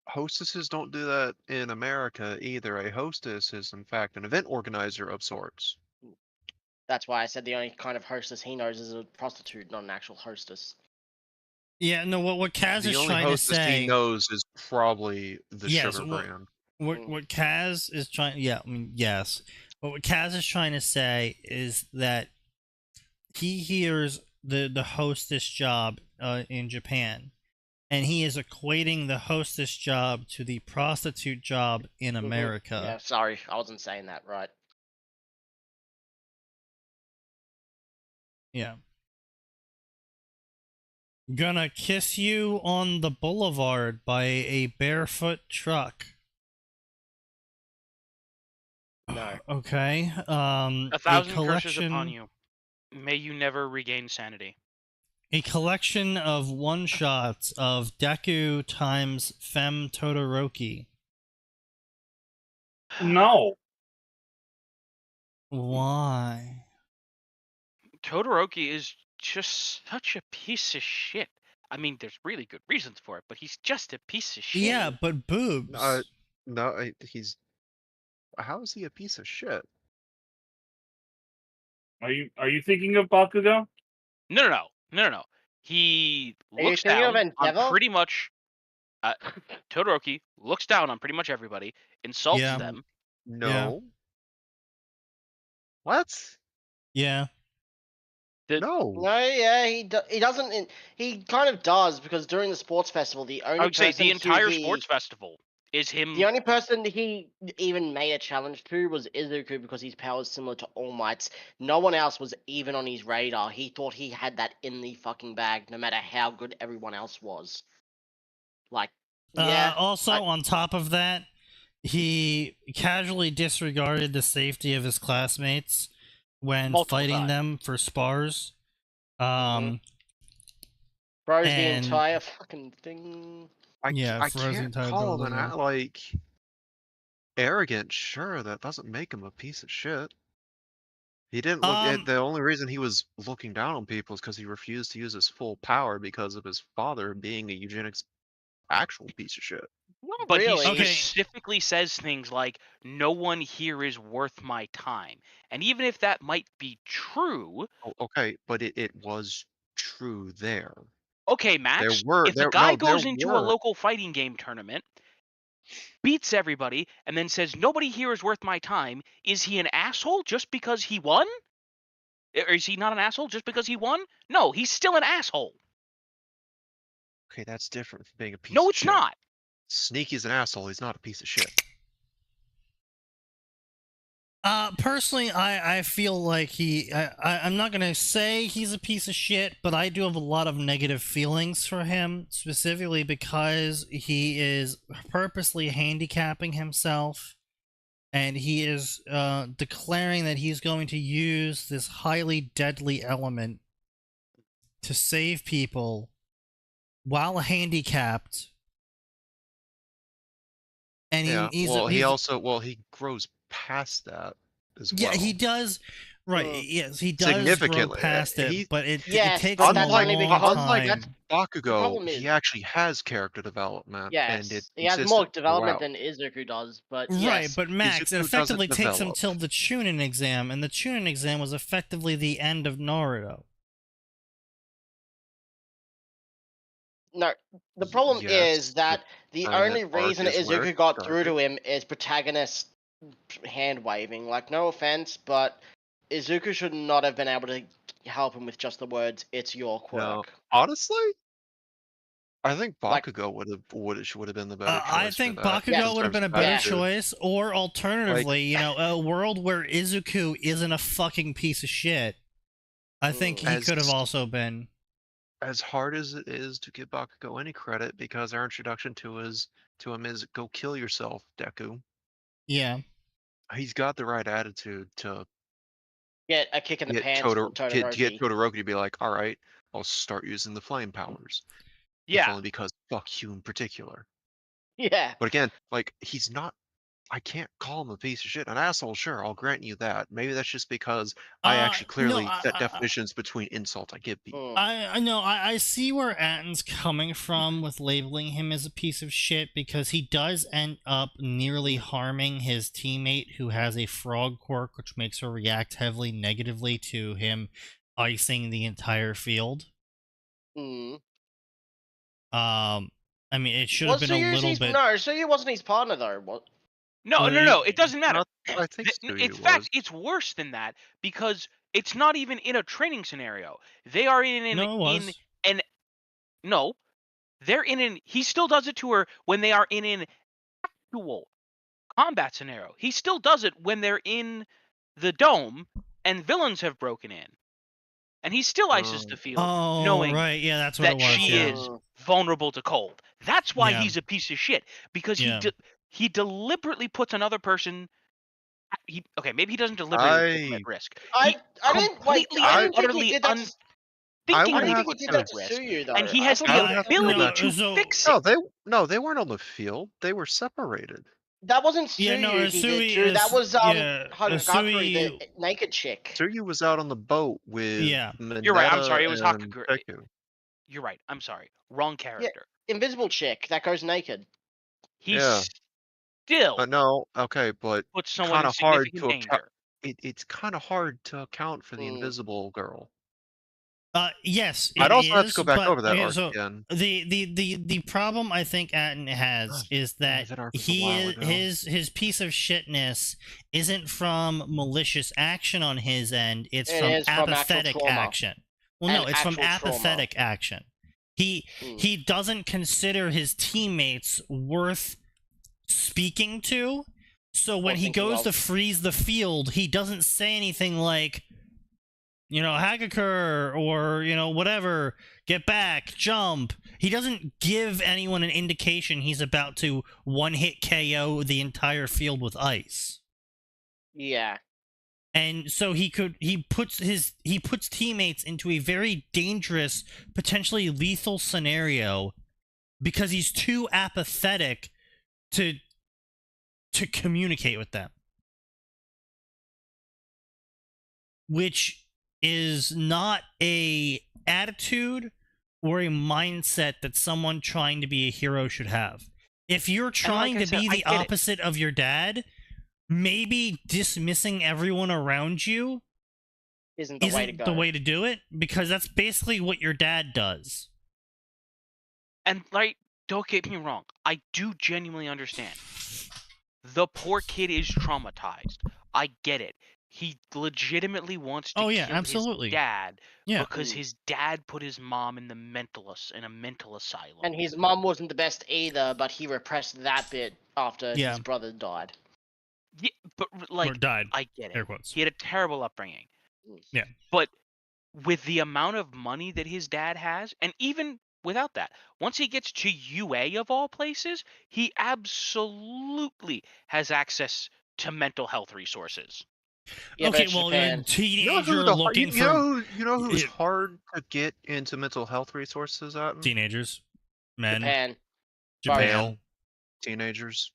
Hostesses don't do that in America either. A hostess is, in fact, an event organizer of sorts. That's why I said the only kind of hostess he knows is a prostitute, not an actual hostess. Yeah, no, what Kaz The is only trying to hostess say... he knows is probably the Yes, sugar brand. What Kaz is trying... Yeah, I mean, yes. But what Kaz is trying to say is that he hears the hostess job in Japan, and he is equating the hostess job to the prostitute job in America. Yeah, sorry, I wasn't saying that right. Yeah. Gonna kiss you on the boulevard by a barefoot truck. No. Okay. 1,000 curses upon you. May you never regain sanity. A collection of one-shots of Deku times Femme Todoroki. No. Why? Todoroki is just such a piece of shit. I mean, there's really good reasons for it, but he's just a piece of shit. Yeah, but boobs. No, he's... How is he a piece of shit? Are you thinking of Bakugo? No. He you looks thinking of down on Endeavor? pretty much... Todoroki looks down on pretty much everybody, insults Yeah. them. No. Yeah. What? Yeah. No. No, yeah, he doesn't. He kind of does, because during the sports festival, the only I would say person the entire he, sports festival is him. The only person he even made a challenge to was Izuku, because his power is similar to All Might's. No one else was even on his radar. He thought he had that in the fucking bag, no matter how good everyone else was. Like, yeah. Also, on top of that, he casually disregarded the safety of his classmates when Multiple fighting times. them for spars. Froze the entire fucking thing. I frozen can't entire call him building, yeah. like arrogant. Sure, that doesn't make him a piece of shit. He didn't look. The only reason he was looking down on people is because he refused to use his full power because of his father being a eugenics actual piece of shit. Not But really. he specifically says things like, no one here is worth my time. And even if that might be true... Oh, okay, but it was true there. Okay, Max, if a guy goes into a local fighting game tournament beats everybody, and then says nobody here is worth my time. Is he an asshole just because he won? Or is he not an asshole just because he won? No, he's still an asshole. Okay, that's different from being a piece No, of it's shit. not. Sneaky's an asshole. He's not a piece of shit. Personally, I feel like I'm not gonna say he's a piece of shit, but I do have a lot of negative feelings for him, specifically because he is purposely handicapping himself, and he is declaring that he's going to use this highly deadly element to save people while handicapped. And Yeah. he's he grows past that as well. Yeah, he does. Right. Yes, he does grow Significantly, past it, but it Yes, takes but him a that's long only because unlike time. Bakugo, problem he is- actually has character development, and Yes, it he has more consistent development throughout. than Izuku does, but Right, yes. but Max, Izuku it effectively doesn't takes him develop. till the Chunin exam, and the Chunin exam was effectively the end of Naruto. No, the problem Yes, is that the and only that arc reason is where Izuku it got through to started. him is protagonist hand waving. Like, no offense, but Izuku should not have been able to help him with just the words "It's your No, quirk." honestly, I think Like- Bakugo would have been the better choice. I think for that, Bakugo Yes. would have in been a terms of better attitude. choice, or alternatively, a world where Izuku isn't a fucking piece of shit. I think he As- could have also been. As hard as it is to give Bakugo any credit, because our introduction to him is "Go kill yourself, Deku." Yeah. He's got the right attitude to Get a kick in the get pants from get Todoroki. Todoroki to be like, "All right, I'll start using the flame powers." If Yeah. only because fuck you in particular. Yeah. But again, like, he's not. I can't call him a piece of shit. An asshole, sure, I'll grant you that. Maybe that's just because I actually clearly set definitions between insult I give people. I know, I see where Atin's coming from with labeling him as a piece of shit, because he does end up nearly harming his teammate who has a frog quirk, which makes her react heavily negatively to him icing the entire field. Mm. I mean, it should have been a little bit. No, Suyu wasn't his partner though. What? No, no, no. It doesn't matter. I think In fact, it's worse than that, because it's not even in a training scenario. They are in an no. They're in an. He still does it to her when they are in an actual combat scenario. He still does it when they're in the dome and villains have broken in, and he still ices the field, knowing right, yeah, that's what that it was. she Yeah. is vulnerable to cold. That's why Yeah. he's a piece of shit, because Yeah. he deliberately puts another person. Okay, maybe he doesn't deliberately put them at risk. I didn't think utterly he did that. unthinkingly I didn't think he puts did them that at to risk, Suyu though. and he has I the thought that- ability to so- fix it. No, they weren't on the field. They were separated. That wasn't Suyu. Yeah, no, he did, Usui Drew. That is- was yeah, Hagakure, the naked chick. Tsuyu was out on the boat with. Yeah. You're right. I'm Mineta sorry. It was and Hakagure. Deku. You're right. I'm sorry. Wrong character. Invisible chick that goes naked. He Yeah. still No, okay, but puts someone kind in of hard significant to account. danger. It's kind of hard to account for the invisible girl. Yes, I'd it also have to is, go back but- over that okay, arc so again. the problem I think Atin has is that that arc was a while ago. his piece of shitness isn't from malicious action on his end. It's It from is from actual apathetic trauma. action. Well, no, And it's from actual trauma. apathetic action. He doesn't consider his teammates worth speaking to. So when he goes to freeze the field, he doesn't say anything like, Hagakure, or, whatever, get back, jump. He doesn't give anyone an indication he's about to one-hit KO the entire field with ice. Yeah. And so he puts teammates into a very dangerous, potentially lethal scenario because he's too apathetic to communicate with them. Which is not a attitude or a mindset that someone trying to be a hero should have. If you're trying to be the opposite of your dad, maybe dismissing everyone around you isn't the way to do it, because that's basically what your dad does. And like don't get me wrong. I do genuinely understand. The poor kid is traumatized. I get it. He legitimately wants to Oh, yeah, kill absolutely. his dad Yeah. because his dad put his mom in in a mental asylum. And his mum wasn't the best either, but he repressed that bit after Yeah. his brother died. Yeah, but Or like, died. I get Air it. quotes. He had a terrible upbringing. Yeah. But with the amount of money that his dad has, and even without that, once he gets to UA of all places, he absolutely has access to mental health resources. Yeah, but Okay, it's well, a Japan. You know who teenager the looking you for know you know who's it- hard to get into mental health resources at? teenagers, men, Japan. Japan, Male teenagers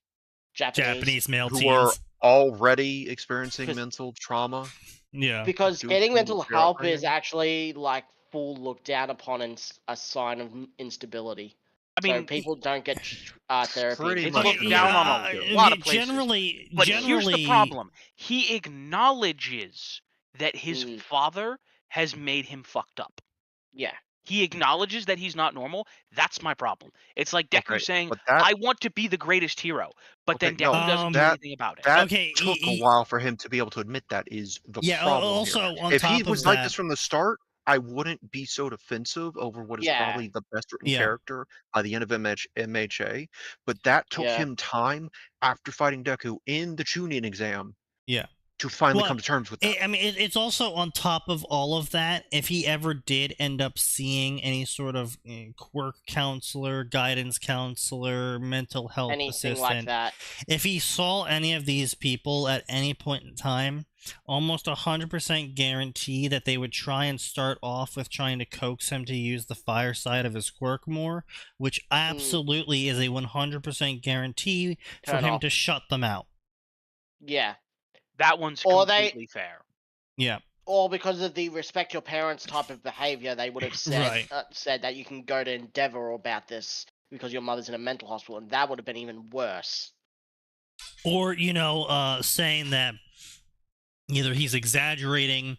Japanese male who are teens. already experiencing 'Cause- mental trauma. Yeah. Because due getting to mental their help is upbringing. actually like full looked down upon and a sign of instability. I So mean, people don't get therapy. Pretty It's much looked true. down on a lot of places. Generally, but here's the problem. He acknowledges that his father has made him fucked up. Yeah. He acknowledges that he's not normal. That's my problem. It's like Deku Okay, saying, but that I want to be the greatest hero, but Okay, then no, Deku doesn't do that anything about it. that Okay, took a while for him to be able to admit that is the Yeah, problem also here. on If he top was of like that, this from the start, I wouldn't be so defensive over what is Yeah. probably the best written Yeah. character by the end of MHA. But that took Yeah. him time after fighting Deku in the Chunin exam yeah. to finally Well, come to terms with that. I mean, it's also on top of all of that. If he ever did end up seeing any sort of quirk counselor, guidance counselor, mental health Anything assistant, like that. if he saw any of these people at any point in time, almost 100% guarantee that they would try and start off with trying to coax him to use the fire side of his quirk more, which absolutely is a 100% guarantee for Turn him off. to shut them out. Yeah. That one's Or completely fair. Yeah. Or because of the respect your parents type of behavior, they would have said Right. said that you can go to Endeavor about this because your mother's in a mental hospital, and that would have been even worse. Or, saying that either he's exaggerating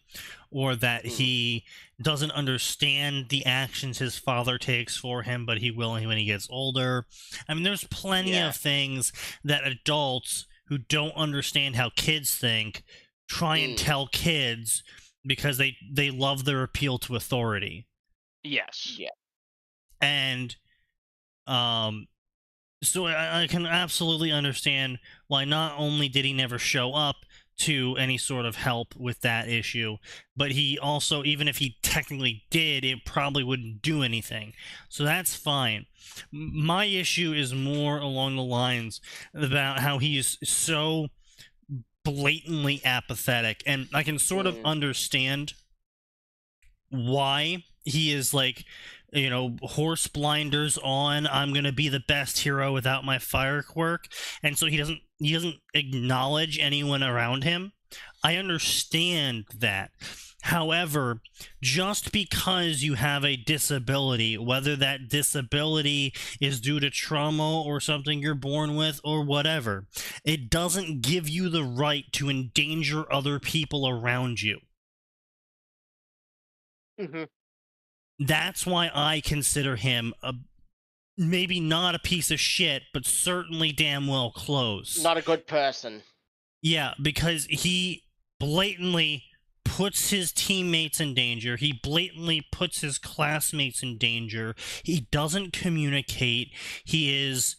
or that he doesn't understand the actions his father takes for him, but he will when he gets older. I mean, there's plenty of things that adults who don't understand how kids think try and tell kids because they love their appeal to authority. Yes. Yeah. And so I can absolutely understand why not only did he never show up to any sort of help with that issue, but he also, even if he technically did, it probably wouldn't do anything. So that's fine. My issue is more along the lines about how he's so blatantly apathetic, and I can sort of understand why he is like, horse blinders on, I'm gonna be the best hero without my fire quirk, and so he doesn't acknowledge anyone around him. I understand that. However, just because you have a disability, whether that disability is due to trauma or something you're born with or whatever, it doesn't give you the right to endanger other people around you. That's why I consider him maybe not a piece of shit, but certainly damn well close. Not a good person. Yeah, because he blatantly puts his teammates in danger. He blatantly puts his classmates in danger. He doesn't communicate. He is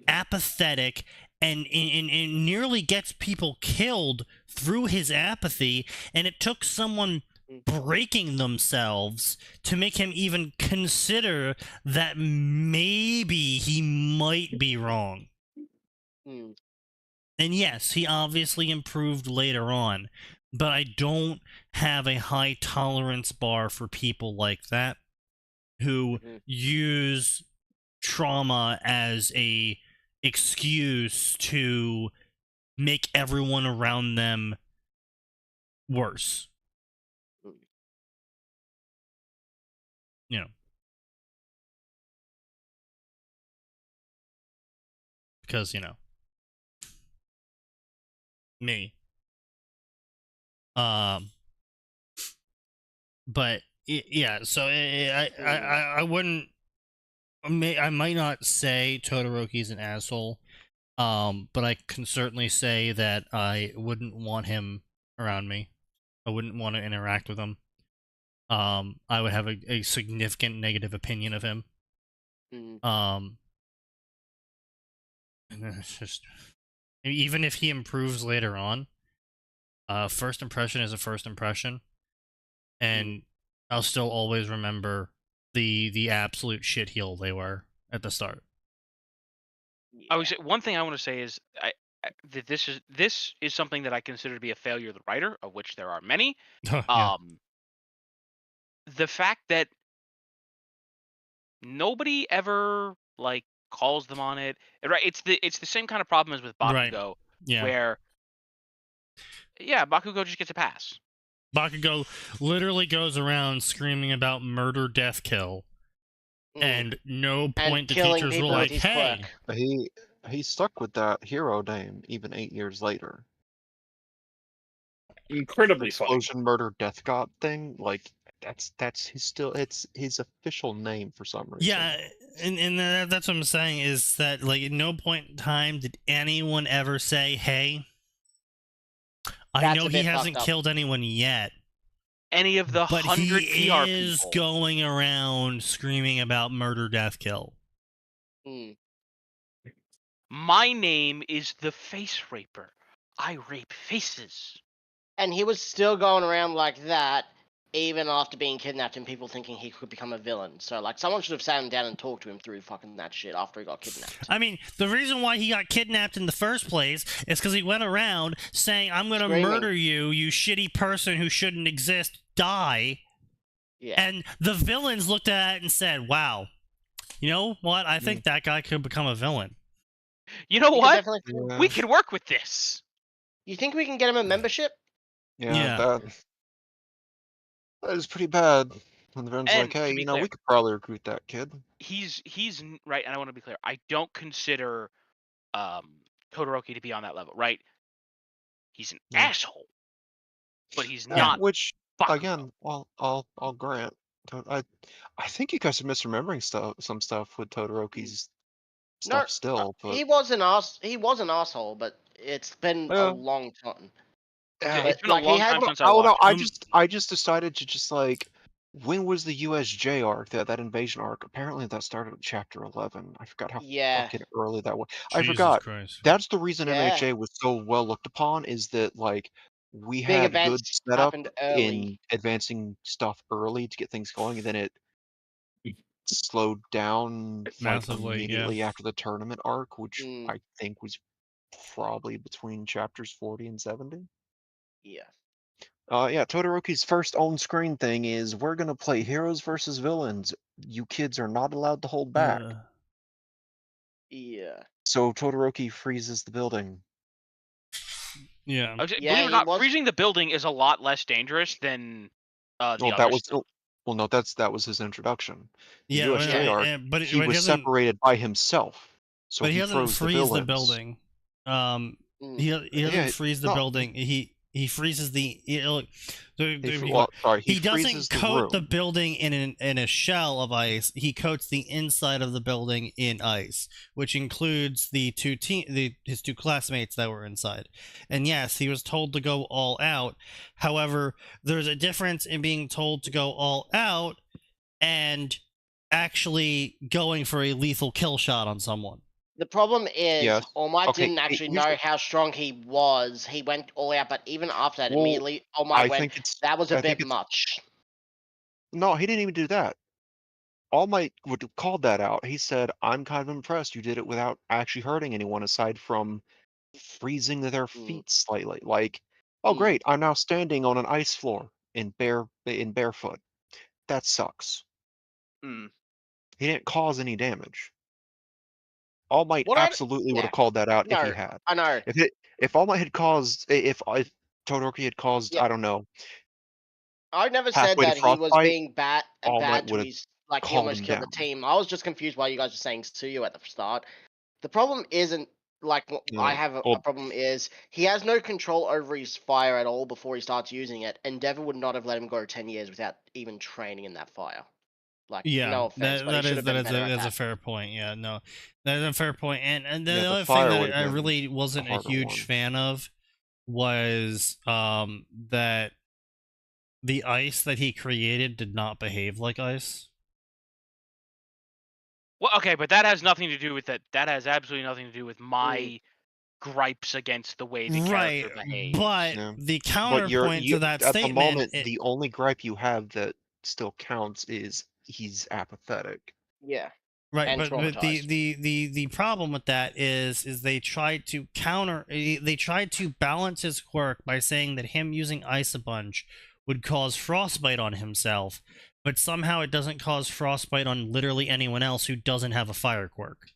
apathetic and nearly gets people killed through his apathy, and it took someone breaking themselves to make him even consider that maybe he might be wrong. And yes, he obviously improved later on, but I don't have a high tolerance bar for people like that who use trauma as a excuse to make everyone around them worse. Because, me. But yeah, so I wouldn't I might not say Todoroki's an asshole, but I can certainly say that I wouldn't want him around me. I wouldn't want to interact with him. I would have a significant negative opinion of him. Mm. And then it's just, even if he improves later on, first impression is a first impression, and I'll still always remember the absolute shitheel they were at the start. I was one thing I want to say is that this is something that I consider to be a failure of the writer, of which there are many. Yeah. The fact that nobody ever like calls them on it, right? It's the same kind of problem as with Right. Bakugo, Yeah. where Bakugo just gets a pass. Bakugo literally goes around screaming about murder, death, kill, and no point the killing teachers were people like, with his "Hey." quirk. He stuck with that hero name even 8 years later. Incredibly funny. Explosion, murder, death god thing. Like that's it's his official name for some reason. Yeah, and that's what I'm saying is that like at no point in time did anyone ever say, "Hey." I That's know a he bit hasn't fucked up. killed anyone yet, Any of the but 100 he PR is people. going around screaming about murder, death, kill. Mm. My name is the Face Raper. I rape faces. And he was still going around like that even after being kidnapped and people thinking he could become a villain. So, like, someone should have sat him down and talked to him through fucking that shit after he got kidnapped. I mean, the reason why he got kidnapped in the first place is because he went around saying, "I'm going to murder you, you shitty person who shouldn't exist, die." Yeah. And the villains looked at it and said, "Wow, you know what? I think that guy could become a villain." You know what? Yeah. We can work with this. You think we can get him a membership? Yeah, Yeah. that is pretty bad. When the villain's And like, hey, to be you know, clear, we could probably recruit that kid. he's right, and I want to be clear. I don't consider Todoroki to be on that level, right? He's an asshole, but he's not. Which Bakugo. again, I'll grant. I think you guys are misremembering some stuff with Todoroki's stuff still, but he was an asshole, but it's been a long time. It's been like, a long he had, time since I watched. I just decided to just like, when was the USJ arc, that invasion arc? Apparently that started at chapter 11. I forgot how fucking early that was. I Jesus forgot. Christ. That's the reason Yeah. MHA was so well looked upon, is that like we Big had good events setup happened early. in advancing stuff early to get things going, and then it slowed down like Massively, immediately yeah. after the tournament arc, which Mm. I think was probably between chapters 40 and 70. Yeah. Yeah, Todoroki's first on-screen thing is, we're gonna play heroes versus villains. You kids are not allowed to hold back. Yeah. So Todoroki freezes the building. Yeah. Believe it or not, freezing the building is a lot less dangerous than the others. That was his introduction. The Yeah, USJ arc, but he he was doesn't- separated by himself, so but he he doesn't froze freeze the villains. building. He doesn't freeze the building. He freezes the. He doesn't coat the building in a shell of ice. He coats the inside of the building in ice, which includes his two classmates that were inside. And yes, he was told to go all out. However, there's a difference in being told to go all out and actually going for a lethal kill shot on someone. The problem is, All Might didn't actually know how strong he was. He went all out, but even after that, immediately All Might went, that was a bit much. No, he didn't even do that. All Might would have called that out. He said, I'm kind of impressed you did it without actually hurting anyone, aside from freezing their feet slightly. Like, oh great, I'm now standing on an ice floor in barefoot. That sucks. He didn't cause any damage. All Might absolutely would have called that out if he had. I know. If All Might had caused, if Todoroki had caused, I don't know. I never said that he was being bad to his, like, he almost killed the team. I was just confused why you guys were saying Tsuyu at the start. The problem isn't, like, I have a problem is, he has no control over his fire at all before he starts using it, and Devil would not have let him go 10 years without even training in that fire. Like, Yeah, no offense, but he should have been better at that's a that. fair point. Yeah, no, that is a fair point. And the Yeah, the other thing fire that would've I been really wasn't a harder huge one. fan of was that the ice that he created did not behave like ice. Well, okay, but that has nothing to do with that. That has absolutely nothing to do with my gripes against the way the Right, character behaves. but Yeah. the But counterpoint to that at the statement, moment, the only gripe you have that still counts is he's apathetic. Yeah. right, and but traumatized. the problem with that is they tried to they tried to balance his quirk by saying that him using ice a bunch would cause frostbite on himself, but somehow it doesn't cause frostbite on literally anyone else who doesn't have a fire quirk.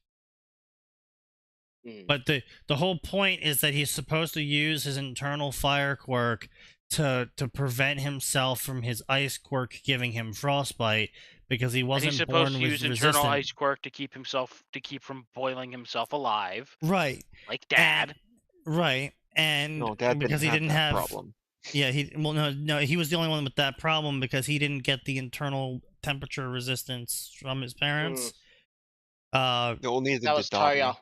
But the whole point is that he's supposed to use his internal fire quirk to prevent himself from his ice quirk giving him frostbite, because he And wasn't he's born supposed to with use resistant. internal ice quirk to keep from boiling himself alive, Right. like Dad. Right. And No, Dad because he didn't that have problem. Yeah, no, he was the only one with that problem because he didn't get the internal temperature resistance from his parents. You'll need That to was get Dobby. Toya.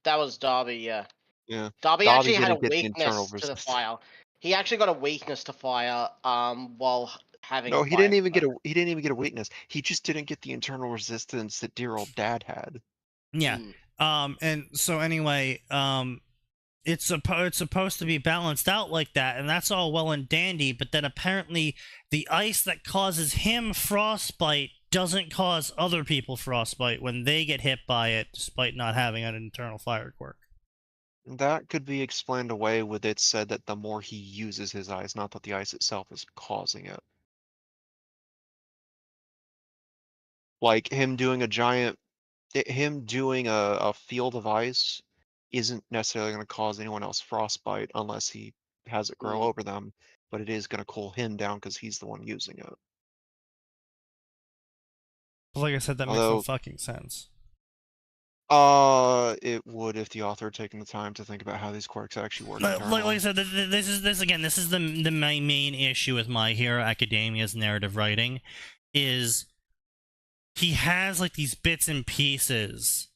That was Darby, yeah. Yeah. Darby Dobby actually had a didn't get the internal weakness to the resistance. fire. He actually got a weakness to fire while having No, a he fire didn't even get quirk. he didn't even get a weakness. He just didn't get the internal resistance that dear old Dad had. Yeah. And so anyway, it's supposed to be balanced out like that, and that's all well and dandy, but then apparently the ice that causes him frostbite doesn't cause other people frostbite when they get hit by it, despite not having an internal fire quirk. That could be explained away with it said that the more he uses his ice, not that the ice itself is causing it. Like him doing a field of ice isn't necessarily going to cause anyone else frostbite unless he has it grow over them, but it is going to cool him down because he's the one using it. Like I said, that makes no fucking sense. It would if the author had taken the time to think about how these quirks actually work. Like I said, this is my main issue with My Hero Academia's narrative writing, is he has like these bits and pieces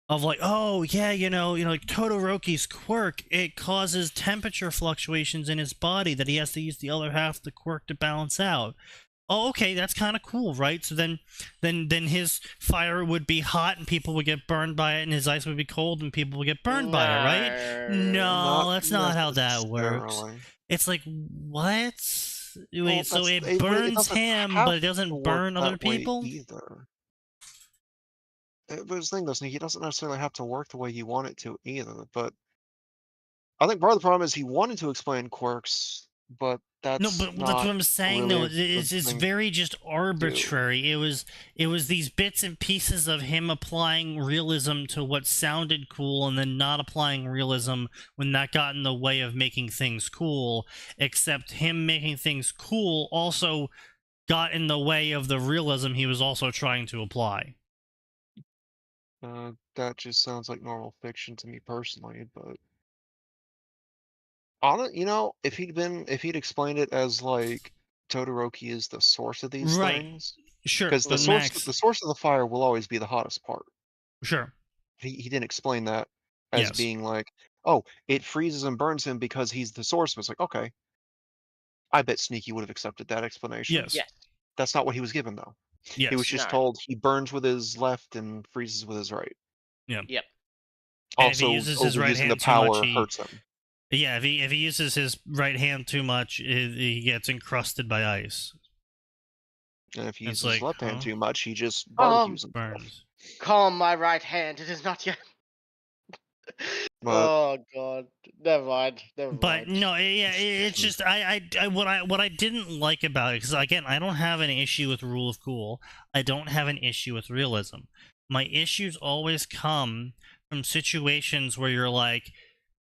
of like, oh yeah, like Todoroki's quirk, it causes temperature fluctuations in his body that he has to use the other half of the quirk to balance out. Oh, okay, that's kind of cool, right? So then his fire would be hot and people would get burned by it, and his ice would be cold and people would get burned by it, right? No, that's not how that works. It's like, what? Wait, so it burns him, but it doesn't burn other people? Either. But the thing though, Sneaky, he doesn't necessarily have to work the way you want it to either, but I think part of the problem is he wanted to explain quirks, but that's that's what I'm saying. Really though, it's very just arbitrary. It was these bits and pieces of him applying realism to what sounded cool, and then not applying realism when that got in the way of making things cool. Except him making things cool also got in the way of the realism he was also trying to apply. That just sounds like normal fiction to me personally, but if he'd explained it as like Todoroki is the source of these things, sure, because the source of the fire will always be the hottest part. Sure, he didn't explain that as being like, oh, it freezes and burns him because he's the source. But it's like, okay, I bet Sneaky would have accepted that explanation. Yes, that's not what he was given though. Yes. He was just told he burns with his left and freezes with his right. Yeah. Yep. And Also, if he uses his right hand the too power much, hurts him. Yeah, if he uses his right hand too much, he gets encrusted by ice. And if he uses his left hand too much, he just burns. Calm my right hand. It is not yet. Oh god, never mind. But no, it's just what I didn't like about it, because again, I don't have an issue with rule of cool. I don't have an issue with realism. My issues always come from situations where you're like,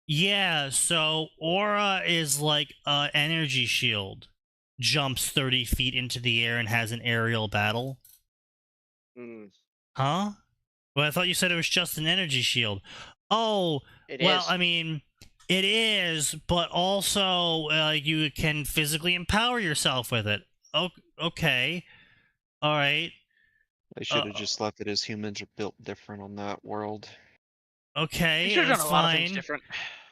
yeah, so Aura is like an energy shield, jumps 30 feet into the air and has an aerial battle. Huh? Well, I thought you said it was just an energy shield. Oh, I mean, it is, but also you can physically empower yourself with it. Okay. All right. They should have just left it as humans are built different on that world. Okay, They should have that's done a lot of things fine. different.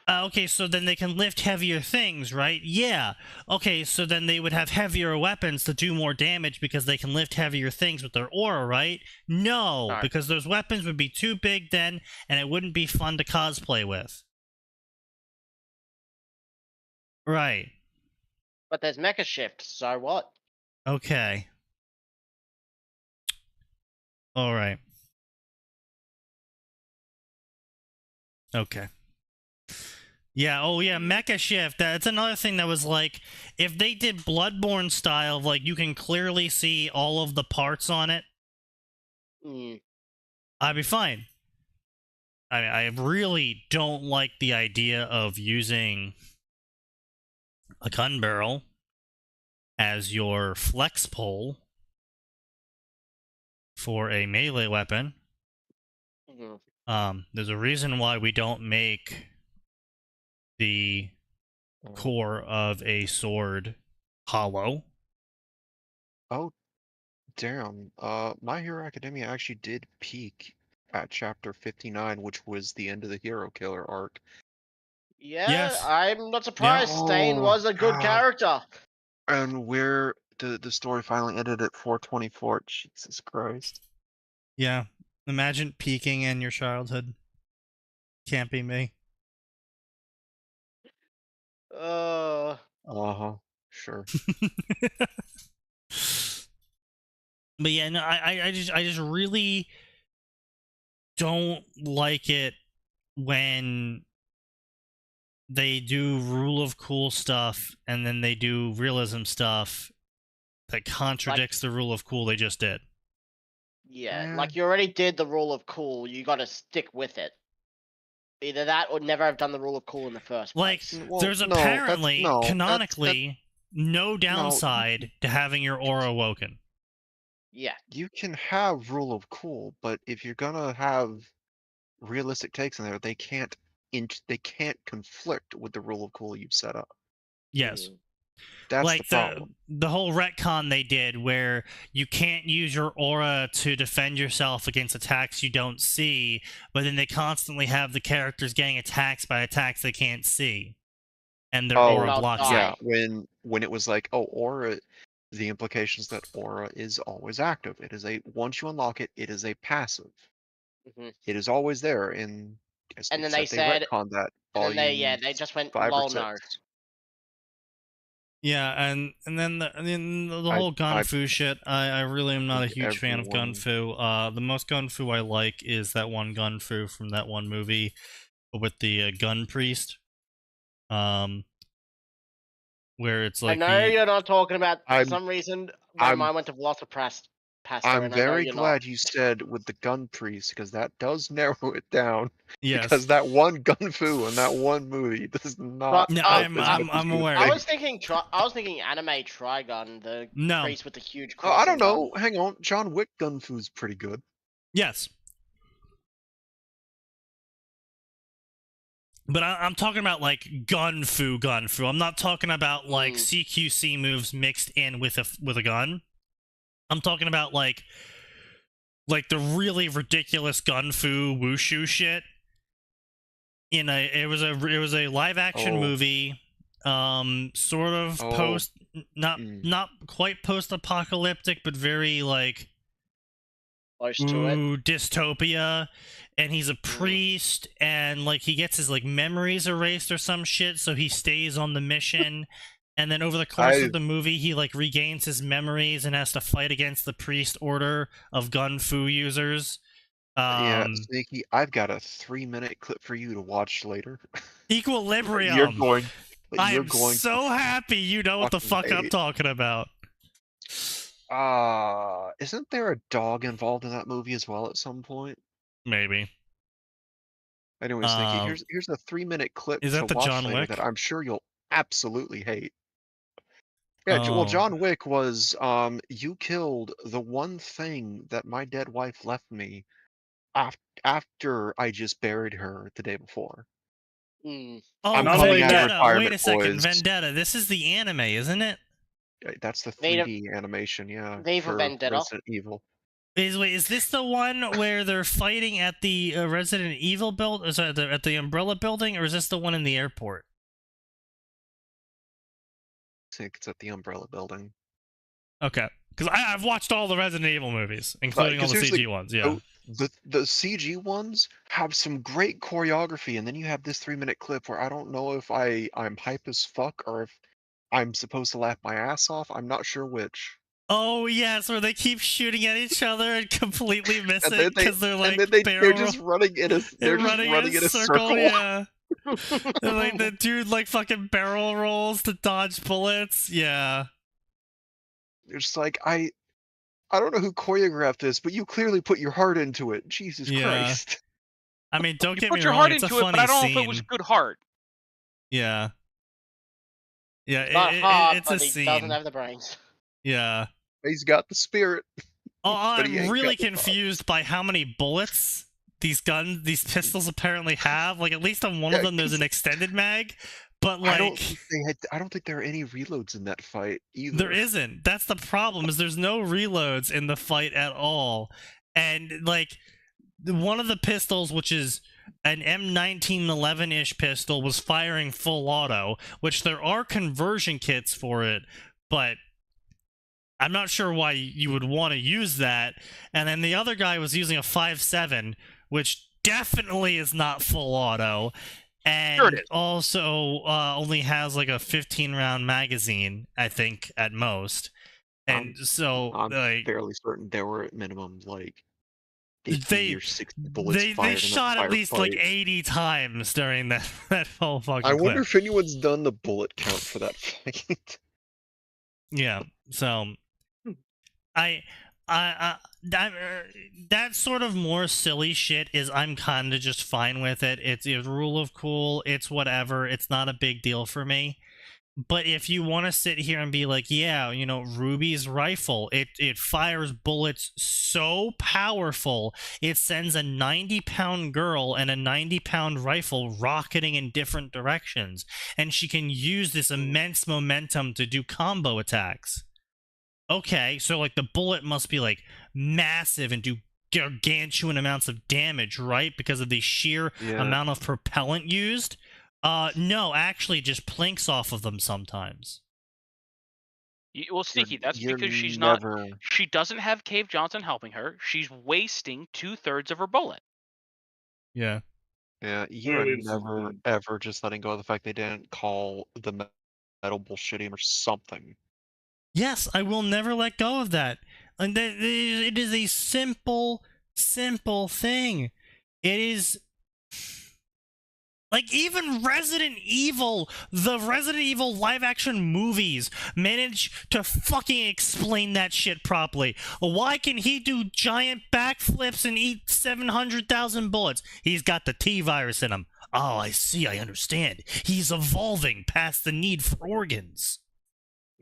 Okay, so then they can lift heavier things, right? Yeah. Okay, so then they would have heavier weapons to do more damage because they can lift heavier things with their aura, right? No, No. because those weapons would be too big then, and it wouldn't be fun to cosplay with. Right. But there's Mecha Shift, so what? Okay. All right. Okay. Yeah, oh yeah, Mecha Shift. That's another thing that was like, if they did Bloodborne style, like you can clearly see all of the parts on it, Mm. I'd be fine. I really don't like the idea of using a gun barrel as your flex pole for a melee weapon. Mhm. There's a reason why we don't make the core of a sword hollow. Oh, damn. My Hero Academia actually did peak at chapter 59, which was the end of the Hero Killer arc. Yeah, Yes. I'm not surprised. Stain Oh, was a good God. character. And where the story finally ended at 424. Jesus Christ. Yeah. Imagine peaking in your childhood. Can't be me. Uh-huh. Sure. But yeah, no, I just really don't like it when they do rule of cool stuff and then they do realism stuff that contradicts the rule of cool they just did. Yeah, like you already did the rule of cool, you gotta stick with it. Either that or never have done the rule of cool in the first Like, place. Well, there's no, that's- apparently, no, that's- canonically, no downside to having your aura awoken. Yeah. You can have rule of cool, but if you're gonna have realistic takes in there, they can't conflict with the rule of cool you've set up. Yes. Mm. That's Like the problem. the whole retcon they did where you can't use your aura to defend yourself against attacks you don't see, but then they constantly have the characters getting attacks by attacks they can't see. And their aura Well, blocks die. it. Yeah, when it was like, oh, aura, the implications that aura is always active. It is once you unlock it, it is a passive. Mhm. It is always there, and as And then they they said- retconned that And then they volume just went 5 or lol no. 6. Yeah, and then the I- whole gunfu shit. I really am not a think huge fan of everyone- gunfu. The most gunfu I like is that one gunfu from that one movie with the gun priest. Where it's like I know the- you're not talking about. For I'm- some reason, my I'm- mind went to Velocipaster. I'm and I know very you're glad not. you said with the gun priest, because that does narrow it down. yes. Because that one gunfu in that one movie does not. But, No, uh, I'm as good aware. as I they- was thinking anime Trigun, the No. priest with the huge. Oh, I don't crossing know. Hang on. John Wick gunfu's pretty good. Yes. But I'm talking about like gunfu. I'm not talking about like CQC moves mixed in with a gun. I'm talking about like the really ridiculous gunfu wushu shit. It was a live action movie, sort of post not quite post apocalyptic, but very like Close to it. dystopia. And he's a priest, and like he gets his like memories erased or some shit, so he stays on the mission. And then over the course of the movie, he like regains his memories and has to fight against the priest order of gunfu users. Yeah, Sneaky, I've got a 3-minute clip for you to watch later. Equilibrium. I am so happy you know what the fuck I'm talking about. Isn't there a dog involved in that movie as well at some point? Maybe. Anyway, Sneaky, here's a 3-minute clip Is that to the watch John later Wick? that I'm sure you'll absolutely hate. Yeah, well, John Wick was, you killed the one thing that my dead wife left me after I just buried her the day before. Mm. Oh, I'm calling out Vendetta. Wait retirement, a second. boys. Vendetta. This is the anime, isn't it? That's the V 3D animation, yeah. V for Vendetta. Resident Evil. Is this the one where they're fighting at the Resident Evil build? Is that at the Umbrella building, or is this the one in the airport? I think it's at the Umbrella building. Okay, because I've watched all the Resident Evil movies, including all 'cause the here's CG ones. Yeah. The CG ones have some great choreography, and then you have this 3-minute clip where I don't know if I'm hype as fuck or if I'm supposed to laugh my ass off. I'm not sure which. Oh yes, where they keep shooting at each other and completely miss And it then because they're like and then barrel they're just running in a they're they're just running in a circle. Yeah. And like the dude like fucking barrel rolls to dodge bullets. Yeah. It's like I don't know who choreographed this, but you clearly put your heart into it. Jesus Yeah. Christ. I mean, don't You get put me your wrong, heart it's a into it, funny but I don't know scene. if it was good heart. Yeah. Yeah, It's not hard, it's but a he scene. doesn't have the brains. Yeah. He's got the spirit. Oh, But he I'm ain't really got the thought. confused by how many bullets these pistols apparently have. Like, at least on one of Yeah, them, there's an extended mag. But I don't like, think I don't think there are any reloads in that fight either. there isn't. That's the problem. Is there's no reloads in the fight at all. And like, one of the pistols, which is an M1911-ish pistol, was firing full auto, which there are conversion kits for it, but I'm not sure why you would want to use that. And then the other guy was using a 5.7, which definitely is not full auto, and Sure it is. also only has like a 15-round magazine, I think, at most. And so I'm like, fairly certain there were at minimum like They- 50 or 60 bullets they fired in shot that at least like firefight. 80 times during that whole fucking I clip. wonder if anyone's done the bullet count for that fight. Yeah, so that sort of more silly shit is I'm kind of just fine with it. It's a rule of cool. It's whatever. It's not a big deal for me. But if you want to sit here and be like, yeah, you know, Ruby's rifle, it fires bullets so powerful, it sends a 90-pound girl and a 90-pound rifle rocketing in different directions, and she can use this immense momentum to do combo attacks. Okay, so like the bullet must be like massive and do gargantuan amounts of damage, right? Because of the sheer amount of propellant used. No, actually, it just plinks off of them sometimes. Well, Sneaky, that's You're because she's never... not. She doesn't have Cave Johnson helping her. She's wasting 2/3 of her bullet. Yeah. Yeah, you're it's- never ever just letting go of the fact they didn't call the metal bullshitting or something. Yes, I will never let go of that. And it is a simple thing. It is... Like, even Resident Evil, the Resident Evil live-action movies manage to fucking explain that shit properly. Why can he do giant backflips and eat 700,000 bullets? He's got the T-virus in him. Oh, I see, I understand. He's evolving past the need for organs.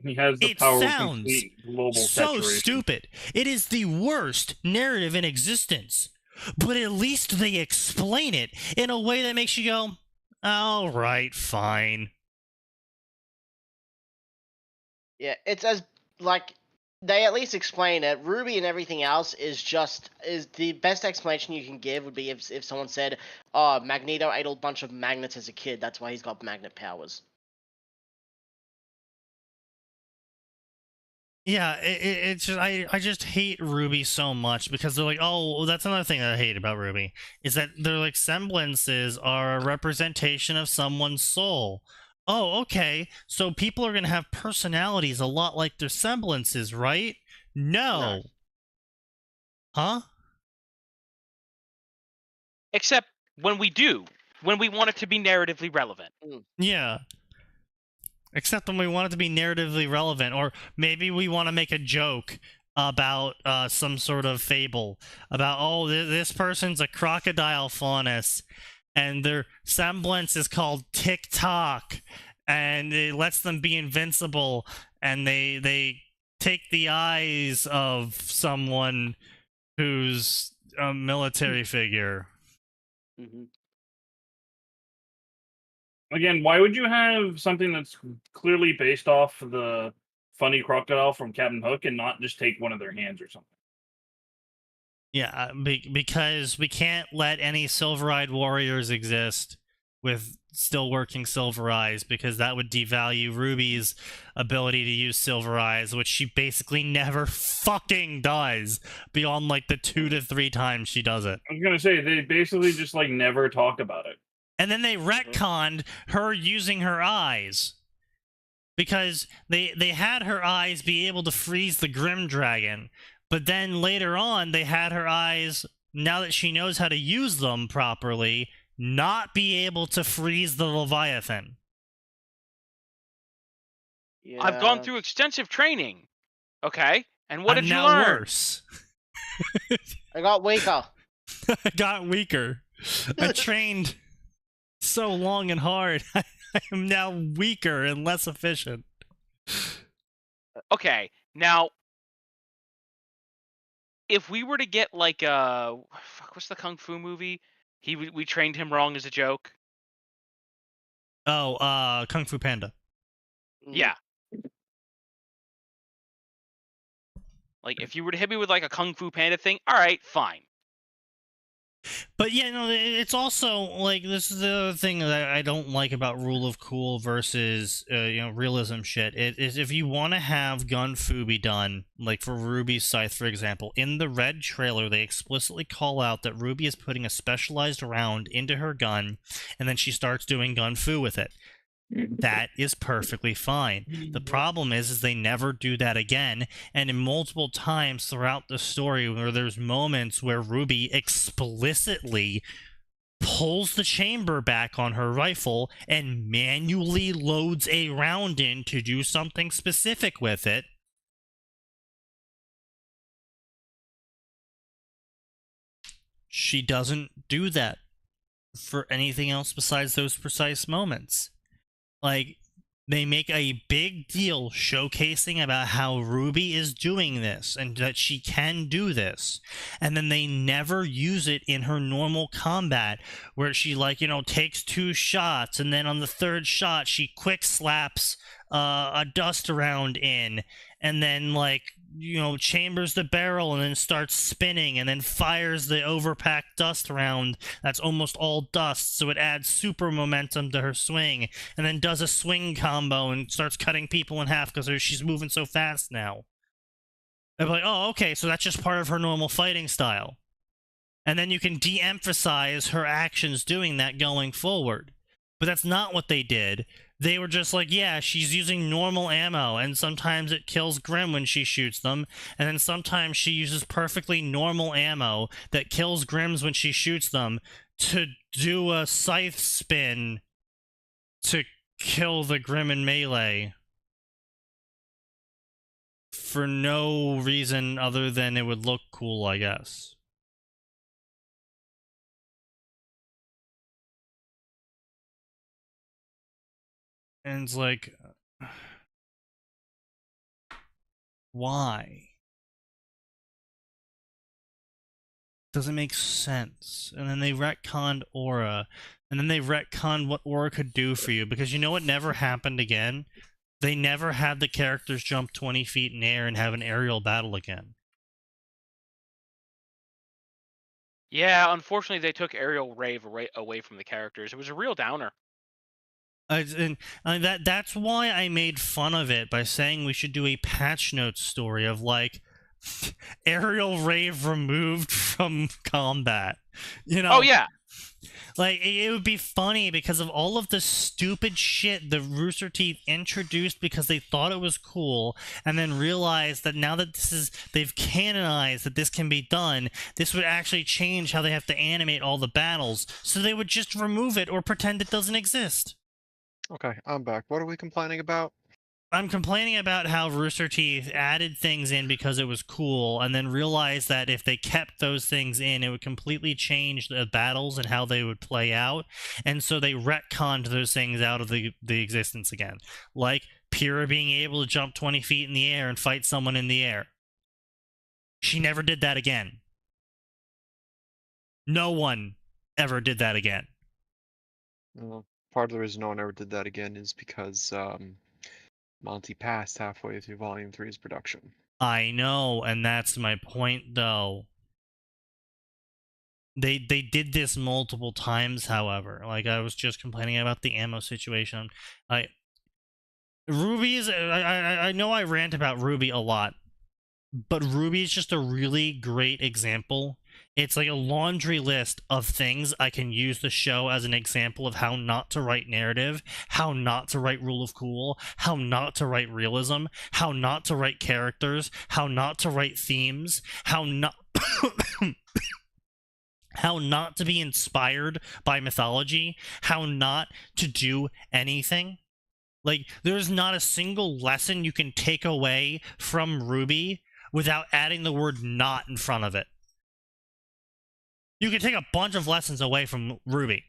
He has the It power of sounds complete global so saturation. stupid. It is the worst narrative in existence. But at least they explain it in a way that makes you go, all right, fine. Yeah, it's as like they at least explain it. Ruby and everything else is the best explanation you can give would be if someone said, "Oh, Magneto ate a bunch of magnets as a kid. That's why he's got magnet powers." Yeah, it's just I just hate Ruby so much because they're like, oh, well, that's another thing that I hate about Ruby is that their like semblances are a representation of someone's soul. Oh, okay, so people are gonna have personalities a lot like their semblances, right? No. Huh? Except when we want it to be narratively relevant. Yeah. Except when we want it to be narratively relevant, or maybe we want to make a joke about some sort of fable about, oh, this person's a crocodile faunus, and their semblance is called TikTok, and it lets them be invincible, and they take the eyes of someone who's a military figure. Mm-hmm. Again, why would you have something that's clearly based off the funny crocodile from Captain Hook and not just take one of their hands or something? Yeah, because we can't let any silver-eyed warriors exist with still working silver eyes, because that would devalue Ruby's ability to use silver eyes, which she basically never fucking does beyond like the 2 to 3 times she does it. I was gonna say they basically just like never talk about it. And then they retconned her using her eyes. Because they had her eyes be able to freeze the Grim Dragon, but then later on they had her eyes, now that she knows how to use them properly, not be able to freeze the Leviathan. Yeah. I've gone through extensive training. Okay, and what I'm did you now learn? worse. I got weaker. I got weaker. I trained so long and hard. I am now weaker and less efficient. Okay, now if we were to get like fuck, what's the kung fu movie? We trained him wrong as a joke. Oh, Kung Fu Panda. Mm. Yeah. Like if you were to hit me with like a kung fu panda thing, all right, fine. But yeah, no, it's also like, this is the other thing that I don't like about Rule of Cool versus realism shit. It is, if you want to have gun fu be done, like for Ruby's scythe, for example, in the red trailer they explicitly call out that Ruby is putting a specialized round into her gun, and then she starts doing gun fu with it. That is perfectly fine. The problem is they never do that again, and in multiple times throughout the story where there's moments where Ruby explicitly pulls the chamber back on her rifle and manually loads a round in to do something specific with it. She doesn't do that for anything else besides those precise moments. Like, they make a big deal showcasing about how Ruby is doing this and that she can do this, and then they never use it in her normal combat where she, like, takes 2 shots, and then on the 3rd shot she quick slaps a dust round in, and then chambers the barrel and then starts spinning, and then fires the overpacked dust round that's almost all dust, so it adds super momentum to her swing, and then does a swing combo and starts cutting people in half because she's moving so fast now. They're like, oh, okay, so that's just part of her normal fighting style. And then you can de-emphasize her actions doing that going forward. But that's not what they did. They were just like, yeah, she's using normal ammo, and sometimes it kills Grim when she shoots them, and then sometimes she uses perfectly normal ammo that kills Grims when she shoots them to do a scythe spin to kill the Grim in melee. For no reason other than it would look cool, I guess. And it's like, why? Doesn't make sense. And then they retconned Aura, and then they retconned what Aura could do for you, because you know what never happened again? They never had the characters jump 20 feet in the air and have an aerial battle again. Yeah, unfortunately they took aerial rave away from the characters. It was a real downer. That's why I made fun of it by saying we should do a patch notes story of like aerial rave removed from combat. Oh yeah. Like, it would be funny because of all of the stupid shit the Rooster Teeth introduced because they thought it was cool, and then realized that now that they've canonized that this can be done, this would actually change how they have to animate all the battles, so they would just remove it or pretend it doesn't exist. Okay, I'm back. What are we complaining about? I'm complaining about how Rooster Teeth added things in because it was cool, and then realized that if they kept those things in, it would completely change the battles and how they would play out, and so they retconned those things out of the existence again. Like Pyrrha being able to jump 20 feet in the air and fight someone in the air. She never did that again. No one ever did that again. Well, part of the reason no one ever did that again is because Monty passed halfway through Volume 3's production. I know, and that's my point, though. They did this multiple times, however. Like, I was just complaining about the ammo situation. I know I rant about Ruby a lot, but Ruby is just a really great example. It's like a laundry list of things I can use the show as an example of how not to write narrative, how not to write rule of cool, how not to write realism, how not to write characters, how not to write themes, how not how not to be inspired by mythology, how not to do anything. Like, there's not a single lesson you can take away from Ruby without adding the word not in front of it. You can take a bunch of lessons away from Ruby.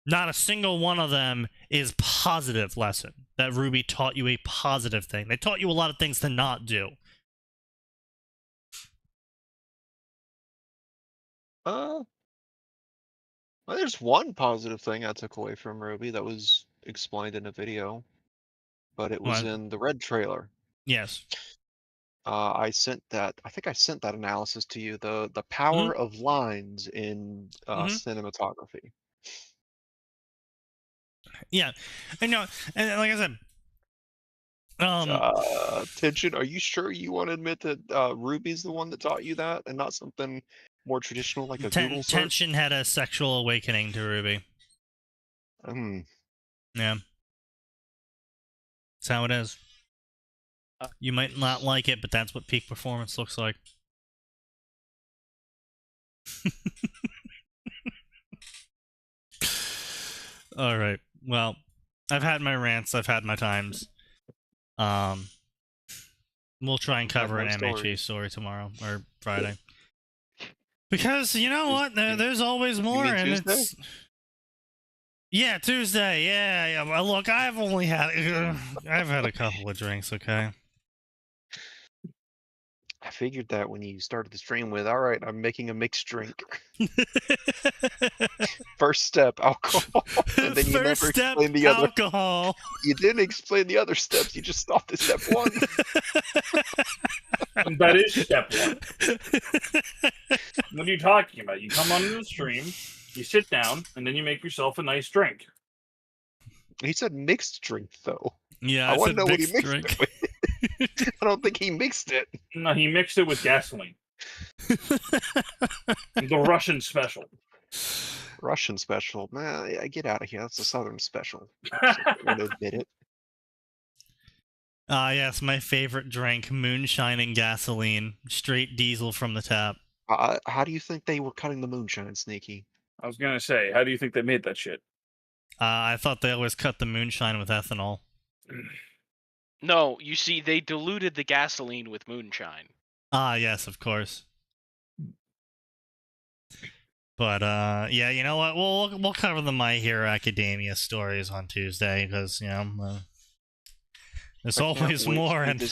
Not a single one of them is positive lesson. That Ruby taught you a positive thing. They taught you a lot of things to not do. Well, there's one positive thing I took away from Ruby that was explained in a video, but it was What? in the Red trailer. Yes. I think I sent that analysis to you, the power of lines in cinematography. Yeah. And no, and like I said, Tension, are you sure you want to admit that Ruby's the one that taught you that and not something more traditional like a Google search? Tension had a sexual awakening to Ruby. Yeah. That's how it is. You might not like it, but that's what peak performance looks like. Alright. Well, I've had my rants, I've had my times. We'll try and cover an MHE story tomorrow, or Friday. Because, you know what, there's always more, and Tuesday? it's... Yeah, Tuesday, yeah. Well, look, I've had a couple of drinks, okay? I figured that when you started the stream with, all right, I'm making a mixed drink. First step, alcohol. And then you never explained the other. Alcohol. You didn't explain the other steps. You just stopped at step one. That is step one. What are you talking about? You come onto the stream, you sit down, and then you make yourself a nice drink. He said mixed drink, though. Yeah, I want to know what he mixed drink. it with. I don't think he mixed it. No, he mixed it with gasoline. The Russian special. Russian special? Man, get out of here. That's a Southern special. I want to admit it. Yes, my favorite drink, moonshine and gasoline. Straight diesel from the tap. How do you think they were cutting the moonshine, Sneaky? I was going to say, how do you think they made that shit? I thought they always cut the moonshine with ethanol. No, you see, they diluted the gasoline with moonshine. Ah, yes, of course. But yeah, you know what? We'll cover the My Hero Academia stories on Tuesday because there's always more. And